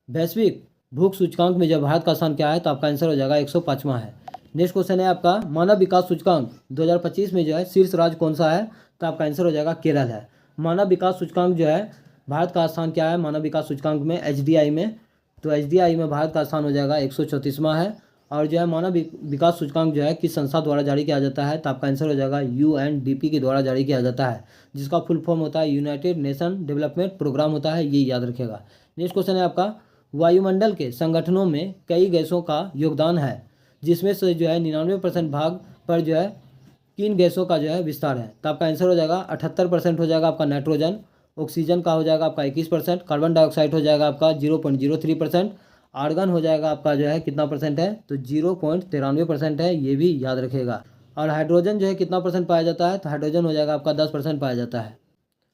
वैश्विक भूख सूचकांक में जो भारत का स्थान क्या है? तो आपका आंसर हो जाएगा 105वां है। नेक्स्ट क्वेश्चन है आपका मानव विकास सूचकांक 2025 में जो है शीर्ष राज्य कौन सा है? तो आपका आंसर हो जाएगा केरल है। मानव विकास सूचकांक जो है भारत का स्थान क्या है मानव विकास सूचकांक में? HDI में। तो HDI में भारत का स्थान हो जाएगा 134वां है। और जो है मानव विकास सूचकांक जो है किस संस्था द्वारा जारी किया जाता है? तो आपका आंसर हो जाएगा UNDP के द्वारा जारी किया जाता है, जिसका फुल फॉर्म होता है यूनाइटेड नेशन डेवलपमेंट प्रोग्राम होता है। ये याद रखेगा। नेक्स्ट क्वेश्चन है आपका वायुमंडल के संगठनों में कई गैसों का योगदान है, जिसमें से जो है 99% भाग पर जो है किन गैसों का जो है विस्तार है? तो आपका आंसर हो जाएगा 78% हो जाएगा आपका नाइट्रोजन। ऑक्सीजन का हो जाएगा आपका 21%। कार्बन डाइऑक्साइड हो जाएगा आपका 0.03%। आर्गन हो जाएगा आपका जो है कितना परसेंट है? तो 0.93% है। ये भी याद रखेगा। और हाइड्रोजन जो है कितना परसेंट पाया जाता है? तो हाइड्रोजन हो जाएगा आपका 10% पाया जाता है।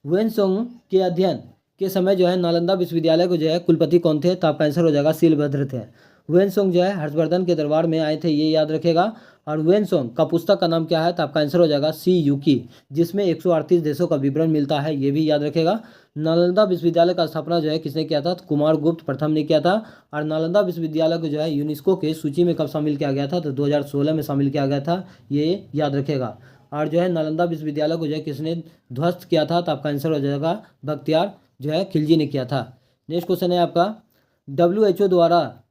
वेनसोंग के अध्ययन के समय जो है नालंदा विश्वविद्यालय को जो है कुलपति कौन थे? तो आपका आंसर हो जाएगा शीलभद्र थे। वेनसोंग जो है हर्षवर्धन के दरबार में आए थे। ये याद रखेगा। और वेनसोंग का पुस्तक का नाम क्या है? तो आपका आंसर हो जाएगा सी यूकी, जिसमें 138 देशों का विवरण मिलता है। ये भी याद रखेगा। नालंदा विश्वविद्यालय का स्थापना जो है किसने किया था? तो कुमार गुप्त प्रथम ने किया था। और नालंदा विश्वविद्यालय को जो है यूनेस्को के सूची में कब शामिल किया गया था? तो 2016 में शामिल किया गया था। ये याद रखेगा। और जो है नालंदा विश्वविद्यालय को जो है किसने ध्वस्त किया था? तो आपका आंसर हो जाएगा बख्तियार जो है खिलजी ने किया था। नेक्स्ट क्वेश्चन है आपका, WHO द्वारा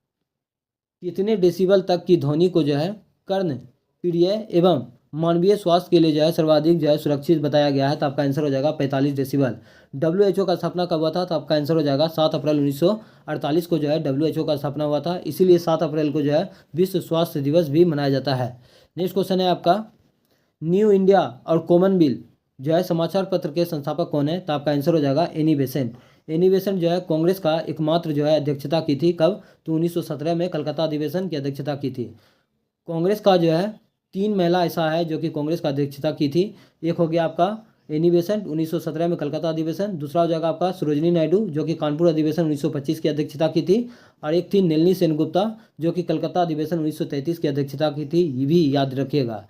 कितने डेसिबल तक की ध्वनि को जो है कर्ण प्रिय एवं मानवीय स्वास्थ्य के लिए जो है सर्वाधिक जो है सुरक्षित बताया गया है? तो आपका आंसर हो जाएगा 45 डेसिबल। WHO का स्थापना कब हुआ था? तो आपका आंसर हो जाएगा 7 अप्रैल 1948 को जो है WHO का स्थापना हुआ था, इसीलिए 7 अप्रैल को जो है विश्व स्वास्थ्य दिवस भी मनाया जाता है। नेक्स्ट क्वेश्चन है आपका, न्यू इंडिया और कॉमनवेल्थ जो है समाचार पत्र के संस्थापक कौन है? तो आपका आंसर हो जाएगा एनी बेसेंट। एनी बेसेंट जो है कांग्रेस का एकमात्र जो है अध्यक्षता की थी, कब? तो 1917 में कलकत्ता अधिवेशन की अध्यक्षता की थी। कांग्रेस का जो है 3 महिला ऐसा है जो कि कांग्रेस का अध्यक्षता की थी। एक हो गया आपका एनी बेसेंट 1917 में कलकत्ता अधिवेशन, दूसरा हो जाएगा आपका सरोजिनी नायडू जो कि कानपुर अधिवेशन 1925 की अध्यक्षता की थी, और एक थी नलिनी सेनगुप्ता जो कि कलकत्ता अधिवेशन 1933 की अध्यक्षता की थी, ये भी याद रखिएगा।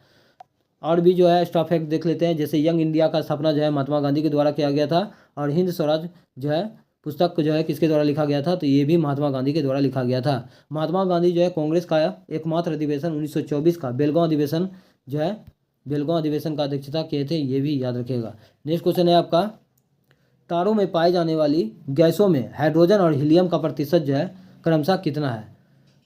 और भी जो है स्टॉप फैक्ट देख लेते हैं, जैसे यंग इंडिया का स्थापना जो है महात्मा गांधी के द्वारा किया गया था, और हिंद स्वराज जो है पुस्तक जो है किसके द्वारा लिखा गया था? तो ये भी महात्मा गांधी के द्वारा लिखा गया था। महात्मा गांधी जो है कांग्रेस का एकमात्र अधिवेशन 1924 का बेलगांव अधिवेशन जो है बेलगांव अधिवेशन का अध्यक्षता किए थे, ये भी याद रखिएगा। नेक्स्ट क्वेश्चन है आपका, तारों में पाई जाने वाली गैसों में हाइड्रोजन और हीलियम का प्रतिशत जो है क्रमशः कितना है?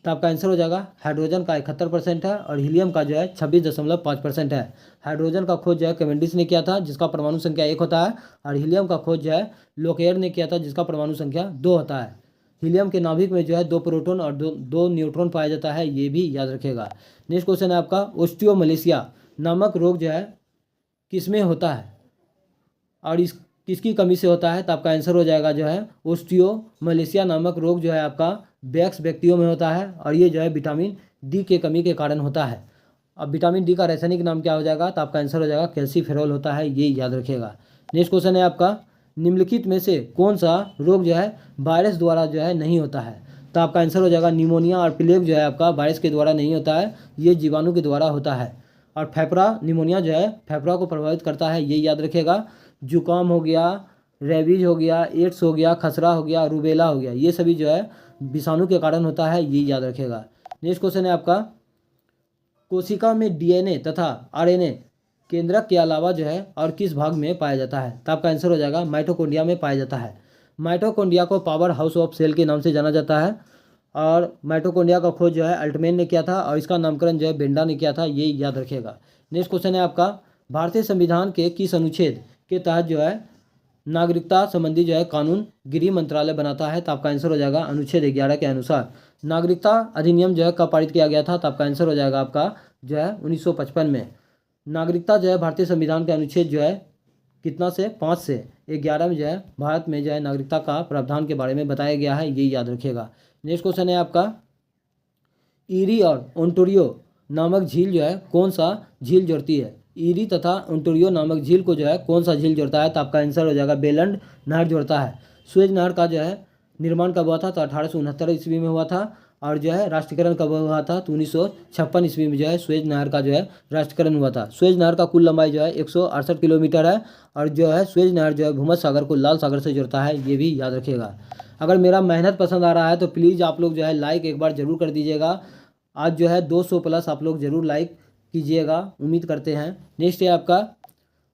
तो आपका आंसर हो जाएगा हाइड्रोजन का 71% है और हीलियम का जो है 26.5% है। हाइड्रोजन का खोज जो है कैवेंडिश ने किया था जिसका परमाणु संख्या 1 होता है, और हीलियम का खोज जो है लोकेयर ने किया था जिसका परमाणु संख्या 2 होता है। हीलियम के नाभिक में जो है 2 प्रोटॉन और 2 न्यूट्रॉन पाया जाता है, ये भी याद रखेगा। नेक्स्ट क्वेश्चन है आपका, ओस्टियोमलेशिया नामक रोग जो है किसमें होता है और इस किसकी कमी से होता है? तो आपका आंसर हो जाएगा जो है ओस्टियोमलेशिया नामक रोग जो है आपका वयस्क व्यक्तियों में होता है, और ये जो है विटामिन डी के कमी के कारण होता है। अब विटामिन डी का रासायनिक नाम क्या हो जाएगा? तो आपका आंसर हो जाएगा कैल्सीफेरॉल होता है, ये याद रखिएगा। नेक्स्ट क्वेश्चन है आपका, निम्नलिखित में से कौन सा रोग जो है वायरस द्वारा जो है नहीं होता है? तो आपका आंसर हो जाएगा निमोनिया और प्लेग जो है आपका वायरस के द्वारा नहीं होता है, ये जीवाणु के द्वारा होता है। और फेफड़ा निमोनिया जो है फेफड़ा को प्रभावित करता है, ये याद रखिएगा। जुकाम हो गया, रेबीज हो गया, एड्स हो गया, खसरा हो गया, रूबेला हो गया, ये सभी जो है विषाणु के कारण होता है, ये याद रखेगा। नेक्स्ट क्वेश्चन है आपका, कोशिका में डीएनए तथा आरएनए केंद्रक के अलावा जो है और किस भाग में पाया जाता है? तो आपका आंसर हो जाएगा माइटोकॉन्ड्रिया में पाया जाता है। माइटोकॉन्ड्रिया को पावर हाउस ऑफ सेल के नाम से जाना जाता है, और माइटोकॉन्ड्रिया का खोज जो है अल्टमैन ने किया था, और इसका नामकरण जो है बेंडा ने किया था, ये याद रखेगा। नेक्स्ट क्वेश्चन है आपका, भारतीय संविधान के किस अनुच्छेद के तहत जो है नागरिकता संबंधी जो है कानून गृह मंत्रालय बनाता है? तो आपका आंसर हो जाएगा अनुच्छेद 11 के अनुसार। नागरिकता अधिनियम जो है कब पारित किया गया था? तो आपका आंसर हो जाएगा आपका जो है 1955 में। नागरिकता जो है भारतीय संविधान के अनुच्छेद जो है कितना से 5 से 11 में जो है भारत में जो है नागरिकता का प्रावधान के बारे में बताया गया है, ये याद रखिएगा। नेक्स्ट क्वेश्चन है आपका, ईरी और ओंटारियो नामक झील जो है कौन सा झील जोड़ती है? ईरी तथा ओंटारियो नामक झील को जो है कौन सा झील जोड़ता है? तो आपका आंसर हो जाएगा बेलंड नहर जोड़ता है। सुएज नहर का जो है निर्माण कब हुआ था? तो 1869 ईस्वी में हुआ था, और जो है राष्ट्रीयकरण कब हुआ था? तो 1956 ईस्वी में जो है सुएज नहर का जो है राष्ट्रीयकरण हुआ था। सुएज नहर का कुल लंबाई जो है 168 किलोमीटर है, और जो है सुएज नहर जो है भूमध्य सागर को लाल सागर से जोड़ता है, ये भी याद रखिएगा। अगर मेरा मेहनत पसंद आ रहा है तो प्लीज़ आप लोग जो है लाइक एक बार ज़रूर कर दीजिएगा। आज जो है 200 प्लस आप लोग ज़रूर लाइक कीजिएगा, उम्मीद करते हैं। नेक्स्ट है आपका,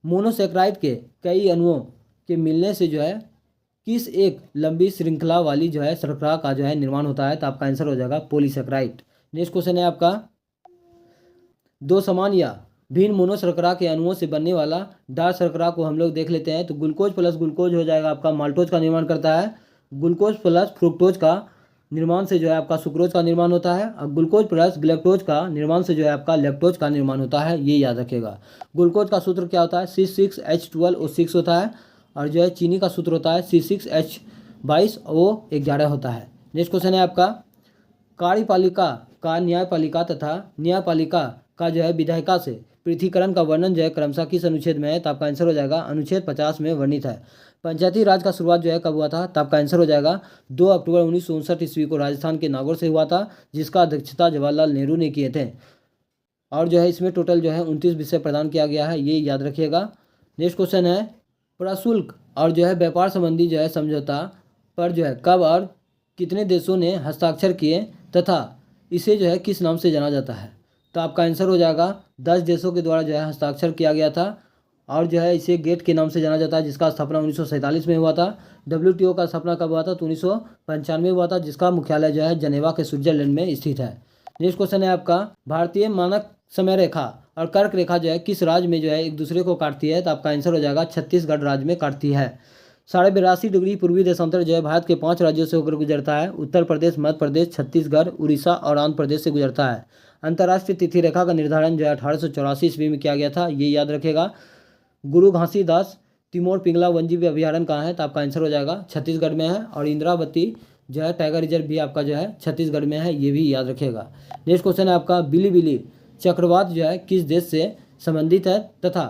मोनोसेक्राइड के कई अणुओं के मिलने से जो है किस एक लंबी श्रृंखला वाली जो है शर्करा का जो है निर्माण होता है? तो आपका आंसर हो जाएगा पॉलीसेक्राइड। नेक्स्ट क्वेश्चन है आपका, 2 समान या भिन्न मोनोशर्करा के अणुओं से बनने वाला डार्क शर्करा को हम लोग देख लेते हैं। तो ग्लूकोज प्लस ग्लूकोज हो जाएगा आपका माल्टोज का निर्माण करता है। ग्लूकोज प्लस फ्रुक्टोज का निर्माण से जो है आपका सुक्रोज का निर्माण होता है, और ग्लूकोज प्लस ग्लैक्टोज का निर्माण से जो है आपका लैक्टोज का निर्माण होता है, ये याद रखेगा। ग्लूकोज का सूत्र क्या होता है? C6H12O6 होता है, और जो है चीनी का सूत्र होता है C6H22O11 होता है। नेक्स्ट क्वेश्चन है आपका, कार्यपालिका का न्यायपालिका तथा न्यायपालिका का जो है विधायिका से पृथकीकरण का वर्णन जो है क्रमशः किस अनुच्छेद में है? तो आपका आंसर हो जाएगा अनुच्छेद 50 में वर्णित है। पंचायती राज का शुरुआत जो है कब हुआ था? तो आपका आंसर हो जाएगा 2 अक्टूबर 1959 ईस्वी को राजस्थान के नागौर से हुआ था, जिसका अध्यक्षता जवाहरलाल नेहरू ने किए थे, और जो है इसमें टोटल जो है 29 विषय प्रदान किया गया है, ये याद रखिएगा। नेक्स्ट क्वेश्चन है, प्रशुल्क और जो है व्यापार संबंधी जो है समझौता पर जो है कब और कितने देशों ने हस्ताक्षर किए तथा इसे जो है किस नाम से जाना जाता है? तो आपका आंसर हो जाएगा 10 देशों के द्वारा जो है हस्ताक्षर किया गया था और जो है इसे गेट के नाम से जाना जाता है, जिसका स्थापना 1947 में हुआ था। WTO का स्थापना कब हुआ था? तो 1995 में हुआ था, जिसका मुख्यालय जो है जनेवा के स्विट्जरलैंड में स्थित है। नेक्स्ट क्वेश्चन है आपका, भारतीय मानक समय रेखा और कर्क रेखा जो है किस राज्य में जो है एक दूसरे को काटती है? तो आपका आंसर हो जाएगा छत्तीसगढ़ राज्य में काटती है। 82.5 डिग्री पूर्वी देशांतर जो है भारत के 5 राज्यों से होकर गुजरता है। उत्तर प्रदेश, मध्य प्रदेश, छत्तीसगढ़, उड़ीसा और आंध्र प्रदेश से गुजरता है। अंतर्राष्ट्रीय तिथि रेखा का निर्धारण जो है 1884 ईस्वी में किया गया था, ये याद रखेगा। गुरु घासीदास तिमोर पिंगला वन्यजीव अभयारण्य कहाँ है? तो आपका आंसर हो जाएगा छत्तीसगढ़ में है। और इंद्रावती जो है टाइगर रिजर्व भी आपका जो है छत्तीसगढ़ में है, ये भी याद रखेगा। नेक्स्ट क्वेश्चन है आपका, बिली चक्रवात जो है किस देश से संबंधित है तथा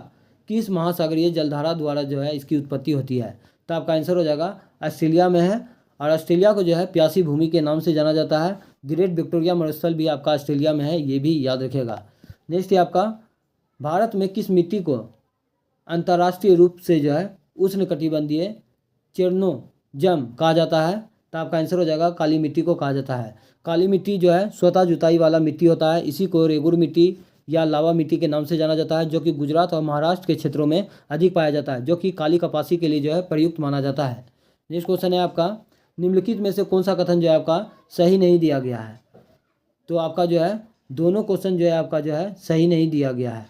किस महासागरीय जलधारा द्वारा जो है इसकी उत्पत्ति होती है? तो आपका आंसर हो जाएगा ऑस्ट्रेलिया में है। और ऑस्ट्रेलिया को जो है प्यासी भूमि के नाम से जाना जाता है। ग्रेट विक्टोरिया मरुस्थल भी आपका ऑस्ट्रेलिया में है, ये भी याद रखेगा। नेक्स्ट है आपका, भारत में किस मिट्टी को अंतर्राष्ट्रीय रूप से जो है उष्णकटिबंधीय चेरनोजम कहा जाता है? तो आपका आंसर हो जाएगा काली मिट्टी को कहा जाता है। काली मिट्टी जो है स्वतः जुताई वाला मिट्टी होता है, इसी को रेगुर मिट्टी या लावा मिट्टी के नाम से जाना जाता है, जो कि गुजरात और महाराष्ट्र के क्षेत्रों में अधिक पाया जाता है, जो कि काली कपासी के लिए जो है प्रयुक्त माना जाता है। नेक्स्ट क्वेश्चन है आपका, निम्नलिखित में से कौन सा कथन जो है आपका सही नहीं दिया गया है? तो आपका जो है दोनों क्वेश्चन जो है आपका जो है सही नहीं दिया गया है।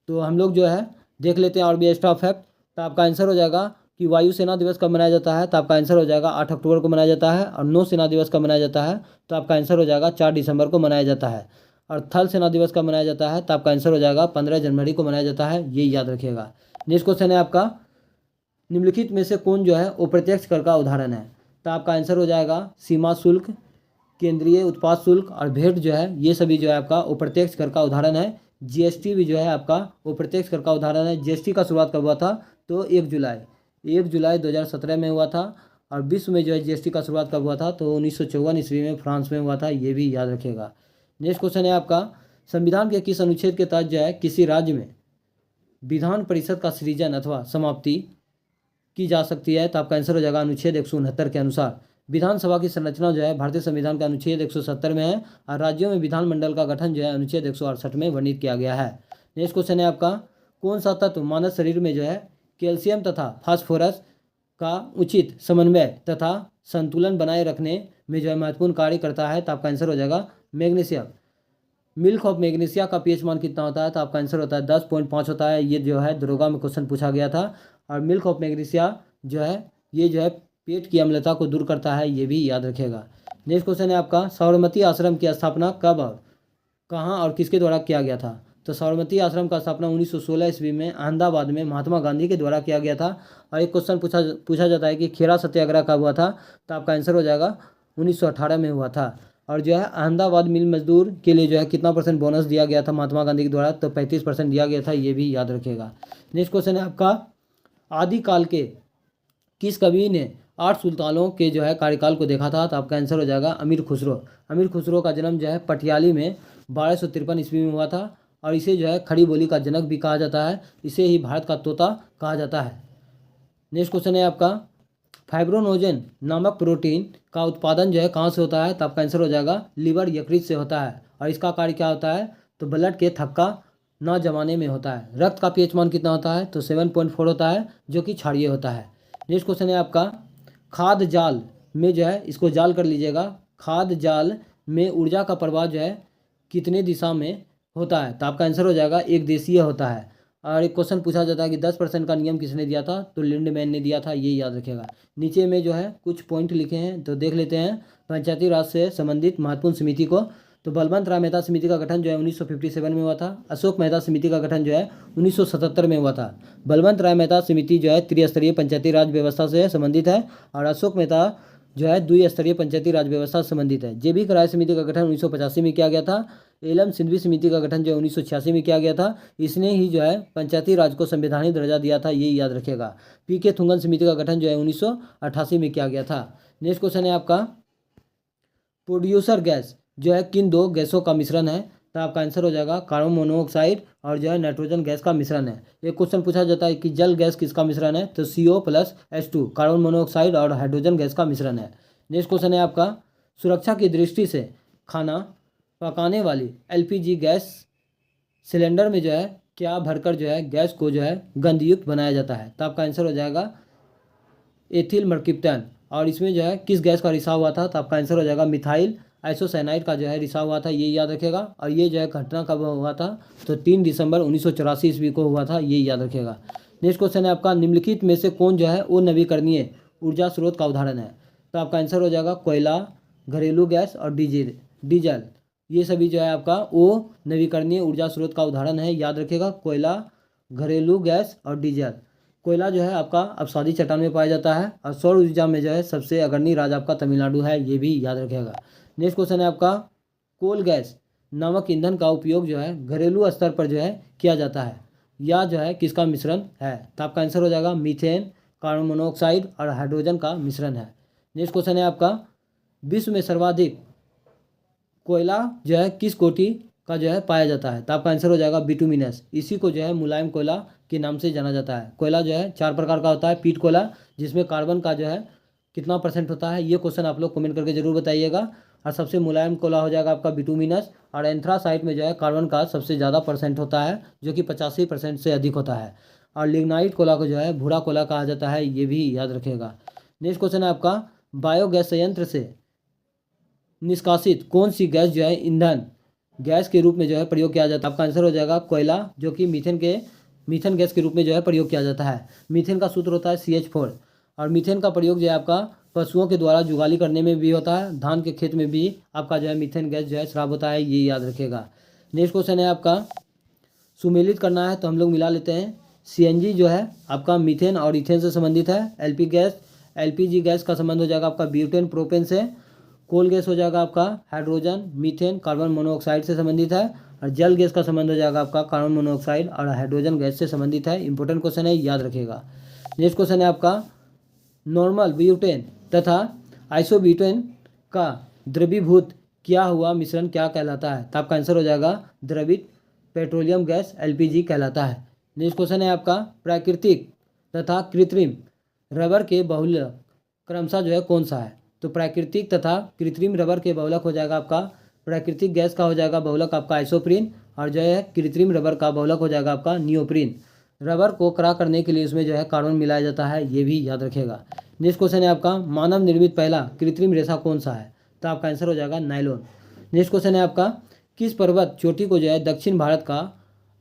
तो हम लोग जो है देख लेते हैं और भी एक्स्ट्रा फैक्ट। तो आपका आंसर हो जाएगा कि वायुसेना दिवस कब मनाया जाता है? तो आपका आंसर हो जाएगा 8 अक्टूबर को मनाया जाता है। और नौसेना दिवस कब मनाया जाता है? तो आपका आंसर हो जाएगा 4 दिसंबर को मनाया जाता है। और थल सेना दिवस कब मनाया जाता है? तो आपका आंसर हो जाएगा 15 जनवरी को मनाया जाता है, ये याद रखिएगा। नेक्स्ट क्वेश्चन है आपका, निम्नलिखित में से कौन जो है अप्रत्यक्ष कर का उदाहरण है? तो आपका आंसर हो जाएगा सीमा शुल्क, केंद्रीय उत्पाद शुल्क और भेंट जो है ये सभी जो है आपका अप्रत्यक्ष कर का उदाहरण है। GST भी जो है आपका अप्रत्यक्ष कर का उदाहरण है। GST का शुरुआत कब हुआ था? तो 1 जुलाई 2017 में हुआ था। और विश्व में जो है GST का शुरुआत कब हुआ था? तो 1954 ईस्वी में फ्रांस में हुआ था, ये भी याद रखिएगा। नेक्स्ट क्वेश्चन है आपका, संविधान के किस अनुच्छेद के तहत जो है किसी राज्य में विधान परिषद का सृजन अथवा समाप्ति की जा सकती है? तो आपका आंसर हो जाएगा अनुच्छेद 169 के अनुसार। विधानसभा की संरचना जो है भारतीय संविधान का अनुच्छेद 170 में है और राज्यों में विधानमंडल का गठन जो है अनुच्छेद 168 में वर्णित किया गया है। नेक्स्ट क्वेश्चन है आपका, कौन सा तत्व मानव शरीर में जो है कैल्शियम तथा फास्फोरस का उचित समन्वय तथा संतुलन बनाए रखने में जो है महत्वपूर्ण कार्य करता है? तो आपका आंसर हो जाएगा मैग्नीशियम। मिल्क ऑफ मैग्नीशिया का पीएच मान कितना होता है? तो आपका आंसर होता है 10.5 होता है। ये जो है दरोगा में क्वेश्चन पूछा गया था। और मिल्क ऑफ मैग्नीशिया जो है ये जो है पेट की अम्लता को दूर करता है, ये भी याद रखेगा। नेक्स्ट क्वेश्चन है आपका, साबरमती आश्रम की स्थापना कब और कहाँ और किसके द्वारा किया गया था? तो साबरमती आश्रम का स्थापना 1916 ईस्वी में अहमदाबाद में महात्मा गांधी के द्वारा किया गया था। और एक क्वेश्चन पूछा जाता है कि खेरा सत्याग्रह कब हुआ था? तो आपका आंसर हो जाएगा 1918 में हुआ था। और जो है अहमदाबाद मिल मजदूर के लिए जो है कितना % बोनस दिया गया था महात्मा गांधी के द्वारा? तो 35% दिया गया था, ये भी याद रखेगा। नेक्स्ट क्वेश्चन है आपका, आदिकाल के किस कवि ने 8 सुल्तानों के जो है कार्यकाल को देखा था? तो आपका आंसर हो जाएगा अमीर खुसरो। अमीर खुसरो का जन्म जो है पटियाली में 1253 ईस्वी में हुआ था। और इसे जो है खड़ी बोली का जनक भी कहा जाता है, इसे ही भारत का तोता कहा जाता है। नेक्स्ट क्वेश्चन है आपका, फाइब्रोनोजन नामक प्रोटीन का उत्पादन जो है कहाँ से होता है? तो आपका आंसर हो जाएगा लिवर यकृत से होता है। और इसका कार्य क्या होता है? तो ब्लड के थक्का न जमाने में होता है। रक्त का पीएच मान कितना होता है? तो 7.4 होता है, जो कि क्षारीय होता है। नेक्स्ट क्वेश्चन है आपका, खाद जाल में जो है इसको जाल कर लीजिएगा, खाद जाल में ऊर्जा का प्रवाह जो है कितने दिशा में होता है? तो आपका आंसर हो जाएगा एक देशीय होता है। और एक क्वेश्चन पूछा जाता है कि 10% का नियम किसने दिया था? तो लिंडमैन ने दिया था, ये याद रखेगा। नीचे में जो है कुछ पॉइंट लिखे हैं, तो देख लेते हैं। पंचायती राज से संबंधित महत्वपूर्ण समिति को, तो बलवंत राय मेहता समिति का गठन जो है 1957 में हुआ था। अशोक मेहता समिति का गठन जो है 1977 में हुआ था। बलवंत राय मेहता समिति जो है त्रिस्तरीय पंचायती राज व्यवस्था से संबंधित है और अशोक मेहता जो है द्विस्तरीय पंचायती राज व्यवस्था से संबंधित है। जेबी राय समिति का गठन 1985 में किया गया था। एलएम सिंघवी समिति का गठन जो है 1986 में किया गया था। इसने ही जो है पंचायती राज को संवैधानिक दर्जा दिया था, ये याद रखेगा। पीके थुंगन समिति का गठन जो है 1988 में किया गया था। नेक्स्ट क्वेश्चन है आपका, प्रोड्यूसर गैस जो है किन 2 गैसों का मिश्रण है? तो आपका आंसर हो जाएगा कार्बन मोनोऑक्साइड और जो है नाइट्रोजन गैस का मिश्रण है। एक क्वेश्चन पूछा जाता है कि जल गैस किसका मिश्रण है? तो CO+H2 कार्बन मोनोऑक्साइड और हाइड्रोजन गैस का मिश्रण है। नेक्स्ट क्वेश्चन है आपका, सुरक्षा की दृष्टि से खाना पकाने वाली LPG गैस सिलेंडर में जो है क्या भरकर जो है गैस को जो है गंधयुक्त बनाया जाता है? तो आपका आंसर हो जाएगा एथिल मर्क्यूप्टन। और इसमें जो है किस गैस का रिसाव हुआ था? तो आपका आंसर हो जाएगा मिथाइल आइसोसाइनाइड का जो है रिसाव हुआ था, ये याद रखेगा। और ये जो है घटना कब हुआ था? तो 3 दिसंबर 1984 ईस्वी को हुआ था, ये याद रखेगा। नेक्स्ट क्वेश्चन है आपका, निम्नलिखित में से कौन जो है वो नवीकरणीय ऊर्जा स्रोत का उदाहरण है? तो आपका आंसर हो जाएगा कोयला, घरेलू गैस और डीजल। ये सभी जो है आपका वो नवीकरणीय ऊर्जा स्रोत का उदाहरण है, याद रखेगा। कोयला, घरेलू गैस और डीजल। कोयला जो है आपका अवसादी चट्टान में पाया जाता है, और सौर ऊर्जा में जो है सबसे अग्रणी राज्य आपका तमिलनाडु है, ये भी याद रखेगा। नेक्स्ट क्वेश्चन है आपका, कोल गैस नामक ईंधन का उपयोग जो है घरेलू स्तर पर जो है किया जाता है, या जो है किसका मिश्रण है? तो आपका आंसर हो जाएगा मीथेन, कार्बन मोनोऑक्साइड और हाइड्रोजन का मिश्रण है। नेक्स्ट क्वेश्चन है आपका, विश्व में सर्वाधिक कोयला जो है किस कोटि का जो है पाया जाता है? तो आपका आंसर हो जाएगा बिटुमिनस। इसी को जो है मुलायम कोयला के नाम से जाना जाता है। कोयला जो है 4 प्रकार का होता है। पीट कोयला, जिसमें कार्बन का जो है कितना % होता है, ये क्वेश्चन आप लोग कमेंट करके जरूर बताइएगा। और सबसे मुलायम कोयला हो जाएगा आपका बिटुमिनस। और एंथ्रासाइट में जो है कार्बन का सबसे ज़्यादा % होता है, जो कि 85% से अधिक होता है। और लिग्नाइट कोयला को जो है भूरा कोयला कहा जाता है, ये भी याद रखेगा। नेक्स्ट क्वेश्चन है आपका, बायोगैस संयंत्र से निष्कासित कौन सी गैस जो है ईंधन गैस के रूप में जो है प्रयोग किया जाता है? आपका आंसर हो जाएगा कोयला, जो कि मीथेन गैस के रूप में जो है प्रयोग किया जाता है। मीथेन का सूत्र होता है CH4। और मीथेन का प्रयोग जो है आपका पशुओं के द्वारा जुगाली करने में भी होता है। धान के खेत में भी आपका जो है मीथेन गैस जो है स्राव होता है, ये याद रखेगा। नेक्स्ट क्वेश्चन है आपका, सुमेलित करना है तो हम लोग मिला लेते हैं। CNG जो है आपका मीथेन और इथेन से संबंधित है। LPG गैस का संबंध हो जाएगा आपका ब्यूटेन प्रोपेन से। कोल गैस हो जाएगा आपका हाइड्रोजन, मीथेन, कार्बन मोनोऑक्साइड से संबंधित है। और जल गैस का संबंध हो जाएगा आपका कार्बन मोनोऑक्साइड और हाइड्रोजन गैस से संबंधित है। इंपॉर्टेंट क्वेश्चन है, याद रखेगा। नेक्स्ट क्वेश्चन है आपका, नॉर्मल ब्यूटेन तथा आइसोब्यूटेन का द्रवीभूत किया हुआ मिश्रण क्या कहलाता है? तो आपका आंसर हो जाएगा द्रवित पेट्रोलियम गैस LPG कहलाता है। नेक्स्ट क्वेश्चन है आपका, प्राकृतिक तथा कृत्रिम रबर के बहुलक क्रमशः जो है कौन सा है? तो प्राकृतिक तथा कृत्रिम रबर के बहुलक हो जाएगा आपका, प्राकृतिक गैस का हो जाएगा बहुलक आपका आइसोप्रीन, और जो है कृत्रिम रबर का बहुलक हो जाएगा आपका नियोप्रीन। रबर को कड़ा करने के लिए उसमें जो है कार्बन मिलाया जाता है, ये भी याद रखेगा। नेक्स्ट क्वेश्चन है आपका, मानव निर्मित पहला कृत्रिम रेशा कौन सा है? तो आपका आंसर हो जाएगा नायलॉन। नेक्स्ट क्वेश्चन है आपका, किस पर्वत चोटी को जो है दक्षिण भारत का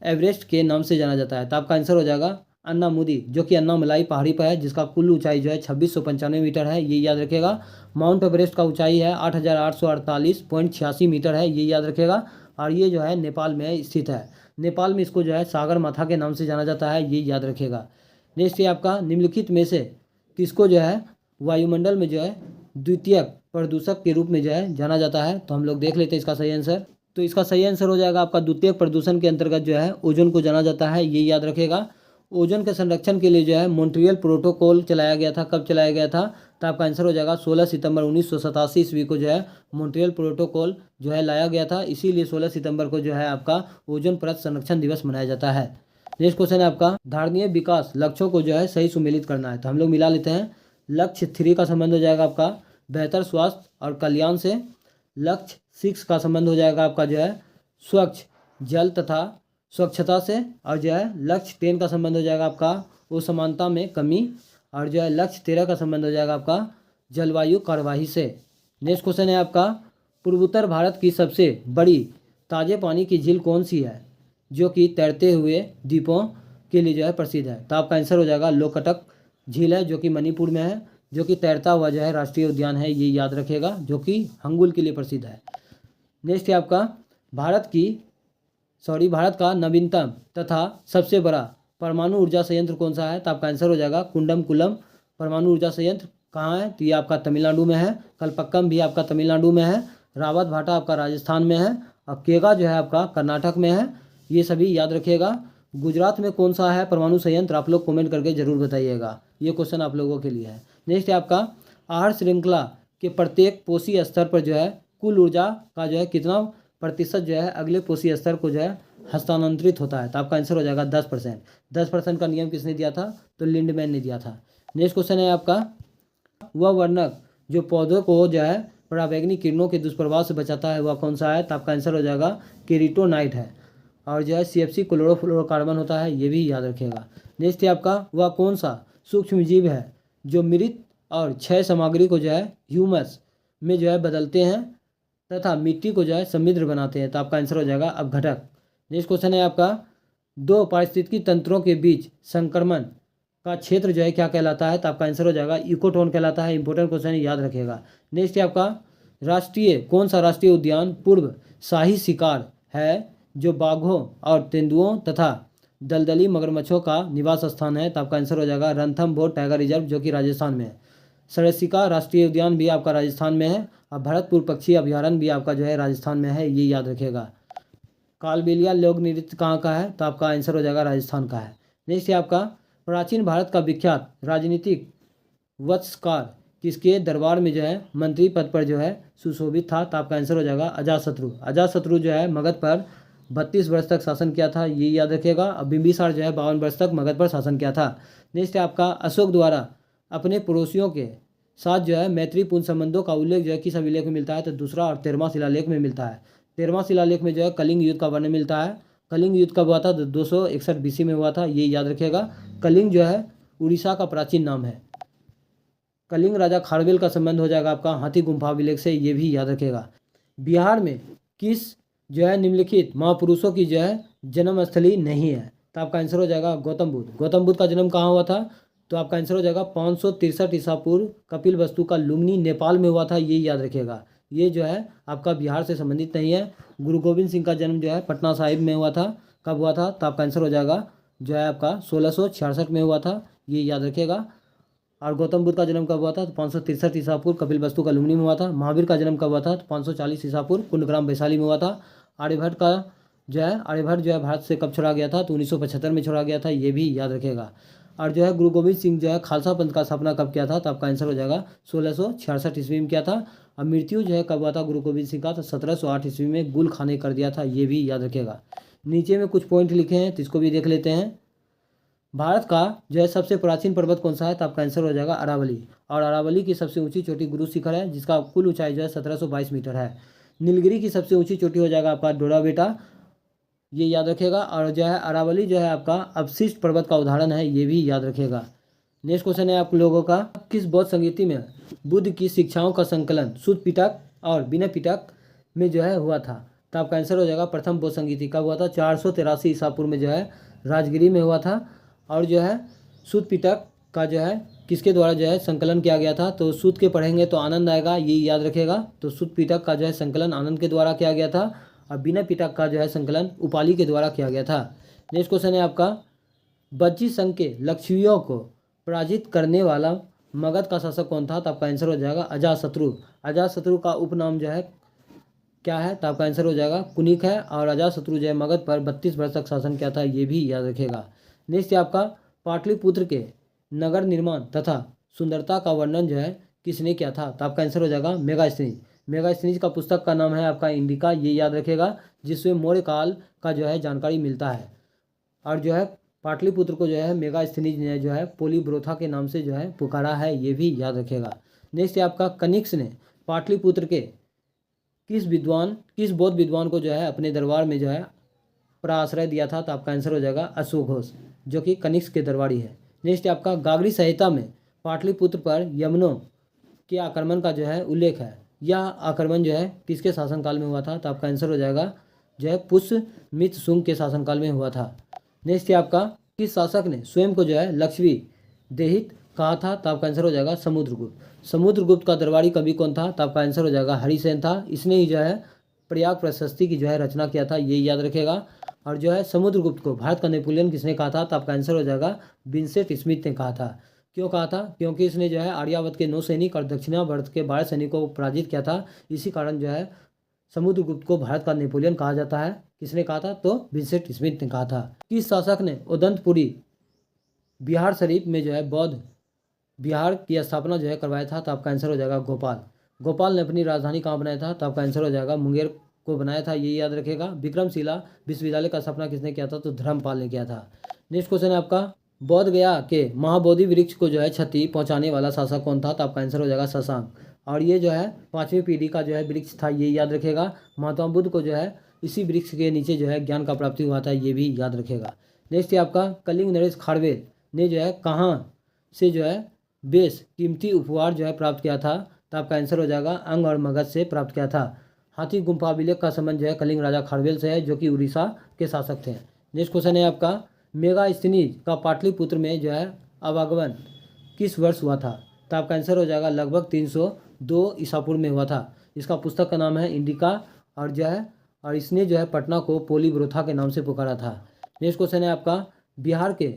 एवरेस्ट के नाम से जाना जाता है? तो आपका आंसर हो जाएगा अन्नामुदी, जो कि अन्नामलाई पहाड़ी पर है, जिसका कुल ऊंचाई जो है 2695 मीटर है, ये याद रखेगा। माउंट एवरेस्ट का ऊंचाई है 8848.86 मीटर है, ये याद रखेगा। और ये जो है नेपाल में स्थित है। नेपाल में इसको जो है सागर माथा के नाम से जाना जाता है, ये याद रखेगा। नेक्स्ट है आपका, निम्नलिखित में से किसको जो है वायुमंडल में जो है द्वितीयक प्रदूषक के रूप में जो है जाना जाता है? तो हम लोग देख लेते हैं इसका सही आंसर। तो इसका सही आंसर हो जाएगा आपका द्वितीयक प्रदूषण के अंतर्गत जो है ओजोन को जाना जाता है, ये याद रखेगा। ओजोन के संरक्षण के लिए जो है मॉन्ट्रियल प्रोटोकॉल चलाया गया था। कब चलाया गया था? तो आपका आंसर हो जाएगा 16 सितंबर 1987 ईस्वी को जो है मॉन्ट्रियल प्रोटोकॉल जो है लाया गया था। इसीलिए 16 सितंबर को जो है आपका ओजोन परत संरक्षण दिवस मनाया जाता है। नेक्स्ट क्वेश्चन है आपका, धारणीय विकास लक्ष्यों को जो है सही सुमेलित करना है, तो हम लोग मिला लेते हैं। लक्ष्य 3 का संबंध हो जाएगा आपका बेहतर स्वास्थ्य और कल्याण से। लक्ष्य 6 का संबंध हो जाएगा आपका जो है स्वच्छ जल तथा स्वच्छता से। और जो है लक्ष्य 10 का संबंध हो जाएगा आपका असमानता में कमी। और जो है लक्ष्य 13 का संबंध हो जाएगा आपका जलवायु कार्यवाही से। नेक्स्ट क्वेश्चन है आपका, पूर्वोत्तर भारत की सबसे बड़ी ताजे पानी की झील कौन सी है, जो कि तैरते हुए द्वीपों के लिए जो है प्रसिद्ध है? तो आपका आंसर हो जाएगा लोकटक झील है, जो कि मणिपुर में है, जो कि तैरता हुआ जो है राष्ट्रीय उद्यान है, ये याद रखेगा, जो कि हंगुल के लिए प्रसिद्ध है। नेक्स्ट है आपका, भारत का नवीनतम तथा सबसे बड़ा परमाणु ऊर्जा संयंत्र कौन सा है? तो आपका आंसर हो जाएगा कुंडमकुलम परमाणु ऊर्जा संयंत्र। कहाँ है? तो ये आपका तमिलनाडु में है। कलपक्कम भी आपका तमिलनाडु में है। रावत भाटा आपका राजस्थान में है। और केगा जो है आपका कर्नाटक में है। ये सभी याद रखिएगा। गुजरात में कौन सा है परमाणु संयंत्र? आप लोग कमेंट करके जरूर बताइएगा, ये क्वेश्चन आप लोगों के लिए है। नेक्स्ट है आपका, आहार श्रृंखला के प्रत्येक पोषी स्तर पर जो है कुल ऊर्जा का जो है कितना प्रतिशत जो है अगले पोषी स्तर को जो है हस्तांतरित होता है? तो आपका आंसर हो जाएगा 10%। 10% का नियम किसने दिया था? तो लिंडमैन ने दिया था। नेक्स्ट क्वेश्चन है आपका, वह वर्णक जो पौधों को जो है पराबैंगनी किरणों के दुष्प्रभाव से बचाता है वह कौन सा है? तो आपका आंसर हो जाएगा केरिटोनाइट है। और जो है CFC क्लोरोफ्लोरोकार्बन होता है, ये भी याद रखिएगा। नेक्स्ट है आपका वह कौन सा सूक्ष्म जीव है जो मृत और क्षय सामग्री को जो है ह्यूमस में जो है बदलते हैं तथा मिट्टी को जो है समृद्ध बनाते हैं, तो आपका आंसर हो जाएगा अपघटक। नेक्स्ट क्वेश्चन है आपका दो पारिस्थितिकी तंत्रों के बीच संक्रमण का क्षेत्र जो है क्या कहलाता है, तो आपका आंसर हो जाएगा इकोटोन कहलाता है। इंपॉर्टेंट क्वेश्चन है, याद रखिएगा। नेक्स्ट है आपका कौन सा राष्ट्रीय उद्यान पूर्व शाही शिकार है जो बाघों और तेंदुओं तथा दलदली मगरमच्छों का निवास स्थान है, तो आपका आंसर हो जाएगा रणथंभौर टाइगर रिजर्व जो कि राजस्थान में है। सरिस्का राष्ट्रीय उद्यान भी आपका राजस्थान में है और भरतपुर पक्षी अभयारण्य भी आपका जो है राजस्थान में है, ये याद रखिएगा। कालबेलिया लोक नृत्य कहाँ का है, तो आपका आंसर हो जाएगा राजस्थान का है। नेक्स्ट है आपका प्राचीन भारत का विख्यात राजनीतिक वत्सकार किसके दरबार में जो है मंत्री पद पर जो है सुशोभित था, तो आपका आंसर हो जाएगा अजातशत्रु। अजातशत्रु जो है मगध पर 32 वर्ष तक शासन किया था, ये याद रखिएगा। और बिंबिसार जो है 52 वर्ष तक मगध पर शासन किया था। नेक्स्ट है आपका अशोक द्वारा अपने पड़ोसियों के साथ जो है मैत्रीपूर्ण संबंधों का उल्लेख जो है किस अभिलेख में मिलता है, तो दूसरा और 13वां शिलालेख में मिलता है। 13वां शिलालेख में जो है कलिंग युद्ध का वर्णन मिलता है। कलिंग युद्ध कब हुआ था, 261 BC में हुआ था, ये याद रखिएगा। कलिंग जो है उड़ीसा का प्राचीन नाम है। कलिंग राजा खारवेल का संबंध हो जाएगा आपका हाथी गुम्फा अभिलेख से, ये भी याद रखिएगा। बिहार में किस जो है निम्नलिखित महापुरुषों की जो है जन्मस्थली नहीं है, तो आपका आंसर हो जाएगा गौतम बुद्ध। गौतम बुद्ध का जन्म कहाँ हुआ था, तो आपका आंसर हो जाएगा 563 ईसा पूर्व कपिल वस्तु का लुम्बिनी नेपाल में हुआ था, ये याद रखिएगा। ये जो है आपका बिहार से संबंधित नहीं है। गुरु गोविंद सिंह का जन्म जो है पटना साहिब में हुआ था, कब हुआ था, तो आपका आंसर हो जाएगा जो है आपका 1666 में हुआ था, ये याद रखिएगा। और गौतम बुद्ध का जन्म कब हुआ था, तो 563 ईसा पूर्व कपिल वस्तु का लुम्बिनी में हुआ था। महावीर का जन्म कब हुआ था, तो 540 ईसा पूर्व कुंडग्राम वैशाली में हुआ था। आर्यभट्ट जो है भारत से कब छोड़ा गया था, तो 1975 में छोड़ा गया था, ये भी याद रखिएगा। और जो है गुरु गोविंद सिंह जो है खालसा पंथ का स्थापना कब किया था, तो आपका आंसर हो जाएगा 1666 ईस्वी में किया था। और मृत्यु जो है कब हुआ था गुरु गोविंद सिंह का, तो 1708 ईस्वी में गुल खाने कर दिया था, ये भी याद रखिएगा। नीचे में कुछ पॉइंट लिखे हैं तो इसको भी देख लेते हैं। भारत का जो है सबसे प्राचीन पर्वत कौन सा है, तो आपका आंसर हो जाएगा अरावली। और अरावली की सबसे ऊंची चोटी गुरु शिखर है जिसका कुल ऊंचाई जो है 1722 मीटर है। नीलगिरी की सबसे ऊंची चोटी हो जाएगा आपका डोरा बेटा, ये याद रखिएगा। और जो है अरावली जो है आपका अवशिष्ट पर्वत का उदाहरण है, ये भी याद रखिएगा। नेक्स्ट क्वेश्चन है आप लोगों का किस बौद्ध संगीति में बुद्ध की शिक्षाओं का संकलन शुद्ध पिटक और विनय पिटक में जो है हुआ था, तो आपका आंसर हो जाएगा प्रथम बौद्ध संगीति कब हुआ था, 483 ईसा पूर्व में जो है राजगिरी में हुआ था। और जो है शुद्ध पिटक का जो है किसके द्वारा जो है संकलन किया गया था, तो शुद्ध के पढ़ेंगे तो आनंद आएगा, ये याद रखेगा। तो शुद्ध पिटक का जो है संकलन आनंद के द्वारा किया गया था और विनय पिटक का जो है संकलन उपाली के द्वारा किया गया था। नेक्स्ट क्वेश्चन है आपका बज्जी संघ के लक्षियों को पराजित करने वाला मगध का शासक कौन था, तो आपका आंसर हो जाएगा अजातशत्रु। अजातशत्रु का उपनाम जो है क्या है, तो आपका आंसर हो जाएगा कुनिक है। और अजातशत्रु जो है मगध पर 32 वर्ष तक शासन किया था, ये भी याद रखेगा। नेक्स्ट है आपका पाटलिपुत्र के नगर निर्माण तथा सुंदरता का वर्णन जो है किसने किया था, तो आपका आंसर हो जाएगा मेगास्थनीज। मेगास्थनीज का पुस्तक का नाम है आपका इंडिका, ये याद रखेगा, जिसमें मौर्य काल का जो है जानकारी मिलता है। और जो है पाटलिपुत्र को जो है मेगास्थनीज ने जो है पोलीब्रोथा के नाम से जो है पुकारा है, ये भी याद रखेगा। नेक्स्ट है आपका कनिष्क ने पाटलिपुत्र के किस बौद्ध विद्वान को जो है अपने दरबार में जो है प्राश्रय दिया था, तो आपका आंसर हो जाएगा अशोक घोष जो कि कनिष्क के दरबारी है। नेक्स्ट है आपका गागरी संहिता में पाटलिपुत्र पर यमनों के आक्रमण का जो है उल्लेख है। यह आक्रमण जो है किसके शासनकाल में हुआ था, तो आपका आंसर हो जाएगा जो है पुष्यमित्र शुंग के शासनकाल में हुआ था। नेक्स्ट है आपका किस शासक ने स्वयं को जो है लक्ष्मी देहित कहा था, तो आपका आंसर हो जाएगा समुद्रगुप्त। समुद्रगुप्त का दरबारी कवि कौन था, तो आपका आंसर हो जाएगा हरिसेन था। इसने ही जो है प्रयाग प्रशस्ति की जो है रचना किया था, ये याद रखेगा। और जो है समुद्रगुप्त को भारत का नेपोलियन किसने कहा था, तो आपका आंसर हो जाएगा विंसेंट स्मिथ ने कहा था। क्यों कहा था, क्योंकि इसने जो है आर्यावर्त के 9 सैनिक और दक्षिणावर्त के 12 सैनिकों को पराजित किया था। इसी कारण जो है समुद्रगुप्त को भारत का नेपोलियन कहा जाता है। किसने कहा था, तो विंसेंट स्मिथ ने कहा था। किस शासक ने उदंतपुरी बिहार शरीफ में जो है बौद्ध बिहार की स्थापना जो है करवाया था, तो आपका आंसर हो जाएगा गोपाल। गोपाल ने अपनी राजधानी कहाँ बनाया था, तो आपका आंसर हो जाएगा मुंगेर को बनाया था, ये याद रखेगा। विक्रमशिला विश्वविद्यालय का स्थापना किसने किया था, तो धर्मपाल ने किया था। नेक्स्ट क्वेश्चन है आपका बोध गया के महाबोधि वृक्ष को जो है क्षति पहुंचाने वाला शासक कौन था, तो आपका आंसर हो जाएगा शशांक। और ये जो है 5वीं पीढ़ी का जो है वृक्ष था, ये याद रखेगा। महात्मा बुद्ध को जो है इसी वृक्ष के नीचे जो है ज्ञान का प्राप्ति हुआ था, ये भी याद रखेगा। नेक्स्ट है आपका कलिंग नरेश खारवेल ने जो है कहाँ से जो है बेश कीमती उपहार जो है प्राप्त किया था, तो आपका आंसर हो जाएगा अंग और मगध से प्राप्त किया था। हाथी गुम्फा अभिलेख का संबंध जो है कलिंग राजा खारवेल से है, जो कि उड़ीसा के शासक थे। नेक्स्ट क्वेश्चन है आपका मेगास्थनीज का पाटलिपुत्र में जो है आवागमन किस वर्ष हुआ था, तो आपका आंसर हो जाएगा लगभग 302 ईसा पूर्व में हुआ था। इसका पुस्तक का नाम है इंडिका और जो है और इसने जो है पटना को पोलीब्रोथा के नाम से पुकारा था। नेक्स्ट क्वेश्चन है आपका बिहार के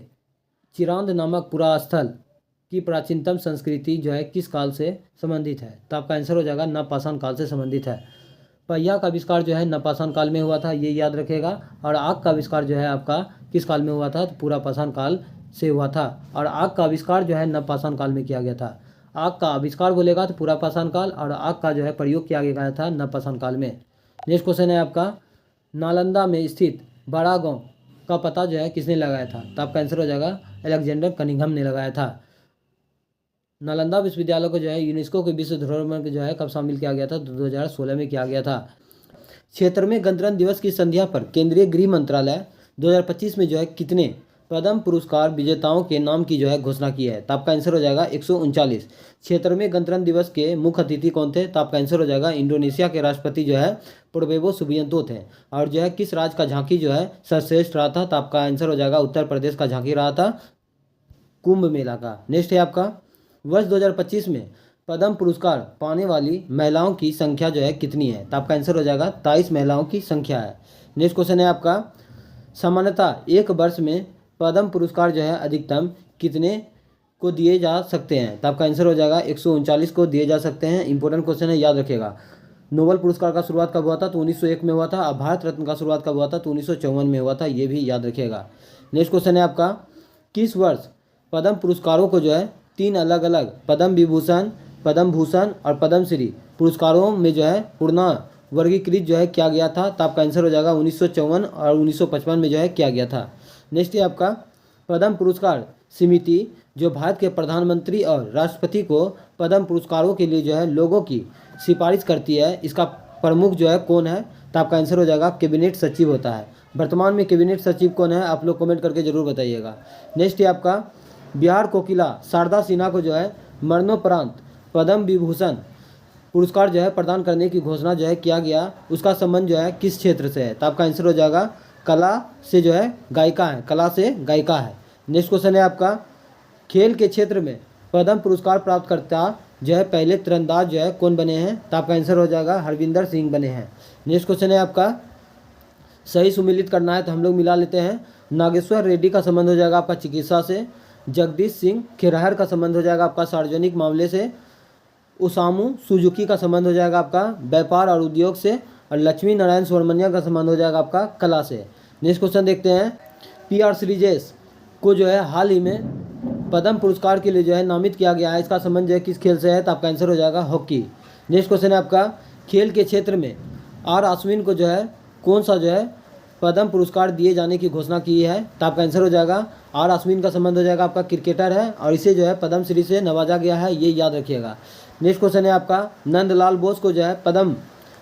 चिरांद नामक पुरास्थल की प्राचीनतम संस्कृति जो है किस काल से संबंधित है, तो आपका आंसर हो जाएगा नवपाषाण काल से संबंधित है। पहिया का आविष्कार जो है नवपाषाण काल में हुआ था, ये याद रखेगा। और आग का आविष्कार जो है आपका किस काल में हुआ था, तो पुरापाषाण काल से हुआ था। और आग का आविष्कार जो है नवपाषाण काल में किया गया था। आग का आविष्कार बोलेगा तो पुरापाषाण काल, और आग का जो है प्रयोग किया गया था नवपाषाण काल में। नेक्स्ट क्वेश्चन है आपका नालंदा में स्थित बड़ा गांव का पता जो है किसने लगाया था, तो आपका आंसर हो जाएगा अलेक्जेंडर कनिंघम ने लगाया था। नालंदा विश्वविद्यालय को जो है यूनेस्को के विश्व धरोहर में जो है कब शामिल किया गया था, तो 2016 में किया गया था। क्षेत्र में गणतंत्र दिवस की संध्या पर केंद्रीय गृह मंत्रालय 2025 में जो है कितने पद्म पुरस्कार विजेताओं के नाम की जो है घोषणा की है, तो आपका आंसर हो जाएगा 139। क्षेत्र में गणतंत्र दिवस के मुख्य अतिथि कौन थे, तो आपका आंसर हो जाएगा इंडोनेशिया के राष्ट्रपति जो है प्रोबेबो सुबियांतो थे। और जो है किस राज्य का झांकी जो है सर्वश्रेष्ठ रहा था, तो आपका आंसर हो जाएगा उत्तर प्रदेश का झांकी रहा था कुंभ मेला का। नेक्स्ट है आपका वर्ष 2025 में पद्म पुरस्कार पाने वाली महिलाओं की संख्या जो है कितनी है, तो आपका आंसर हो जाएगा 23 महिलाओं की संख्या है। नेक्स्ट क्वेश्चन है आपका सामान्यतः एक वर्ष में पद्म पुरस्कार जो है अधिकतम कितने को दिए जा सकते हैं, तो आपका आंसर हो जाएगा 139 को दिए जा सकते हैं। इंपॉर्टेंट क्वेश्चन है, याद रखेगा। नोबेल पुरस्कार का शुरुआत कब हुआ था, तो 1901 में हुआ था। और भारत रत्न का शुरुआत कब हुआ था, तो 1954 में हुआ था, ये भी याद रखेगा। नेक्स्ट क्वेश्चन है आपका किस वर्ष पद्म पुरस्कारों को जो है 3 अलग अलग पद्म विभूषण, पद्म भूषण और पद्मश्री पुरस्कारों में जो है पुनः वर्गीकृत जो है किया गया था, तो आपका आंसर हो जाएगा 1954 और 1955 में जो है किया गया था। नेक्स्ट है आपका पद्म पुरस्कार समिति जो भारत के प्रधानमंत्री और राष्ट्रपति को पद्म पुरस्कारों के लिए जो है लोगों की सिफारिश करती है, इसका प्रमुख जो है कौन है, तो आपका आंसर हो जाएगा कैबिनेट सचिव होता है। वर्तमान में कैबिनेट सचिव कौन है, आप लोग कमेंट करके जरूर बताइएगा। नेक्स्ट है आपका बिहार कोकिला शारदा सिन्हा को जो है मरणोपरांत पद्म विभूषण पुरस्कार जो है प्रदान करने की घोषणा जो है किया गया, उसका संबंध जो है किस क्षेत्र से है, तो आपका आंसर हो जाएगा कला से जो है गायिका है, कला से गायिका है। नेक्स्ट क्वेश्चन है आपका खेल के क्षेत्र में पद्म पुरस्कार प्राप्त करता जो है पहले तीरंदाज जो है कौन बने हैं, तो आपका आंसर हो जाएगा हरविंदर सिंह बने हैं। नेक्स्ट क्वेश्चन है आपका सही सुमिलित करना है, तो हम लोग मिला लेते हैं। नागेश्वर रेड्डी का संबंध हो जाएगा आपका चिकित्सा से। जगदीश सिंह खेरहर का संबंध हो जाएगा आपका सार्वजनिक मामले से। उसामू सुजुकी का संबंध हो जाएगा आपका व्यापार और उद्योग से। और लक्ष्मी नारायण सुब्रमण्यम का संबंध हो जाएगा आपका कला से। नेक्स्ट क्वेश्चन देखते हैं PR श्रीजेश को जो है हाल ही में पद्म पुरस्कार के लिए जो है नामित किया गया है, इसका संबंध जो है किस खेल से है, तो आपका आंसर हो जाएगा हॉकी। नेक्स्ट क्वेश्चन है आपका खेल के क्षेत्र में R अश्विन को जो है कौन सा जो है पद्म पुरस्कार दिए जाने की घोषणा की है, तो आपका आंसर हो जाएगा R अश्विन का संबंध हो जाएगा आपका क्रिकेटर है और इसे जो है पद्मश्री से नवाजा गया है, ये याद रखिएगा। नेक्स्ट क्वेश्चन है आपका नंदलाल बोस को जो है पद्म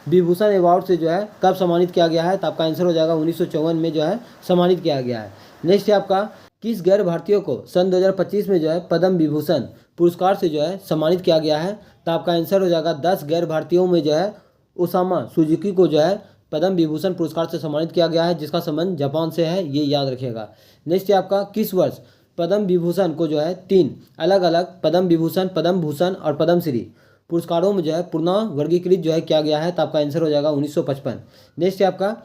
विभूषण अवार्ड से जो है कब सम्मानित किया गया है, तो आपका आंसर हो जाएगा 1954 में जो है सम्मानित किया गया है। नेक्स्ट है आपका किस गैर भारतीयों को सन 2025 में जो है पद्म विभूषण पुरस्कार से जो है सम्मानित किया गया है, तो आपका आंसर हो जाएगा 10 गैर भारतीयों में जो है ओसामा सुजुकी को जो है पद्म विभूषण पुरस्कार से सम्मानित किया गया है, जिसका संबंध जापान से है, ये याद रखिएगा। नेक्स्ट है आपका किस वर्ष पद्म विभूषण को जो है 3 अलग अलग पद्म विभूषण, पद्म भूषण और पद्मश्री पुरस्कारों में जो है पुनः वर्गीकृत जो है किया गया है, तो आपका आंसर हो जाएगा 1955। नेक्स्ट है आपका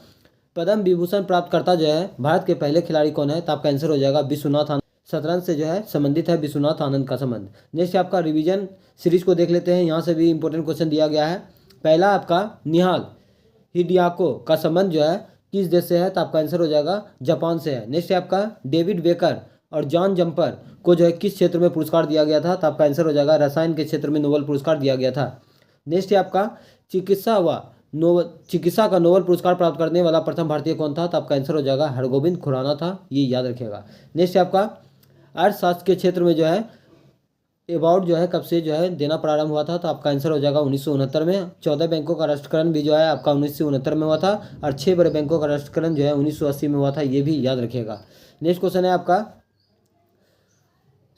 पद्म विभूषण प्राप्तकर्ता जो है भारत के पहले खिलाड़ी कौन है, तो आपका आंसर हो जाएगा विश्वनाथ आनंद। शतरंज से जो है संबंधित है विश्वनाथ आनंद का संबंध। नेक्स्ट आपका रिवीजन सीरीज को देख लेते हैं, यहाँ से भी इंपॉर्टेंट क्वेश्चन दिया गया है। पहला आपका निहाल हिडियाको का संबंध जो है किस देश से है, तो आपका आंसर हो जाएगा जापान से है। नेक्स्ट है आपका डेविड बेकर और जॉन जम्पर को जो है किस क्षेत्र में पुरस्कार दिया गया था, तो आपका आंसर हो जाएगा रसायन के क्षेत्र में नोबेल पुरस्कार दिया गया था। नेक्स्ट है आपका चिकित्सा का नोबेल पुरस्कार प्राप्त करने वाला प्रथम भारतीय कौन था, तो आपका आंसर हो जाएगा हरगोविंद खुराना था, ये याद रखिएगा। नेक्स्ट है आपका अर्थशास्त्र के क्षेत्र में जो है अबाउट जो है कब से जो है देना प्रारंभ हुआ था, तो आपका आंसर हो जाएगा 1969 में। 14 बैंकों का राष्ट्रीयकरण भी जो है आपका 1969 में हुआ था, और 6 बड़े बैंकों का राष्ट्रीयकरण जो है 1980 में हुआ था, ये भी याद रखिएगा। नेक्स्ट क्वेश्चन है आपका,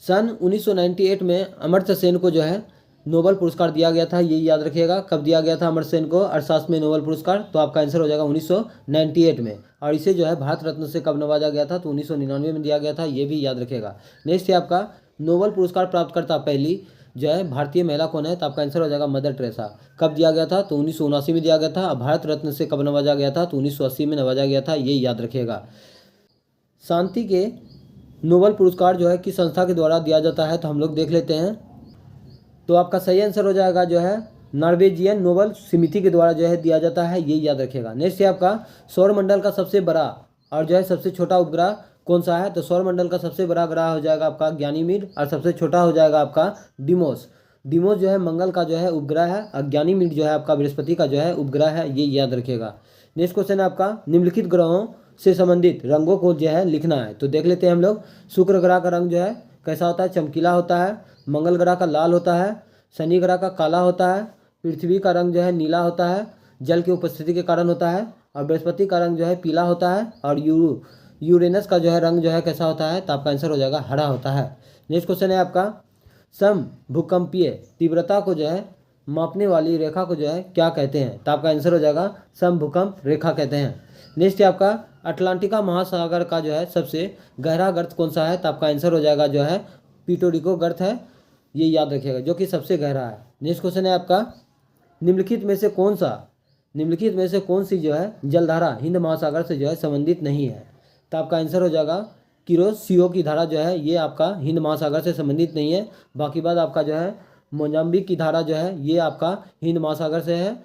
सन 1998 में अमर्त्य सेन को जो है नोबेल पुरस्कार दिया गया था, ये याद रखिएगा। कब दिया गया था अमर्त्य सेन को अर्थशास्त्र में नोबेल पुरस्कार, तो आपका आंसर हो जाएगा 1998 में। और इसे जो है भारत रत्न से कब नवाजा गया था, तो 1999 में दिया गया था, ये भी याद रखिएगा। नेक्स्ट है आपका, नोबेल पुरस्कार प्राप्त करता पहली जो है भारतीय महिला कौन है, तो आपका आंसर हो जाएगा मदर टेरेसा। कब दिया गया था, तो 1979 में दिया गया था। और भारत रत्न से कब नवाजा गया था, तो 1980 में नवाजा गया था, ये याद रखिएगा। शांति के नोबेल पुरस्कार जो है किस संस्था के द्वारा दिया जाता है, तो हम लोग देख लेते हैं। तो आपका सही आंसर हो जाएगा जो है नॉर्वेजियन नोबेल समिति के द्वारा जो है दिया जाता है, ये याद रखिएगा। नेक्स्ट है आपका, सौरमंडल का सबसे बड़ा और जो है सबसे छोटा उपग्रह कौन सा है, तो सौरमंडल का सबसे बड़ा ग्रह हो जाएगा आपका ज्ञानीमीड, और सबसे छोटा हो जाएगा आपका डिमोस। डिमोस जो है मंगल का जो है उपग्रह है, और ज्ञानीमीड जो है आपका बृहस्पति का जो है उपग्रह है, ये याद रखिएगा। नेक्स्ट क्वेश्चन है आपका, निम्नलिखित ग्रहों से संबंधित रंगों को जो है लिखना है, तो देख लेते हैं हम लोग। शुक्र ग्रह का रंग जो है कैसा होता है, चमकीला होता है। मंगल ग्रह का लाल होता है। शनि ग्रह का काला होता है। पृथ्वी का रंग जो है नीला होता है, जल की उपस्थिति के कारण होता है। और बृहस्पति का रंग जो है पीला होता है। और यूरेनस का जो है रंग जो है कैसा होता है, तो आपका आंसर हो जाएगा हरा होता है। नेक्स्ट क्वेश्चन है आपका, सम भूकंपीय तीव्रता को जो है मापने वाली रेखा को जो है क्या कहते हैं, तो आपका आंसर हो जाएगा सम भूकंप रेखा कहते हैं। नेक्स्ट है आपका, अटलांटिका महासागर का जो है सबसे गहरा गर्त कौन सा है, तो आपका आंसर हो जाएगा जो है पिटोरिको गर्त है, ये याद रखिएगा, जो कि सबसे गहरा है। नेक्स्ट क्वेश्चन है आपका, निम्नलिखित में से कौन सी जो है जलधारा हिंद महासागर से जो है संबंधित नहीं है, तो आपका आंसर हो जाएगा किरोशियो की धारा जो है ये आपका हिंद महासागर से संबंधित नहीं है। बाकी बात आपका जो है मोजाम्बिक की धारा जो है ये आपका हिंद महासागर से है।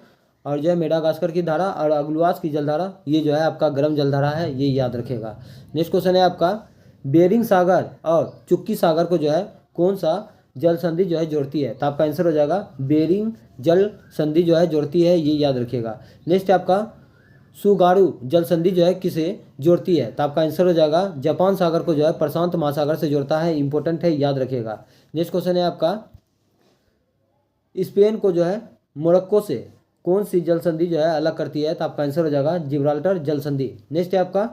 और जो है मेडागास्कर की धारा और अगुलवास की जलधारा ये जो है आपका गर्म जलधारा है, ये याद रखेगा। नेक्स्ट क्वेश्चन है आपका, बेरिंग सागर और चुक्की सागर को जो है कौन सा जल संधि जो है जोड़ती है, तो आपका आंसर हो जाएगा बेरिंग जल संधि जो है जोड़ती है, ये याद रखिएगा। नेक्स्ट आपका, सुगारू जल संधि जो है किसे जोड़ती है, तो आपका आंसर हो जाएगा जापान सागर को जो है प्रशांत महासागर से जोड़ता है, इंपॉर्टेंट है, याद रखिएगा। नेक्स्ट क्वेश्चन है आपका, स्पेन को जो है मोरक्को से कौन सी जल संधि जो है अलग करती है, तो आपका आंसर हो जाएगा जिब्राल्टर जल संधि। नेक्स्ट है आपका,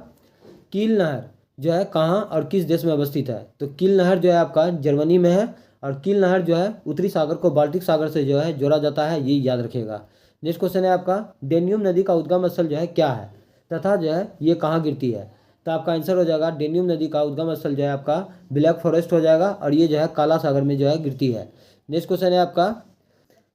कील नहर जो है कहाँ और किस देश में अवस्थित है, तो कील नहर जो है आपका जर्मनी में है। और कील नहर जो है उत्तरी सागर को बाल्टिक सागर से जो है जोड़ा जाता है, ये याद रखिएगा। नेक्स्ट क्वेश्चन है आपका, डेन्यूम नदी का उद्गम स्थल जो है क्या है तथा जो है ये कहाँ गिरती है, तो आपका आंसर हो जाएगा डेन्यूम नदी का उद्गम स्थल जो है आपका ब्लैक फॉरेस्ट हो जाएगा, और ये जो है काला सागर में जो है गिरती है। नेक्स्ट क्वेश्चन है आपका,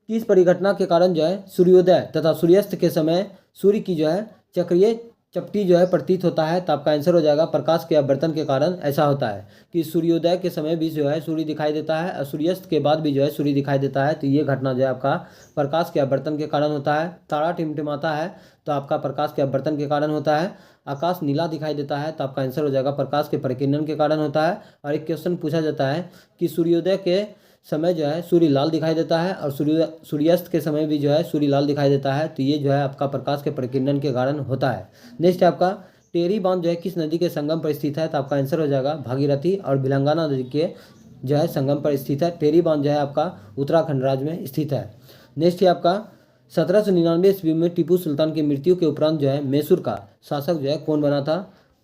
किस परिघटना के कारण जो है सूर्योदय तथा सूर्यास्त के समय सूर्य की जो है चक्रीय चपटी जो है प्रतीत होता है, तो आपका आंसर हो जाएगा प्रकाश के अपवर्तन के कारण ऐसा होता है कि सूर्योदय के समय भी जो है सूर्य दिखाई देता है और सूर्यास्त के बाद भी जो है सूर्य दिखाई देता है, तो ये घटना जो है आपका प्रकाश के अपवर्तन के कारण होता है। तारा टिमटिमाता है तो आपका प्रकाश के अपवर्तन के कारण होता है। आकाश नीला दिखाई देता है तो आपका आंसर हो जाएगा प्रकाश के परिकिरण के कारण होता है। और एक क्वेश्चन पूछा जाता है कि सूर्योदय के समय जो है सूर्य लाल दिखाई देता है और सूर्यास्त के समय भी जो है सूर्य लाल दिखाई देता है, तो ये जो है आपका प्रकाश के परिकिरण के कारण होता है। नेक्स्ट है आपका, टेरी बांध जो है किस नदी के संगम पर स्थित है, तो आपका आंसर हो जाएगा भागीरथी और बिलंगाना नदी के जो है संगम पर स्थित है। टेरी बांध जो है आपका उत्तराखंड राज्य में स्थित है। नेक्स्ट है आपका, 1799 ईस्वी में टीपू सुल्तान की मृत्यु के उपरांत जो है मैसूर का शासक जो है कौन बना था,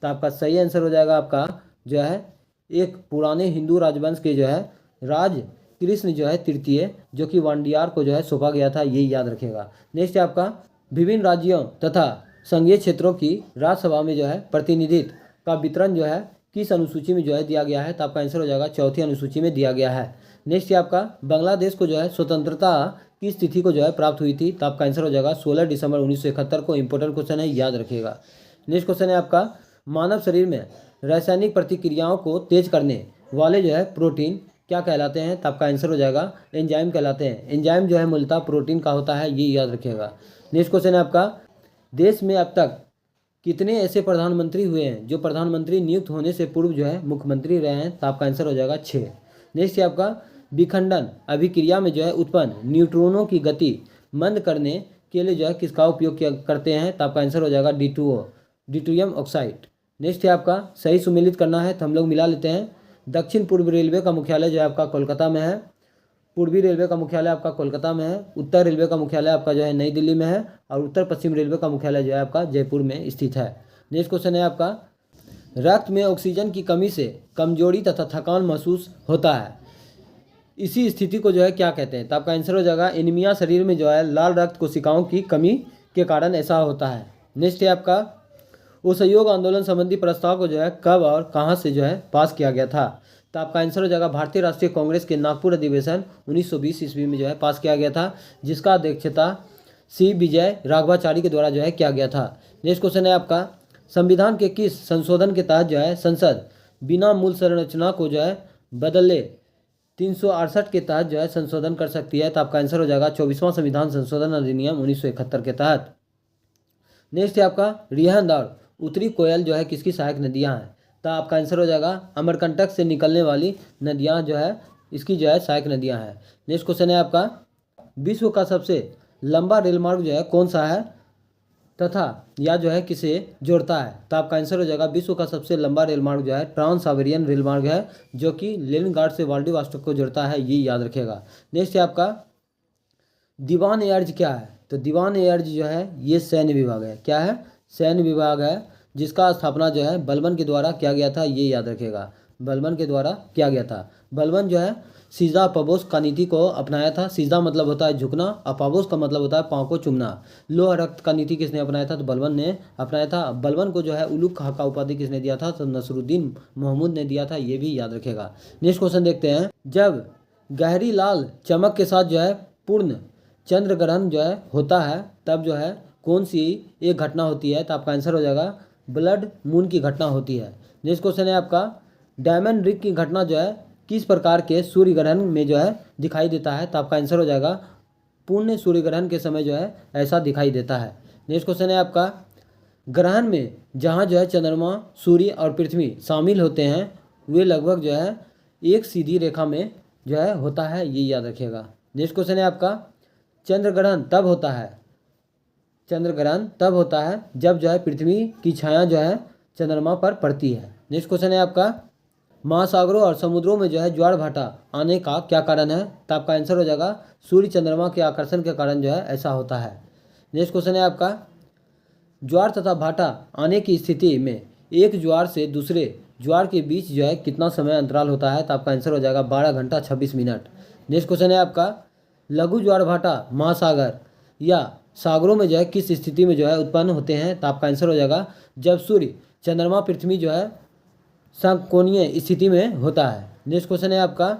तो आपका सही आंसर हो जाएगा आपका जो है एक पुराने हिंदू राजवंश के जो है राज कृष्ण जो है तृतीय, जो कि वांडियार को जो है सौंपा गया था, ये याद रखेगा। नेक्स्ट है आपका, विभिन्न राज्यों तथा संघीय क्षेत्रों की राज्यसभा में जो है प्रतिनिधित्व का वितरण जो है किस अनुसूची में जो है दिया गया है, तो आपका आंसर हो जाएगा चौथी अनुसूची में दिया गया है। नेक्स्ट है आपका, बांग्लादेश को जो है स्वतंत्रता किस तिथि को जो है प्राप्त हुई थी, तो आपका आंसर हो जाएगा 16 दिसंबर 1971 को। इंपॉर्टेंट क्वेश्चन है, याद रखिएगा। नेक्स्ट क्वेश्चन है आपका, मानव शरीर में रासायनिक प्रतिक्रियाओं को तेज करने वाले जो है प्रोटीन क्या कहलाते हैं, तो आपका आंसर हो जाएगा एंजाइम कहलाते हैं। एंजाइम जो है मूलतः प्रोटीन का होता है, ये याद रखिएगा। नेक्स्ट क्वेश्चन है आपका, देश में अब तक कितने ऐसे प्रधानमंत्री हुए हैं जो प्रधानमंत्री नियुक्त होने से पूर्व जो है मुख्यमंत्री रहे हैं, तो आपका आंसर हो जाएगा 6। नेक्स्ट है आपका, विखंडन अभिक्रिया में जो है उत्पन्न न्यूट्रॉनों की गति मंद करने के लिए जो है किसका उपयोग करते हैं, तो आपका आंसर हो जाएगा D2O, ड्यूटेरियम ऑक्साइड। नेक्स्ट है आपका, सही सुमेलित करना है तो हम लोग मिला लेते हैं। दक्षिण पूर्व रेलवे का मुख्यालय जो है आपका कोलकाता में है। पूर्वी रेलवे का मुख्यालय आपका कोलकाता में है, उत्तर रेलवे का मुख्यालय आपका जो है नई दिल्ली में है, और उत्तर पश्चिम रेलवे का मुख्यालय जो है आपका जयपुर में स्थित है। नेक्स्ट क्वेश्चन है आपका, रक्त में ऑक्सीजन की कमी से कमजोरी तथा थकान महसूस होता है, इसी स्थिति को जो है क्या कहते हैं? तो आपका आंसर हो जाएगा एनीमिया। शरीर में जो है लाल रक्त कोशिकाओं की कमी के कारण ऐसा होता है। नेक्स्ट है आपका, असहयोग आंदोलन संबंधी प्रस्ताव को जो है कब और कहाँ से जो है पास किया गया था? तो आपका आंसर हो जाएगा भारतीय राष्ट्रीय कांग्रेस के नागपुर अधिवेशन 1920 ईस्वी में जो है पास किया गया था, जिसका अध्यक्षता सी विजय राघवाचारी के द्वारा जो है किया गया था। नेक्स्ट क्वेश्चन है आपका, संविधान के किस संशोधन के तहत जो है संसद बिना मूल संरचना को जो है बदले 368 के तहत जो है संशोधन कर सकती है? तो आपका आंसर हो जाएगा 24वां संविधान संशोधन अधिनियम 1971 के तहत। नेक्स्ट है आपका, रिहंद और उत्तरी कोयल जो है किसकी सहायक नदियां हैं? तो आपका आंसर हो जाएगा अमरकंटक से निकलने वाली नदियां जो है इसकी जो है सहायक नदियां हैं। नेक्स्ट क्वेश्चन है आपका, विश्व का सबसे लंबा रेलमार्ग जो है कौन सा है तथा या जो है किसे जोड़ता है? तो आपका आंसर हो जाएगा विश्व का सबसे लंबा रेलमार्ग जो है ट्रांस साइबेरियन रेलमार्ग है, जो कि लेनिनग्राड से व्लादिवोस्टोक को जोड़ता है, ये याद रखेगा। नेक्स्ट है आपका, दीवान ए अर्ज क्या है? तो दीवान ए अर्ज जो है ये सैन्य विभाग है। क्या है? सैन्य विभाग है, जिसका स्थापना जो है बलबन के द्वारा किया गया था, ये याद रखेगा, बलबन के द्वारा किया गया था। बलबन जो है सीधा अपाबोस का नीति को अपनाया था। सीधा मतलब होता है झुकना, अपाबोस का मतलब होता है पाँव को चूमना। लोह रक्त का नीति किसने अपनाया था? तो बलबन ने अपनाया था। बलबन को जो है उलुग खां का उपाधि किसने दिया था? तो नसरुद्दीन महमूद ने दिया था, ये भी याद रखेगा। नेक्स्ट क्वेश्चन देखते हैं, जब गहरी लाल चमक के साथ जो है पूर्ण चंद्र ग्रहण जो है होता है, तब जो है कौन सी एक घटना होती है? तो आपका आंसर हो जाएगा ब्लड मून की घटना होती है। नेक्स्ट क्वेश्चन है आपका, डायमंड रिंग की घटना जो है किस प्रकार के सूर्य ग्रहण में जो है दिखाई देता है? तो आपका आंसर हो जाएगा पूर्ण सूर्य ग्रहण के समय जो है ऐसा दिखाई देता है। नेक्स्ट क्वेश्चन है आपका, ग्रहण में जहाँ जो है चंद्रमा, सूर्य और पृथ्वी शामिल होते हैं, वे लगभग जो है एक सीधी रेखा में जो है होता है, ये याद रखिएगा। नेक्स्ट क्वेश्चन है आपका, चंद्र ग्रहण तब होता है, चंद्र ग्रहण तब होता है जब जो है पृथ्वी की छाया जो है चंद्रमा पर पड़ती है। नेक्स्ट क्वेश्चन है आपका, महासागरों और समुद्रों में जो है ज्वार भाटा आने का क्या कारण है? तो आपका आंसर हो जाएगा सूर्य चंद्रमा के आकर्षण के कारण जो है ऐसा होता है। नेक्स्ट क्वेश्चन है आपका, ज्वार तथा भाटा आने की स्थिति में एक ज्वार से दूसरे ज्वार के बीच जो है कितना समय अंतराल होता है? तो आपका आंसर हो जाएगा 12 घंटा 26 मिनट। नेक्स्ट क्वेश्चन है आपका, लघु ज्वार भाटा महासागर या सागरों में जो है किस स्थिति में जो है उत्पन्न होते हैं? तो आपका आंसर हो जाएगा जब सूर्य चंद्रमा पृथ्वी जो है समकोणीय स्थिति में होता है। नेक्स्ट क्वेश्चन है आपका,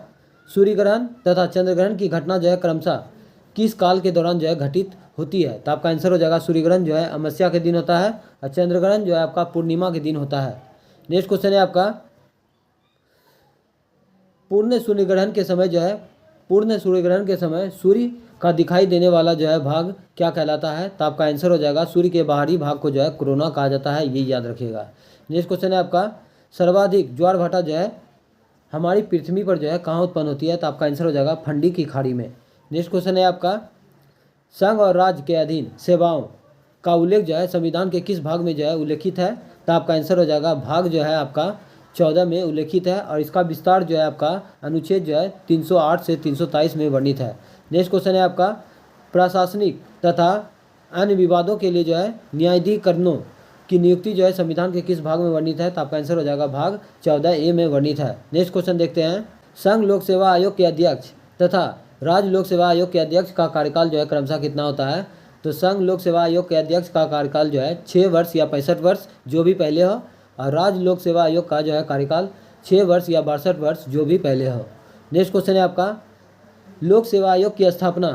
सूर्य ग्रहण तथा चंद्र ग्रहण की घटना जो है क्रमशः किस काल के दौरान जो है घटित होती है? तो आपका आंसर हो जाएगा सूर्य ग्रहण जो है अमावस्या के दिन होता है और चंद्र ग्रहण जो है आपका पूर्णिमा के दिन होता है। नेक्स्ट क्वेश्चन है आपका, पूर्ण सूर्य ग्रहण के समय जो है पूर्ण सूर्य ग्रहण के समय सूर्य का दिखाई देने वाला जो है भाग क्या कहलाता है? तो आपका आंसर हो जाएगा सूर्य के बाहरी भाग को जो है कोरोना कहा जाता है, ये याद रखिएगा। नेक्स्ट क्वेश्चन है आपका, सर्वाधिक ज्वार भाटा जो है हमारी पृथ्वी पर जो है कहाँ उत्पन्न होती है? तो आपका आंसर हो जाएगा फंडी की खाड़ी में। नेक्स्ट क्वेश्चन है आपका, संघ और राज्य के अधीन सेवाओं का उल्लेख जो है संविधान के किस भाग में जो है उल्लेखित है? तो आपका आंसर हो जाएगा भाग जो है आपका 14 में उल्लेखित है, और इसका विस्तार जो है आपका अनुच्छेद जो है 308 से 323 में वर्णित है। नेक्स्ट क्वेश्चन है आपका, प्रशासनिक तथा अन्य विवादों के लिए जो है न्यायाधिकरणों की नियुक्ति जो है संविधान के किस भाग में वर्णित है? तो आपका आंसर हो जाएगा भाग 14A में वर्णित है। नेक्स्ट क्वेश्चन देखते हैं, संघ लोक सेवा आयोग के अध्यक्ष तथा राज्य लोक सेवा आयोग के अध्यक्ष का कार्यकाल जो है क्रमशः कितना होता है? तो संघ लोक सेवा आयोग के अध्यक्ष का कार्यकाल जो है 6 वर्ष या 65 वर्ष जो भी पहले हो, और राज्य लोक सेवा आयोग का जो है कार्यकाल 6 वर्ष या 62 वर्ष जो भी पहले हो। नेक्स्ट क्वेश्चन है आपका, लोक सेवा आयोग की स्थापना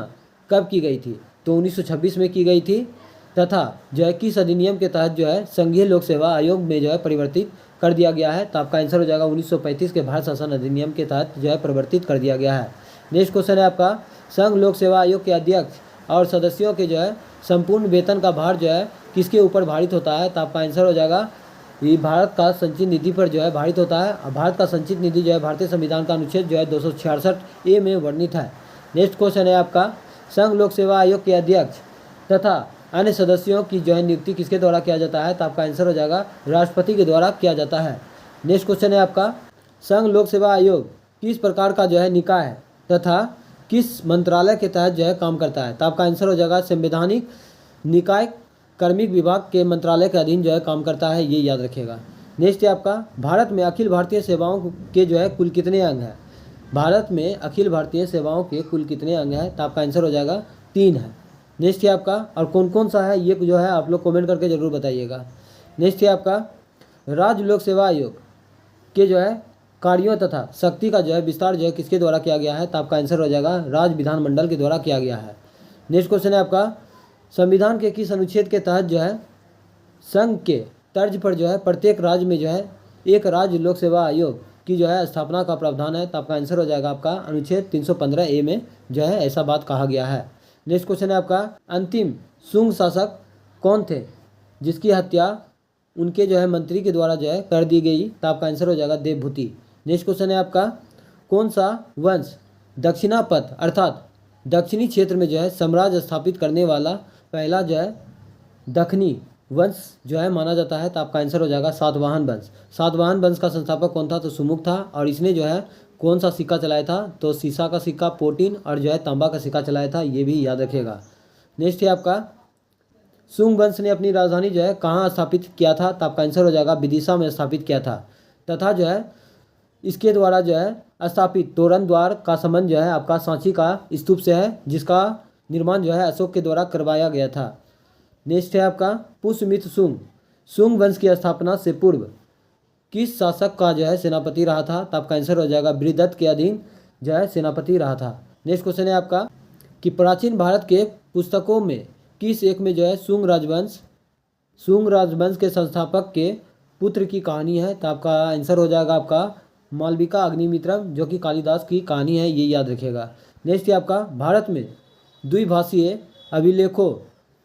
कब की गई थी? तो 1926 में की गई थी, तथा जो है किस अधिनियम के तहत जो है संघीय लोक सेवा आयोग में जो है परिवर्तित कर दिया गया है? तो आपका आंसर हो जाएगा 1935 के भारत शासन अधिनियम के तहत जो है परिवर्तित कर दिया गया है। नेक्स्ट क्वेश्चन है आपका, संघ लोक सेवा आयोग के अध्यक्ष और सदस्यों के जो है संपूर्ण वेतन का भार जो है किसके ऊपर भारित होता है? तो आपका आंसर हो जाएगा ये भारत का संचित निधि पर जो है भारित होता है, और भारत का संचित निधि जो है भारतीय संविधान का अनुच्छेद जो है 266A में वर्णित है। नेक्स्ट क्वेश्चन है आपका, संघ लोक सेवा आयोग के अध्यक्ष तथा अन्य सदस्यों की जो है नियुक्ति किसके द्वारा किया जाता है? तो आपका आंसर हो जाएगा राष्ट्रपति के द्वारा किया जाता है। नेक्स्ट क्वेश्चन है आपका, संघ लोक सेवा आयोग किस प्रकार का जो है निकाय तथा किस मंत्रालय के तहत जो है काम करता है? तो आपका आंसर हो जाएगा संवैधानिक निकाय कार्मिक विभाग के मंत्रालय के अधीन जो है काम करता है, ये याद रखिएगा। नेक्स्ट है आपका भारत में अखिल भारतीय सेवाओं के जो है कुल कितने अंग हैं? भारत में अखिल भारतीय सेवाओं के कुल कितने अंग हैं? तो आपका आंसर हो जाएगा 3 है। नेक्स्ट है आपका, और कौन कौन सा है ये जो है आप लोग कमेंट करके ज़रूर बताइएगा। नेक्स्ट है आपका राज्य लोक सेवा आयोग के जो है कार्यों तथा शक्ति का जो है विस्तार जो है किसके द्वारा किया गया है? तो आपका आंसर हो जाएगा राज्य विधानमंडल के द्वारा किया गया है। नेक्स्ट क्वेश्चन है आपका संविधान के किस अनुच्छेद के तहत जो है संघ के तर्ज पर जो है प्रत्येक राज्य में जो है एक राज्य लोक सेवा आयोग की जो है स्थापना का प्रावधान है? तो आपका आंसर हो जाएगा आपका अनुच्छेद 315A में जो है ऐसा बात कहा गया है। नेक्स्ट क्वेश्चन है आपका अंतिम शुंग शासक कौन थे जिसकी हत्या उनके जो है मंत्री के द्वारा जो है कर दी गई? तो आपका आंसर हो जाएगा देवभूति। नेक्स्ट क्वेश्चन है आपका कौन सा वंश दक्षिणापथ अर्थात दक्षिणी क्षेत्र में जो है साम्राज्य स्थापित करने वाला पहला जो है दखनी वंश जो है माना जाता है? तो आपका आंसर हो जाएगा सातवाहन वंश। सातवाहन वंश का संस्थापक कौन था? तो सुमुख था। और इसने जो है कौन सा सिक्का चलाया था? तो सीसा का सिक्का, पोटीन और जो है तांबा का सिक्का चलाया था, ये भी याद रखिएगा। नेक्स्ट है आपका शुंग वंश ने अपनी राजधानी जो है कहाँ स्थापित किया था? तो आपका आंसर हो जाएगा विदिशा में स्थापित किया था। तथा जो है इसके द्वारा जो है स्थापित तोरण द्वार का संबंध जो है आपका सांची का स्तूप से है, जिसका निर्माण जो है अशोक के द्वारा करवाया गया था। नेक्स्ट है आपका पुष्यमित्र शुंग शुंग वंश की स्थापना से पूर्व किस शासक का जो है सेनापति रहा था? तो आपका आंसर हो जाएगा बृहदत्त के अधीन जो है सेनापति रहा था। नेक्स्ट क्वेश्चन है आपका कि प्राचीन भारत के पुस्तकों में किस एक में जो है शुंग राजवंश के संस्थापक के पुत्र की कहानी है? तो आपका आंसर हो जाएगा आपका मालविका अग्निमित्रम, जो कि कालिदास की कहानी है, ये याद रखिएगा। नेक्स्ट है आपका भारत में द्विभाषीय अभिलेखों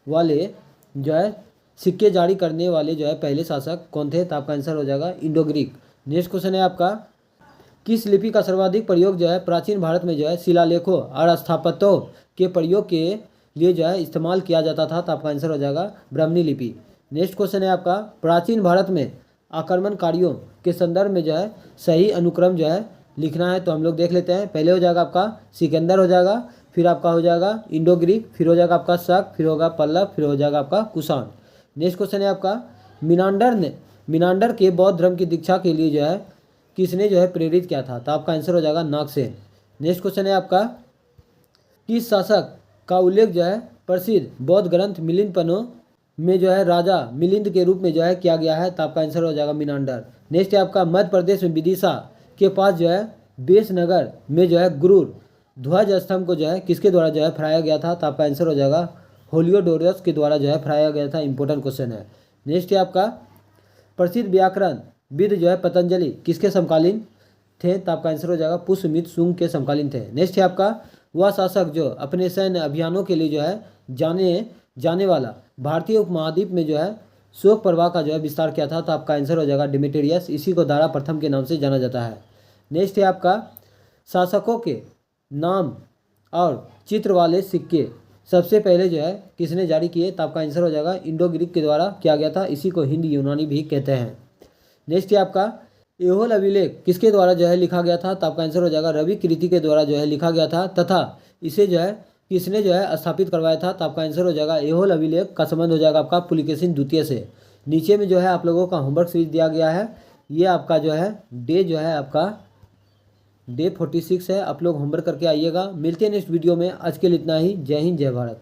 वाले जो है सिक्के जारी करने वाले जो है पहले शासक कौन थे? तो आपका आंसर हो जाएगा इंडो ग्रीक। नेक्स्ट क्वेश्चन है आपका किस लिपि का सर्वाधिक प्रयोग जो है प्राचीन भारत में जो है शिलालेखों और स्थापत्यों के प्रयोग के लिए जो है इस्तेमाल किया जाता था? तो आपका आंसर हो जाएगा ब्राह्मणी लिपि। नेक्स्ट क्वेश्चन है आपका प्राचीन भारत में आक्रमणकारियों के संदर्भ में जो है सही अनुक्रम जो है लिखना है, तो हम लोग देख लेते हैं। पहले हो जाएगा आपका सिकंदर हो जाएगा, फिर आपका हो जाएगा इंडो ग्रीक, फिर हो जाएगा आपका शक, फिर होगा पल्लव, फिर हो जाएगा आपका कुषाण। नेक्स्ट क्वेश्चन है आपका मिनांडर के बौद्ध धर्म की दीक्षा के लिए जो है किसने जो है प्रेरित किया था? तो आपका आंसर हो जाएगा नागसेन। नेक्स्ट क्वेश्चन है आपका किस शासक का उल्लेख जो है प्रसिद्ध बौद्ध ग्रंथ मिलिंदपनो में जो है राजा मिलिंद के रूप में जो है किया गया है? तो आपका आंसर हो जाएगा मिनांडर। नेक्स्ट है आपका मध्य प्रदेश में विदिशा के पास जो है बेसनगर में जो है गुरूर ध्वज स्तंभ को जो है किसके द्वारा जो है फहराया गया था? तो आपका आंसर हो जाएगा होलियोडोरस के द्वारा जो है फहराया गया था। इंपॉर्टेंट क्वेश्चन है। नेक्स्ट है आपका प्रसिद्ध व्याकरण विद जो है पतंजलि किसके समकालीन थे? तो आपका आंसर हो जाएगा पुष्यमित्र शुंग के समकालीन थे। नेक्स्ट है आपका वह शासक जो अपने सैन्य अभियानों के लिए जो है जाने वाला भारतीय उपमहाद्वीप में जो है शोक प्रवाह का जो है विस्तार किया था? तो आपका आंसर हो जाएगा डिमेट्रियस, इसी को दारा प्रथम के नाम से जाना जाता है। नेक्स्ट है आपका शासकों के नाम और चित्र वाले सिक्के सबसे पहले जो है किसने जारी किए? तो आपका आंसर हो जाएगा इंडो ग्रीक के द्वारा किया गया था, इसी को हिंद यूनानी भी कहते हैं। नेक्स्ट है आपका एहोल अभिलेख किसके द्वारा जो है लिखा गया था? तो आपका आंसर हो जाएगा रवि कृति के द्वारा जो है लिखा गया था, तथा इसे जो है किसने जो है स्थापित करवाया था? तो आपका आंसर हो जाएगा एहोल अभिलेख का संबंध हो जाएगा आपका पुलिकेशिन द्वितीय से। नीचे में जो है आप लोगों का होमवर्क सीरीज दिया गया है, ये आपका जो है आपका डे 46 है। आप लोग होमवर्क करके आइएगा। मिलते हैं नेक्स्ट वीडियो में। आज के लिए इतना ही। जय हिंद, जय भारत।